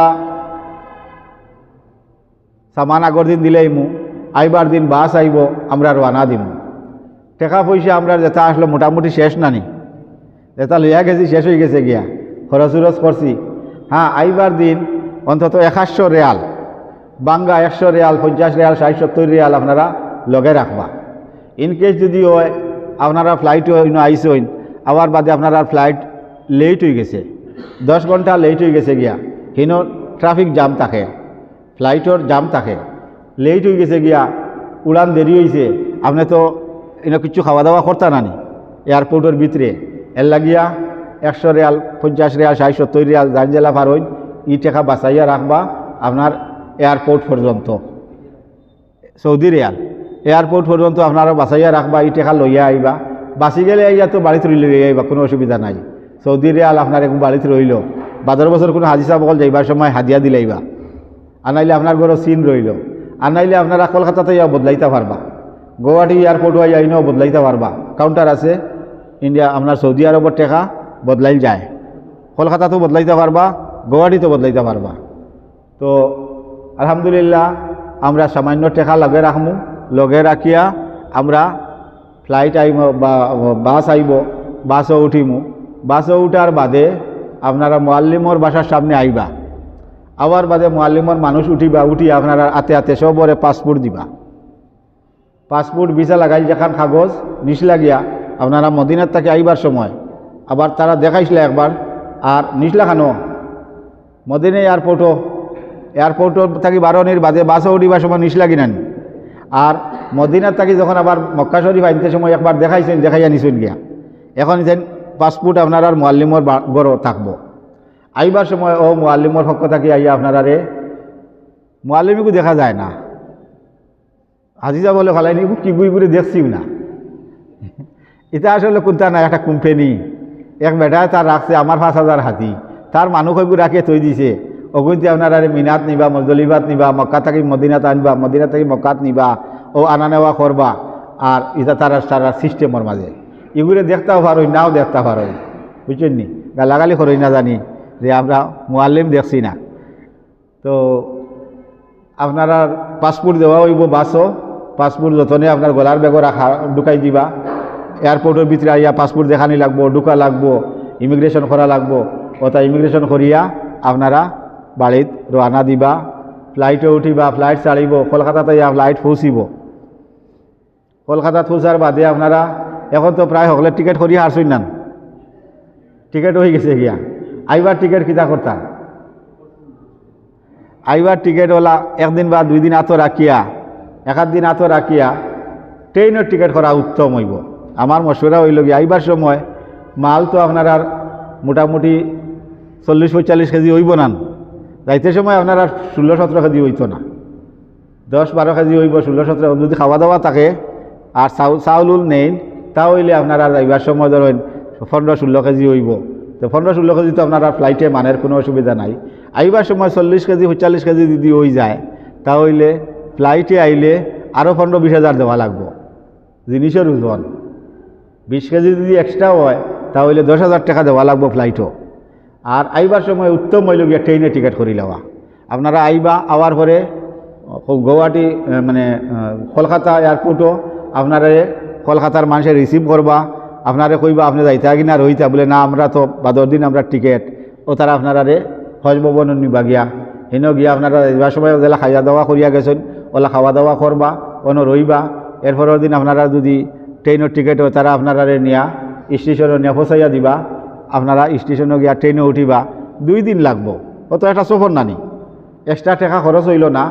সামান আগর দিন দিলেইমু, আইবার দিন বাস আইব, আমরা রওনা দিমু। টাকা পয়সা আমরা যেটা আসলো মোটামুটি শেষ নানি, যেটা লইয়া গেছি শেষ হয়ে গেছে গিয়া, খরচ উরচ করছি। হ্যাঁ, আইবার দিন অন্তত 100 রিয়াল বাঙ্গা, 100 রিয়াল, 50 রিয়াল, 60, 70 রিয়াল আপনারা লগে রাখবা। ইনকেস যদি হয় আপনারা ফ্লাইট আইসইন, আবার বাদে আপনারা ফ্লাইট লেট হয়ে গেছে, 10 ঘন্টা লেট হয়ে গেছে গিয়া, হিনো ট্রাফিক জাম থাকে, ফ্লাইটর জাম থাকে, লেট হয়ে গেছে গিয়া, উড়ান দেরি হয়েছে, আপনি তো এনে কিছু খাওয়া দাওয়া করতে নানি এয়ারপোর্টের ভিতরে, এর লাগিয়া 100 রিয়াল, 50 রিয়াল, 60, 70 রিয়াল জানজেলা পার হইন, ই টাকা বাঁচাইয়া রাখবা আপনার এয়ারপোর্ট পর্যন্ত। সৌদি রিয়াল এয়ারপোর্ট পর্যন্ত আপনারা বাঁচাইয়া রাখবা, এই টাকা লইয়া আইবা। বাঁচি গেলে আইয়া তো বাড়িতে লইয়া আইবা, কোনো অসুবিধা নাই। সৌদি রিয়াল আপনার একটু বাড়িতে রইল, 12 বছর কোনো হাজি সাহেব যাইবার সময় হাদিয়া দিলাইবা, আনাইলে আপনার ঘরে সিন রইল, আনাইলে আপনারা কলকাতাতে ইয়া বদলাইতে পারবা, গুয়াহাটি এয়ারপোর্ট হয়ে আইনও বদলাইতে পারবা। কাউন্টার আছে ইন্ডিয়া, আপনার সৌদি আরবের টাকা বদলাই যায়, কলকাতাতেও বদলাইতে পারবা, গুয়াহাটিতেও বদলাইতে পারবা। তো আলহামদুলিল্লাহ আমরা সামান্য টাকা লগে রাখমু, লগে রাখিয়া আমরা ফ্লাইট আইব বা বাস আইব, বাসও উঠিমু। বাসও উঠার বাদে আপনারা মুআল্লিমর বাসার সামনে আইবা, আবার বাদে মুআল্লিমর মানুষ উঠিবা, উঠি আপনারা আতে আতে সবরে পাসপোর্ট দিবা। পাসপোর্ট ভিসা লাগাই যেখান কাগজ নিশ লাগিয়া আপনারা মদিনার থেকে আইবার সময় আবার তারা দেখাইছিল একবার, আর নিশ লাগানো মদিনা এয়ারপোর্টও থাকি বারণের বাদে বাসও উঠিবার সময় নিশ লাগি নানি। আর মদিনার থাকি যখন আবার মক্কা শরীফ আনতে সময় একবার দেখাইছেন, দেখাইয়া নিছেন গিয়া। এখন নিছেন পাসপোর্ট আপনার আর মুআল্লিমর গড় থাকবো। আইবার সময় ও মুআল্লিমর পক্ষ থাকি আইয়া আপনারা রে মুআল্লিমকে দেখা যায় না, হাজিজা বলে ফালাইনি কি গুই করে দেখছিও না। এটা আসলে কোনটা না, একটা কোম্পানি, এক বেটা তার রাখছে আমার 5,000 হাতি, তার মানুষ হইব রাখিয়ে থই দিছে, ওগুনতে আপনারা মিনাত নিবা, মজদলিবাত নিবা, মক্কা থেকে মদিনাত আনবা, মদিনা থেকে মক্কাত নিবা, ও আনা নেওয়া করবা। আর এটা তারা সিস্টেমের মাঝে এগুলো দেখতেও পারোই, নাও দেখতে পারোই, বুঝছেন নি, গালাগালি করই না জানি যে আমরা মুআল্লিম দেখছি না। তো আপনারা পাসপোর্ট দেওয়া হইব, বাসও পাসপোর্ট যতনে আপনার গলার বেগ রাখা ঢুকাই দিবা। এয়ারপোর্টের ভিতরে আইয়া পাসপোর্ট দেখানি লাগবো, ঢুকা লাগবো, ইমিগ্রেশন করা লাগবো, ওটা ইমিগ্রেশন করিয়া আপনারা বাড়িত রওনা দিবা। ফ্লাইটে উঠিবা, ফ্লাইট ছাড়িব, কলকাতাতে ফ্লাইট পৌঁছিব। কলকাতাত পৌঁছার বাদে আপনারা এখন তো প্রায় সকলের টিকিট করিয়া আসুন না, টিকিট হয়ে গেছে গিয়া। আইবার টিকিট কিতা করতাম, আইবার টিকিট ওলা 1 দিন বা 2 দিন আতো রাখিয়া, 1 দিন আতো রাখিয়া ট্রেনের টিকিট করা উত্তম হইব। আমার মশওরা হইল গিয়া আইবার সময় মাল তো আপনার আর মোটামুটি 40-45 কেজি হইব না, যাইতে সময় আপনার আর 16-17 কেজি হইতো না, 10-12 কেজি হইব, 16-17। যদি খাওয়া দাওয়া থাকে আর চাউল নেই তা হইলে আপনারা যাইবার সময় ধরেন 15-16 কেজি হইব। তো 15-16 কেজি তো আপনারা ফ্লাইটে মানের কোনো অসুবিধা নাই। আইবার সময় 40 কেজি 45 কেজি যদি হয়ে যায় তা হইলে ফ্লাইটে আইলে আরও 15-20 হাজার দেওয়া লাগবো জিনিসের ওজন। 20 কেজি যদি এক্সট্রা হয় তাহলে 10,000 টাকা দেওয়া লাগবো ফ্লাইটও। আর আইবার সময় উত্তম হইল গিয়া ট্রেনে টিকিট করি লওয়া। আপনারা আইবা, আওয়ার পরে গুয়াহাটি মানে কলকাতা এয়ারপোর্টও আপনারা কলকাতার মানুষের রিসিভ করবা, আপনারা কইবা আপনি যাইতে কিনা রইতা, বলে না আমরা তো বাদর দিন আমরা টিকিট, ও তারা আপনারা হজ ভবন নিবা গিয়া, হেন গিয়া আপনারা যাইবার সময় যেলা খাইয়া দাওয়া করিয়া গেছেন ওলা খাওয়া দাওয়া করবা, অন্য রইবা। এরপরের দিন আপনারা যদি ট্রেনের টিকিট হয় তারা আপনারা নিয়া স্টেশনে নিয়ে পৌঁছাইয়া দিবা, আপনারা স্টেশনে গিয়া ট্রেনে উঠিবা। 2 দিন লাগবো, অত একটা সফর নানি, এক্সট্রা টাকা খরচ হইল না।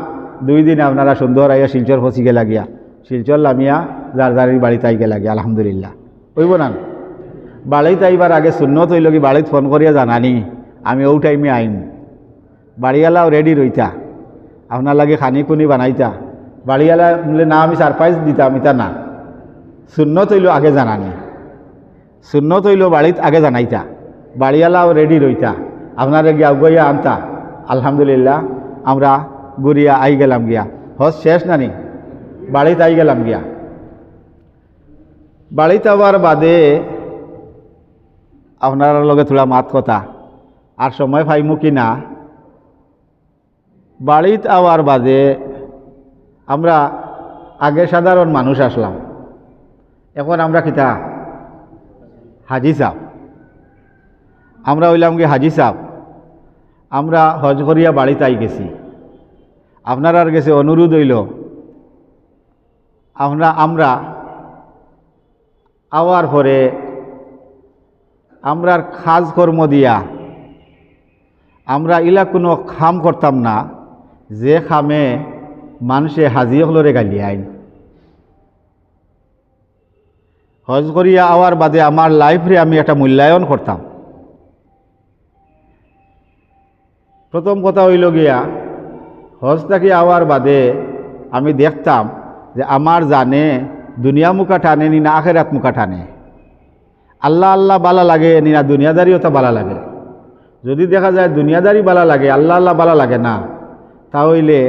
2 দিন আপনারা সুন্দর আইয়া শিলচর পৌঁছি গেলা গিয়া, শিলচর লামিয়া যার যারির বাড়িতে আই গেলা গিয়া। আলহামদুলিল্লাহ হইব না। বাড়িতে আইবার আগে সুন্নত হইল কি বাড়িতে ফোন করিয়া জানানি আমি ও টাইমে আইম, বাড়িওয়ালাও রেডি রইতা, আপনার লাগে খানি খুনি বানাইতা, বাড়িওয়ালা বলে না আমি সারপ্রাইজ দিতাম, এটা না। সুন্নত হইল আগে জানানি, সুন্নত হইল বাড়িত আগে জানাইতা, বাড়িওয়ালাও রেডি রইতা, আপনারা গিয়া গইয়া আনতা। আলহামদুলিল্লাহ আমরা ঘুরিয়া আই গেলাম গিয়া, হজ শেষ নানি বাড়িতে আই গেলাম গিয়া। বাড়িতে আবার বাদে আপনার লগে থোড়া মাত কথা আর সময় পাইমু কি না। বাড়িতে আওয়ার বাদে আমরা আগে সাধারণ মানুষ আসলাম, এখন আমরা কিতা হাজি সাহ, আমরা হইলাম কি হাজি সাহ। আমরা হজ করিয়া বাড়িতে আই গেছি, আপনার গেছে অনুরোধ হইল আমরা আওয়ার পরে আমরার খাজ কর্ম দিয়া আমরা ইলা কোনো খাম করতাম না যে খামে মানুষে হাজি হলরে গালি আইন। হজ করিয়া আওয়ার বাদে আমার লাইফরে আমি একটা মূল্যায়ন করতাম। প্রথম কথা হইল গিয়া হজ থাকি আওয়ার বাদে আমি দেখতাম যে আমার জানে দুনিয়া মুখা টানে নি না আখেরাত মুখা টানে, আল্লাহ আল্লাহ বালা লাগে নি না দুনিয়াদারিও তা বালা লাগে। যদি দেখা যায় দুনিয়াদারি বালা লাগে, আল্লাহ আল্লাহ বালা লাগে না, তাহলে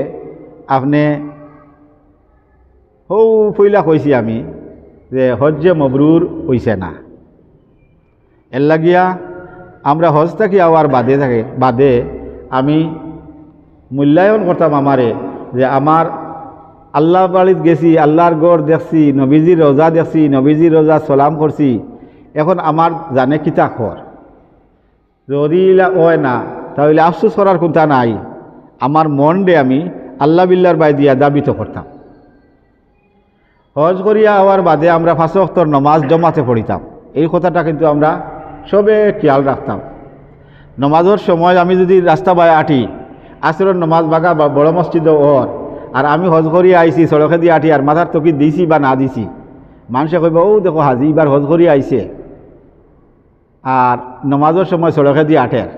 আপনি হৌ ফইলা কইছি আমি যে হজ্জে মবরুর হইছে না। এর লাগিয়া আমরা হজ থাকি আওয়ার বাদে আমি মূল্যায়ন করতাম আমারে যে আমার আল্লাহ বাড়িত গেছি, আল্লাহর গড় দেখছি, নবীজির রোজা দেখছি, নবীজির রোজা সালাম করছি, এখন আমার জানে কিতা খর। যদি হয় না তাহলে আফসোস করার কথা নাই, আমার মন ডে আমি আল্লাহ বিল্লার বাই দিয়া দাবিত করতাম। হজ করিয়া হওয়ার বাদে আমরা 5 ওয়াক্তের নমাজ জমাতে পড়িতাম, এই কথাটা কিন্তু আমরা সবে খেয়াল রাখতাম। নমাজের সময় আমি যদি রাস্তা বাই আটি, আসরের নমাজ বাগা বড় মসজিদে ওর, আর আমি হজ করিয়া আইছি সড়কে দিয়ে আটি আর মাথার তকি দিছি বা না দিছি, মানুষে কইব ও দেখো হাজি এবার হজ করিয়া আইছে, আর নমাজের সময় সড়কে দিয়ে আটের।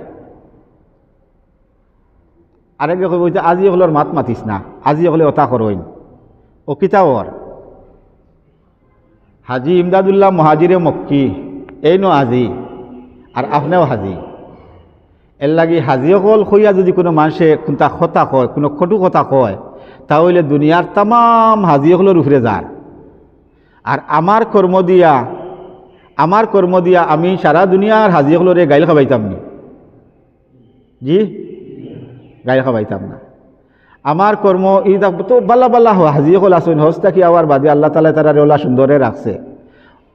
আরেকে কইব আজি হলোর মাত মাতিস না, আজি হলে ওতা করইন, ও কিতা ওর হাজি ইমদাদুল্লাহ মহাজিরে মক্কি এই নো হাজি, আর আপনিও হাজি। এর লাগি হাজি অকল কইয়া যদি কোনো মানুষে কোনটা কথা কয়, কোনো কটু কথা কয়, তাহলে দুনিয়ার তাম হাজি অকলের উপরে যার। আর আমার কর্ম দিয়া আমি সারা দুনিয়ার হাজি অকলরে গাইল খাবাইতাম নি, জি গাইল খাবাইতাম না। আমার কর্ম ই তো বাল্লা বাল্লা হাজি অকল আসেন, হজ থাকি আওয়ার বাদে আল্লাহ তালা তারা রেওলা সুন্দরে রাখছে,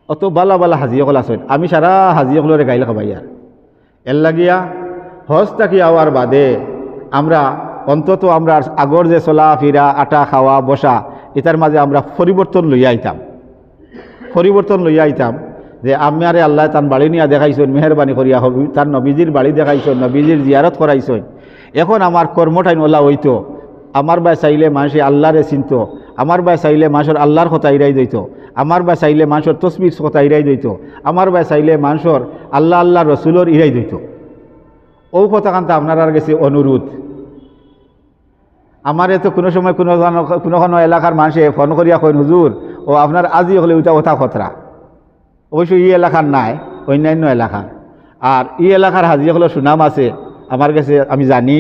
অত বাল্লা বাল্লা হাজি অকল আসেন, আমি সারা হাজি অকলরে গাইল খাবাই। আর এর লাগিয়া হজ থাকি আওয়ার বাদে আমরা অন্তত আমরা আগর যে চলা ফিরা আটা খাওয়া বসা এটার মাঝে আমরা পরিবর্তন লইয়া আইতাম যে আমারে আল্লাহ তার বাড়ি নিয়ে দেখাইছেন, মেহরবানি করিয়া হবি তার নবীজির বাড়ি দেখাইছেন, নবীজির জিয়ারত করাইছেন। এখন আমার কর্মটাইন ওলা হইতো, আমার বাই চাইলে মানুষে আল্লাহরে চিনত, আমার বাই চাইলে মানুষের আল্লাহর কথা ইরাই দিত, আমার বাই চাইলে মানুষের তসবির কথা ইরাই দিত, আমার বাই চাইলে মানুষের আল্লাহ আল্লাহ রসুলোর ইরাই দিত। ও কথা কান্তা আপনার গেছে অনুরোধ। আমার তো কোনো সময় কোনো এলাকার মানুষে ফোন করিয়া কইন হুজুর ও আপনার আজি হলে ওইটা কথা খতরা, অবশ্যই এই এলাকার নাই, অন্যান্য এলাকার। আর এই এলাকার হাজি হলো সুনাম আছে আমার কাছে, আমি জানি।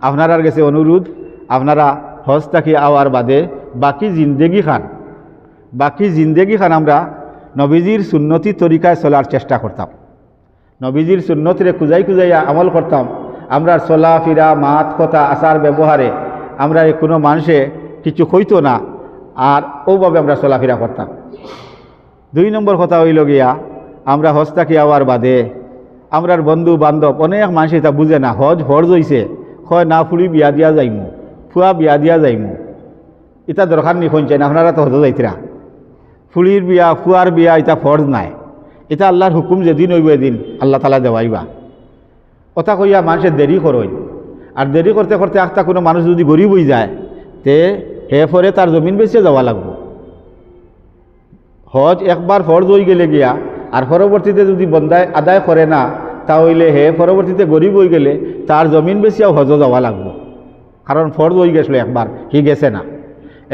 আপনার গেছে অনুরোধ, আপনারা হজ থাকি আওয়ার বাদে বাকি জিন্দেগি খান আমরা নবীজির সুন্নতি তরিকায় চলার চেষ্টা করতাম, নবীজির সুন্নতিরে খুঁজাই আমল করতাম। আমরা চলা ফিরা মাত কথা আচার ব্যবহারে আমরা কোনো মানুষে কিছু কইতো না, আর ওভাবে আমরা চলাফেরা করতাম। 2 নম্বর কথা হইল গিয়া আমরা হজ থাকি আওয়ার বাদে আমরার বন্ধু বান্ধব অনেক মানুষ এটা বুঝে না, হজ ফরজ হইছে, হয় না ফুলি বিয়া দিয়া যাইমু, ফুয়া বিয়া দিয়া যাইমু, এটা দরকার নি কইন চাই না, আপনারা তো হজ যাইতরা, ফুলির বিয়া ফুয়ার বিয়া এটা ফরজ নাই, এটা আল্লাহর হুকুম যেদিন হইব এদিন আল্লাহ তালা দেওয়াইবা। কথা কইয়া মানুষের দেরি করই, আর দেরি করতে করতে একটা কোনো মানুষ যদি গরিব হয়ে যায় তে হে ফরে তার জমিন বেঁচে যাওয়া লাগবে। হজ একবার ফরজ হয়ে গেলে গিয়া আর পরবর্তীতে যদি বন্দায় আদায় করে না, তাহলে হে পরবর্তীতে গরিব হয়ে গেলে তার জমিন বেচিয়াও হজ যাওয়া লাগবে, কারণ ফরজ হয়ে গেছিল একবার, হি গেছে না।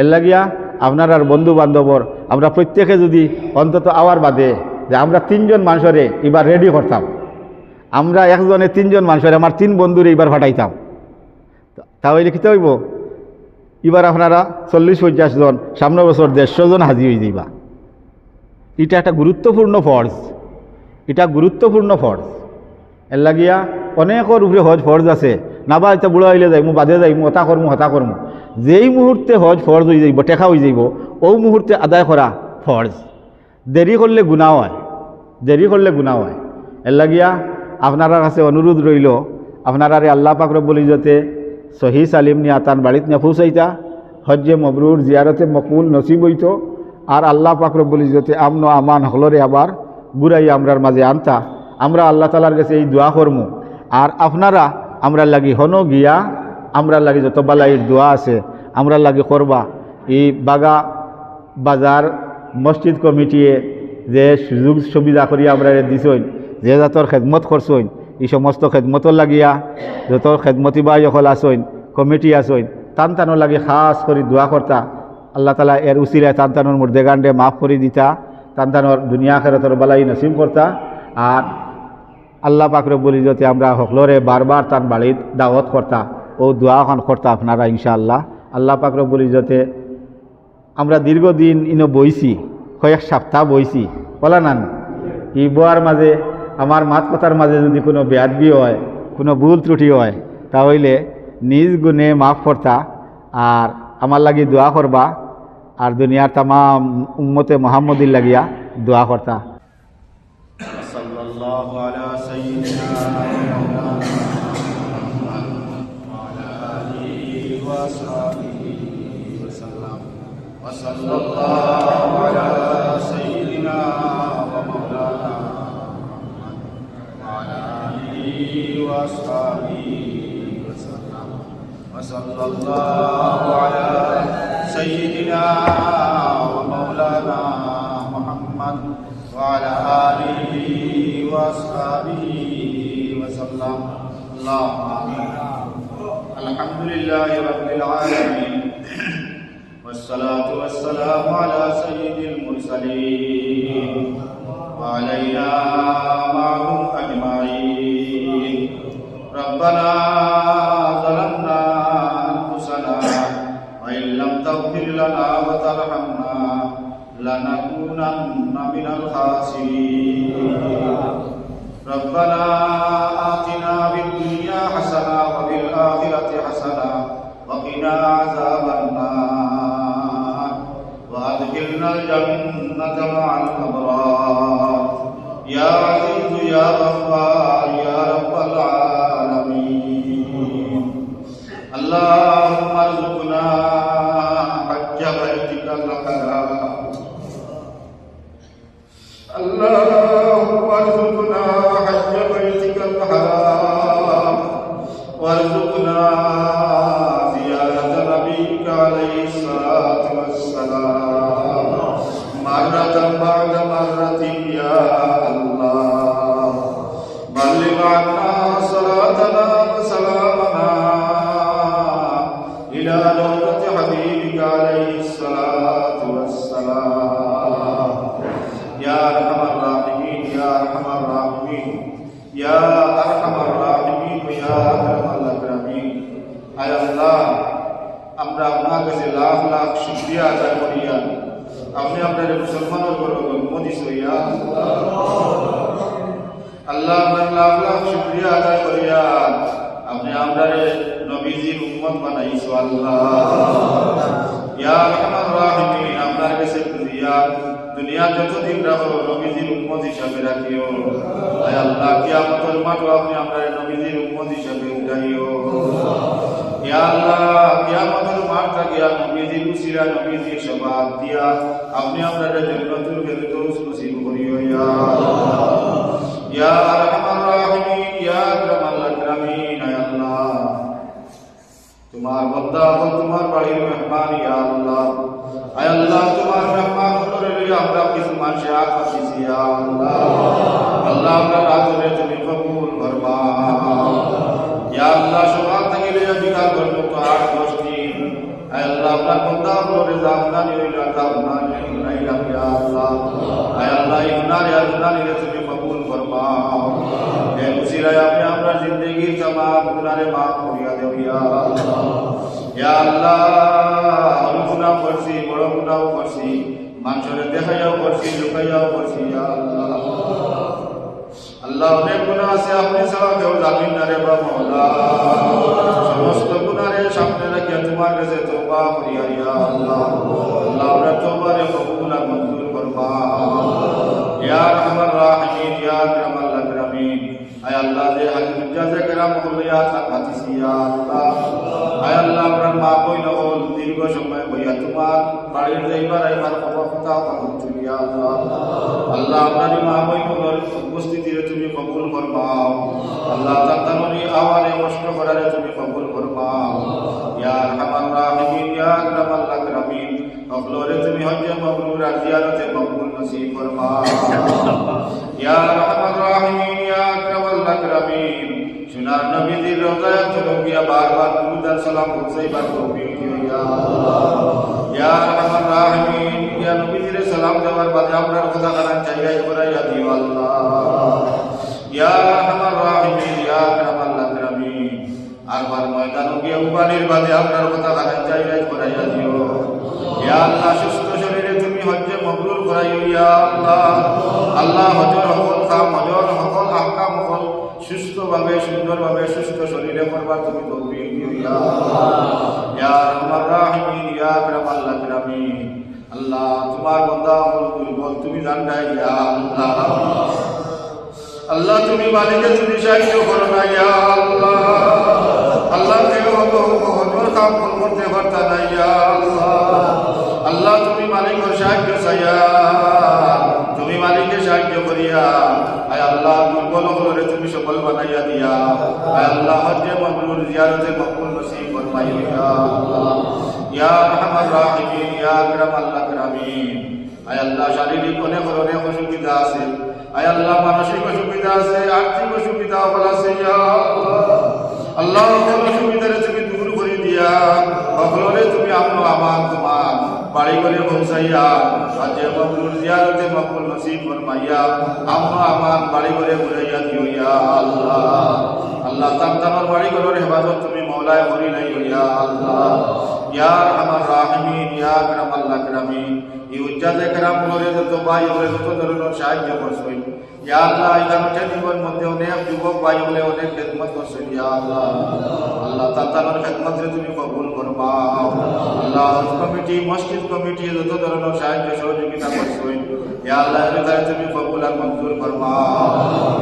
এর লাগিয়া আপনার আর বন্ধু বান্ধবর আমরা প্রত্যেকে যদি অন্তত আওয়ার বাদে যে আমরা 3 জন মানুষরে এবার রেডি করতাম, আমরা একজনে 3 জন মানুষরে আমার 3 বন্ধুরে এবার ফাটাইতাম, তাহলে কি হইব? এবার আপনারা 40-50 জন, সামনে বছর 150 জন হাজির হয়ে যাইবা। এটা একটা গুরুত্বপূর্ণ ফর্জ, এটা গুরুত্বপূর্ণ ফর্জ। এর লাগিয়া অনেকের উপরে হজ ফর্জ আছে, না বা এটা বুড়া হইলে যাইমু, বাদে যাইমু, হতা করমু। যেই মুহূর্তে হজ ফর্জ হয়ে যাইব, টেকা হয়ে যাইব, ও মুহূর্তে আদায় করা ফর্জ। দেরি করলে গুনাহ হয়, দেরি করলে গুনাহ হয়। এর লাগিয়া আপনার কাছে অনুরোধ রইল, আপনারা আল্লাহ পাক রব্বুল ইজ্জতে সহি সালিম নিয়া তার বাড়িত নিয়ে পৌঁছাইতা, হজ্জে মবরুর, জিয়ারতে মকবুল নসিব হইত, আর আল্লাহ পাক রব্বুল ইজ্জতে আমন আমান হলরে আবার ঘুরাই আমরার মাঝে আনতা। আমরা আল্লাহ তালার কাছে এই দোয়া করমু। আর আপনারা আমরা লাগি হনো গিয়া আমরা লাগি যত বালাইয়ের দোয়া আছে আমরা লাগি করবা। এই বাগা বাজার মসজিদ কমিটিয়ে যে সুযোগ সুবিধা করি আমরা দিছইন, যে জাতর খেদমত করছইন, এই সমস্ত খেদমতর লাগিয়া যত খেদমতি বা যখন আসইন, কমিটি আসইন, টানটানোর লাগে খাস করে দোয়া করতা। আল্লাহ তালা এর উচিলায় টানটানোর মুর্দেগান্ডে মাফ করে দিতা, টানটানোর দুনিয়া খেরতর বালাই নসিব করতা। আর আল্লাহ পাক রব্বুল ইজ্জতে আমরা সকলরে বারবার তার বাড়িত দাওয়াত করতা, ও দোয়াখান করতা আপনারা ইনশাআল্লাহ। আল্লাহ পাক রব্বুল ইজ্জতে আমরা দীর্ঘদিন ইনো বইছি, কয়েক সপ্তাহ বইছি, বলা নান এই বয়ার মাঝে আমার মাত কথার মাঝে যদি কোনো বেয়াদবি হয়, কোনো ভুল ত্রুটি হয়, তাহলে নিজ গুণে মাফ করতা আর আমার লাগি দোয়া করবা, আর দুনিয়ার তামাম উম্মতে মুহাম্মদির লাগিয়া দোয়া করতা। সাল্লাল্লাহু আলা সাইয়্যিদিনা মাওলানা মুহাম্মদ ওয়া আলা আলিহি ওয়া সাহবিহি ওয়া সাল্লাম। ওয়া সাল্লাল্লাহু আলা সাইয়্যিদিনা ওয়া মাওলানা মুহাম্মদ ওয়া আলা আলিহি ওয়া সাহবিহি ওয়া সাল্লাম। ওয়া সাল্লাল্লাহু আলা সাইয়্যিদিনা ওয়া মাওলানা মুহাম্মদ وعلى آله وأصحابه وسلم. اللهم آمين. الحمد لله رب العالمين والصلاة والسلام على سيد المرسلين وعلينا معهم أجمعين. ربنا ظلمنا أنفسنا وإن لم تغفر لنا وترحمنا لنكونن من الخاسرين. ربنا آتنا في الدنيا حسنة وفي الآخرة حسنة وقنا عذاب النار وأدخلنا الجنة مع الأبرار يا عزيز يا غفار يا رب العالمين. اللهم ارزقنا حج بيتك الحرام. اللهم ارزقنا حج بيتك الحرام وارزقنا زيارة نبيك عليه الصلاة والسلام مرة بعد مرة يا الله. بلغ عنا صلاتنا وسلامنا إلى روضة حبيبك عليه الصلاة والسلام. يا أرحم الراحمين يا أرحم الراحمين يا أرحم الراحمين يا أكرم الأكرمين. আয় আল্লাহ, আমরা আপনার কাছে লাখ লাখ শুকরিয়া আদায় করিয়া আপনি আপনার মুসলমানের উপর মদিস হইয়া আল্লাহ আপনার লাখ লাখ শুকরিয়া আদায় করিয়া আপনি আমরা নবীজির উম্মত বানাইছো আল্লাহ। ইয়া আরহামার রাহিমিন, আপনার কাছে দুনিয়া যতদিন রাখো নবীজির উম্মত হিসাবে রাখিও। আয় আল্লাহ, কিয়ামতের মাঠে আপনি আমরা নবীজির উম্মত হিসাবে উঠাইও। ইয়া আল্লাহ, কিয়ামতের মাঠ থাকিয়া নবীজির উসিলা নবীজির শাফাআত দিয়া আপনি আমরা জান্নাতুল ফিরদৌস নসিব করিও ইয়া আল্লাহ। ইয়া আরহামার রাহিমিন ইয়া আকরামাল আকরামিন। আয় আল্লাহ, তোমার বান্দা ও তোমার বাড়ির মেহমান ইয়া আল্লাহ। আয় আল্লাহ, তোমার মেহমান করে আমরা কিছু মানুষে আকাশি ইয়া আল্লাহ। আল্লাহ, আমরা রাতে তুমি কবুল করবা ইয়া আল্লাহ। সকাল থেকে বিকাল পর্যন্ত 8-10 দিন আয় আল্লাহ আপনার বন্ধা করে জামদানি হইল জামদানি হইলাম ইয়া আল্লাহ আয় আল্লাহ ইউনারি আল্লাহনি তুমি কবুল ফরমাও এ উসিলায় আপনি আমরা জিন্দেগির तमाम গুনাহে maaf করিয়া দেও ইয়া আল্লাহ ইয়া আল্লাহ আমি গুনাহ করছি বড় গুনাহ করছি মানুষের দেখাইয়াও করছি লুকাইয়াও করছি ইয়া আল্লাহ আল্লাহ অনেক গুনাহ আছে আপনি ছাড়া কেউ জানেন না রে মাওলা সমস্ত গুনাহে সামনে রাখিয়া তোমার কাছে তওবা করিয়া ইয়া আল্লাহ আল্লাহ আমরা তওবারে কবুল আর মঞ্জুর ফরমাও ইয়া আরহামার রাহিমিন ইয়া আকরামাল আকরামিন আয় আল্লাহ যে হাজিজাতে کرام হইয়া থাকিছি ইয়া আল্লাহ আয় আল্লাহ আমরা মা কইল হল দীর্ঘ সময় হইয়া তোমার বাড়ির যাইবার আইবার কথা করছি ইয়া আল্লাহ আল্লাহ আপনার মা কইল উপস্থিতিরে তুমি কবুল ফরমাও আল্লাহ তাআলার আওয়াজে কষ্ট করারে তুমি কবুল ফরমাও ইয়া আরহামার রাহিমিন ইয়া আকরামাল আকরামিন কবুলরে তুমি হজ্জে মাবরুর আর জিয়ারতে কবুল নসিব ফরমাও ইয়া আরহামার রাহিমিন ইয়া আকরামাল আকরামিন সুনার নবীজির রওজায় চলকিয়া বারবার দুরূদ আর সালাম পৌঁছাইবার তৌফিক দিও ইয়া আল্লাহ ইয়া আরহামার রাহিমিন ইয়া নবীজির সালাম দেওয়ার বাদে আমরার কথা কারণ চাইয়াই করাইয়া দিও আল্লাহ ইয়া আরহামার রাহিমিন ইয়া আকরামাল আকরামিন আরবার ময়দান গিয়া উবানির বাদে আমরার কথা কারণ চাইয়াই করাইয়া দিও ইয়া আল্লাহ সুস্থ শরীরে তুমি হজ্জে মাবরুর করাইও ইয়া আল্লাহ আল্লাহ হজর হল কাম হজর হল আহকাম হল সুস্থভাবে সুন্দরভাবে সুস্থ শরীরে করবার তুমি তৌফিক দিও ইয়া আল্লাহ ইয়া আরহামার রাহিমিন ইয়া আকরামাল আকরামিন আল্লাহ তোমার বান্দা হল দুর্বল তুমি জানতাই ইয়া আল্লাহ আল্লাহ তুমি মালিকে তুমি সাহায্য করো না ইয়া আল্লাহ আল্লাহ কেউ হজর কাম করতে পারতা না ইয়া আল্লাহ আল্লাহ তুমি মালিকের সাহায্য চাইয়া তুমি মালিকের সাহায্য করিয়া আয় আল্লাহ দুর্বল হলে তুমি সফল বানাইয়া দিয়া আয় আল্লাহ হজ্জে মাবরুর জিয়ারতে মকবুল নসিব ফরমাইও ইয়া আল্লাহ ইয়া আরহামার রাহিমিন ইয়া আকরামাল আকরামিন আয় আল্লাহ শারীরিক অনেক ধরনের অসুবিধা আছে আয় আল্লাহ মানসিক অসুবিধা আছে আর্থিক অসুবিধা আছে ইয়া আল্লাহ সকল অসুবিধারে তুমি দূর করে দিয়া সকলরে তুমি আমন আমান তোমার বাড়ি করে পৌঁছাইয়া হজ্জে মাবরুর জিয়ারতে মকবুল নসিব ফরমাইয়া আমন আমান বাড়ি করে ঘুরাইয়া দিও ইয়া আল্লাহ আল্লাহ তাআলার বাড়ি ঘরের হেফাজত তুমি মওলায় করি নাই ইয়া আল্লাহ ইয়া আরহামার রাহিমিন ইয়া আকরামাল আকরামিন এই উজ্জাতে کرام করে যত ভাই হলে যত ধরনের সাহায্য করছই ইয়া আল্লাহ এখানে জীবন মধ্যে অনেক যুবক ভাই হলে অনেক খেদমত করছই ইয়া আল্লাহ আল্লাহ তাআলার খেদমতে তুমি কবুল ফরমাও আল্লাহ কমিটি মসজিদ কমিটি যত ধরনের সাহায্য সহযোগিতা করছই ইয়া আল্লাহ এর তুমি কবুল আর মঞ্জুর ফরমাও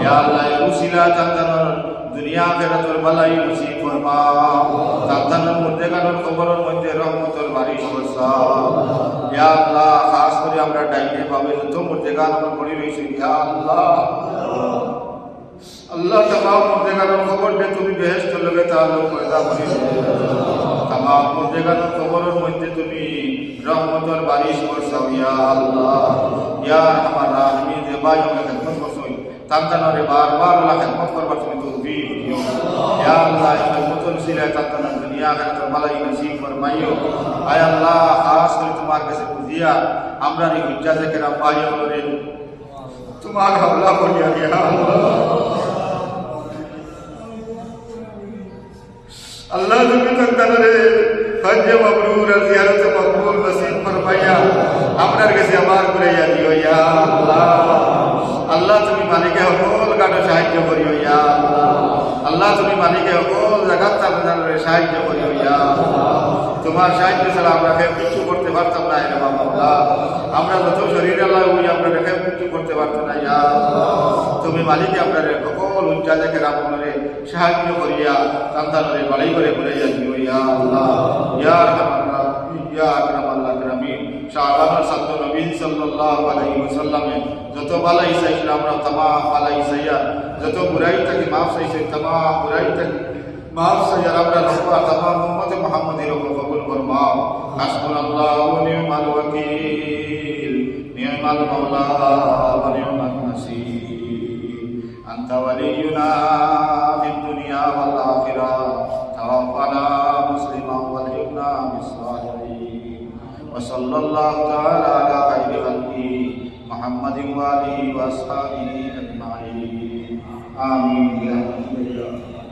ইয়া আল্লাহ উসিলা তাআলার দুনিয়া আখিরাতের বালাই নসিব ফরমাও তাআলার মধ্যে কারণ কবরের মধ্যে রহমতের বারিশ বর্ষাও ইয়া আল্লাহ খাস করে আমরা ডাইনে পাবে যত মধ্যে গান আমরা পড়ি রইছি ইয়া আল্লাহ আল্লাহ तमाम মধ্যে কারণ খবর দে তুমি বেহেশত লগে তাআল্লুক পয়দা করি तमाम মধ্যে কারণ কবরের মধ্যে তুমি রহমতের বারিশ বর্ষাও ইয়া আল্লাহ ইয়া আরহামার রাহিমিন যে ভাই আমরা খেদমত করছই তাআলারে বারবার আল্লাহ খেদমত করবার তুমি তৌফিক দিও ইয়া আল্লাহ খেদমতের সিলা তাআলার দুনিয়া আখিরাতের বালাই নসিব ফরমাইও আয় আল্লাহ খাস করে তোমার কাছে বুঝিয়া আমরা এই উজ্জাতে کرام ভাই বলরে তোমার হাওলা করিয়া ইয়া আল্লাহ আল্লাহ তুমি তাআলারে হজ্জে মাবরুর আর জিয়ারতে মকবুল নসিব ফরমাইয়া আমরার কাছে আবার ঘুরাইয়া দিও ইয়া আল্লাহ আল্লাহ তুমি মালিকে সকল গাটো সাহায্য করিও ইয়া আল্লাহ আল্লাহ তুমি মালিকে সকল জায়গাত তাআলারে সাহায্য করিও ইয়া আল্লাহ তোমার সাহায্য ছাড়া আমরা কিছু করতে পারতাম না রে বাবা আমরা যত শরীর আল্লাহ ওই আমরা কিছু করতে পারতাম না ইয়া আল্লাহ তুমি মালিকে আপনারে সকল উজ্জাতে کرام করে সাহায্য করিয়া তাআলারে বাড়াই করে ঘুরাইয়া দিও ইয়া আল্লাহ ইয়া আরহামার রাহিমিন ইয়া আকরামাল আকরামিন শাহবানুর সাদ্দ নবী সাল্লাল্লাহু আলাইহি ওয়াসাল্লাম যত বালাই চাইছিল আমরা तमाम বালাই চাইয়া যত বুরাই থেকে maaf চাইছে तमाम বুরাই থেকে maaf চাইয়া আমরা রব্বা तमाम উম্মত মুহাম্মাদের উপর কবুল ফরমাও হাসবুনাল্লাহু ওয়া নি'মাল ওয়াকিল নি'মাল মাওলা ওয়া নি'মান নাসীর আনতা ওয়ালিয়ুনা ফিদ দুনিয়া ওয়াল আখিরাহ তাওয়াফানা মুসলিমান ওয়া আলহিকনা বিস সালিহিন সাল্লাল্লাহু তাআলা আলা খায়রি খালকি মুহাম্মাদিন ওয়া আলিহি ওয়া আসহাবিহি আজমাইন আমিন ইয়া রাব্বাল আলামিন।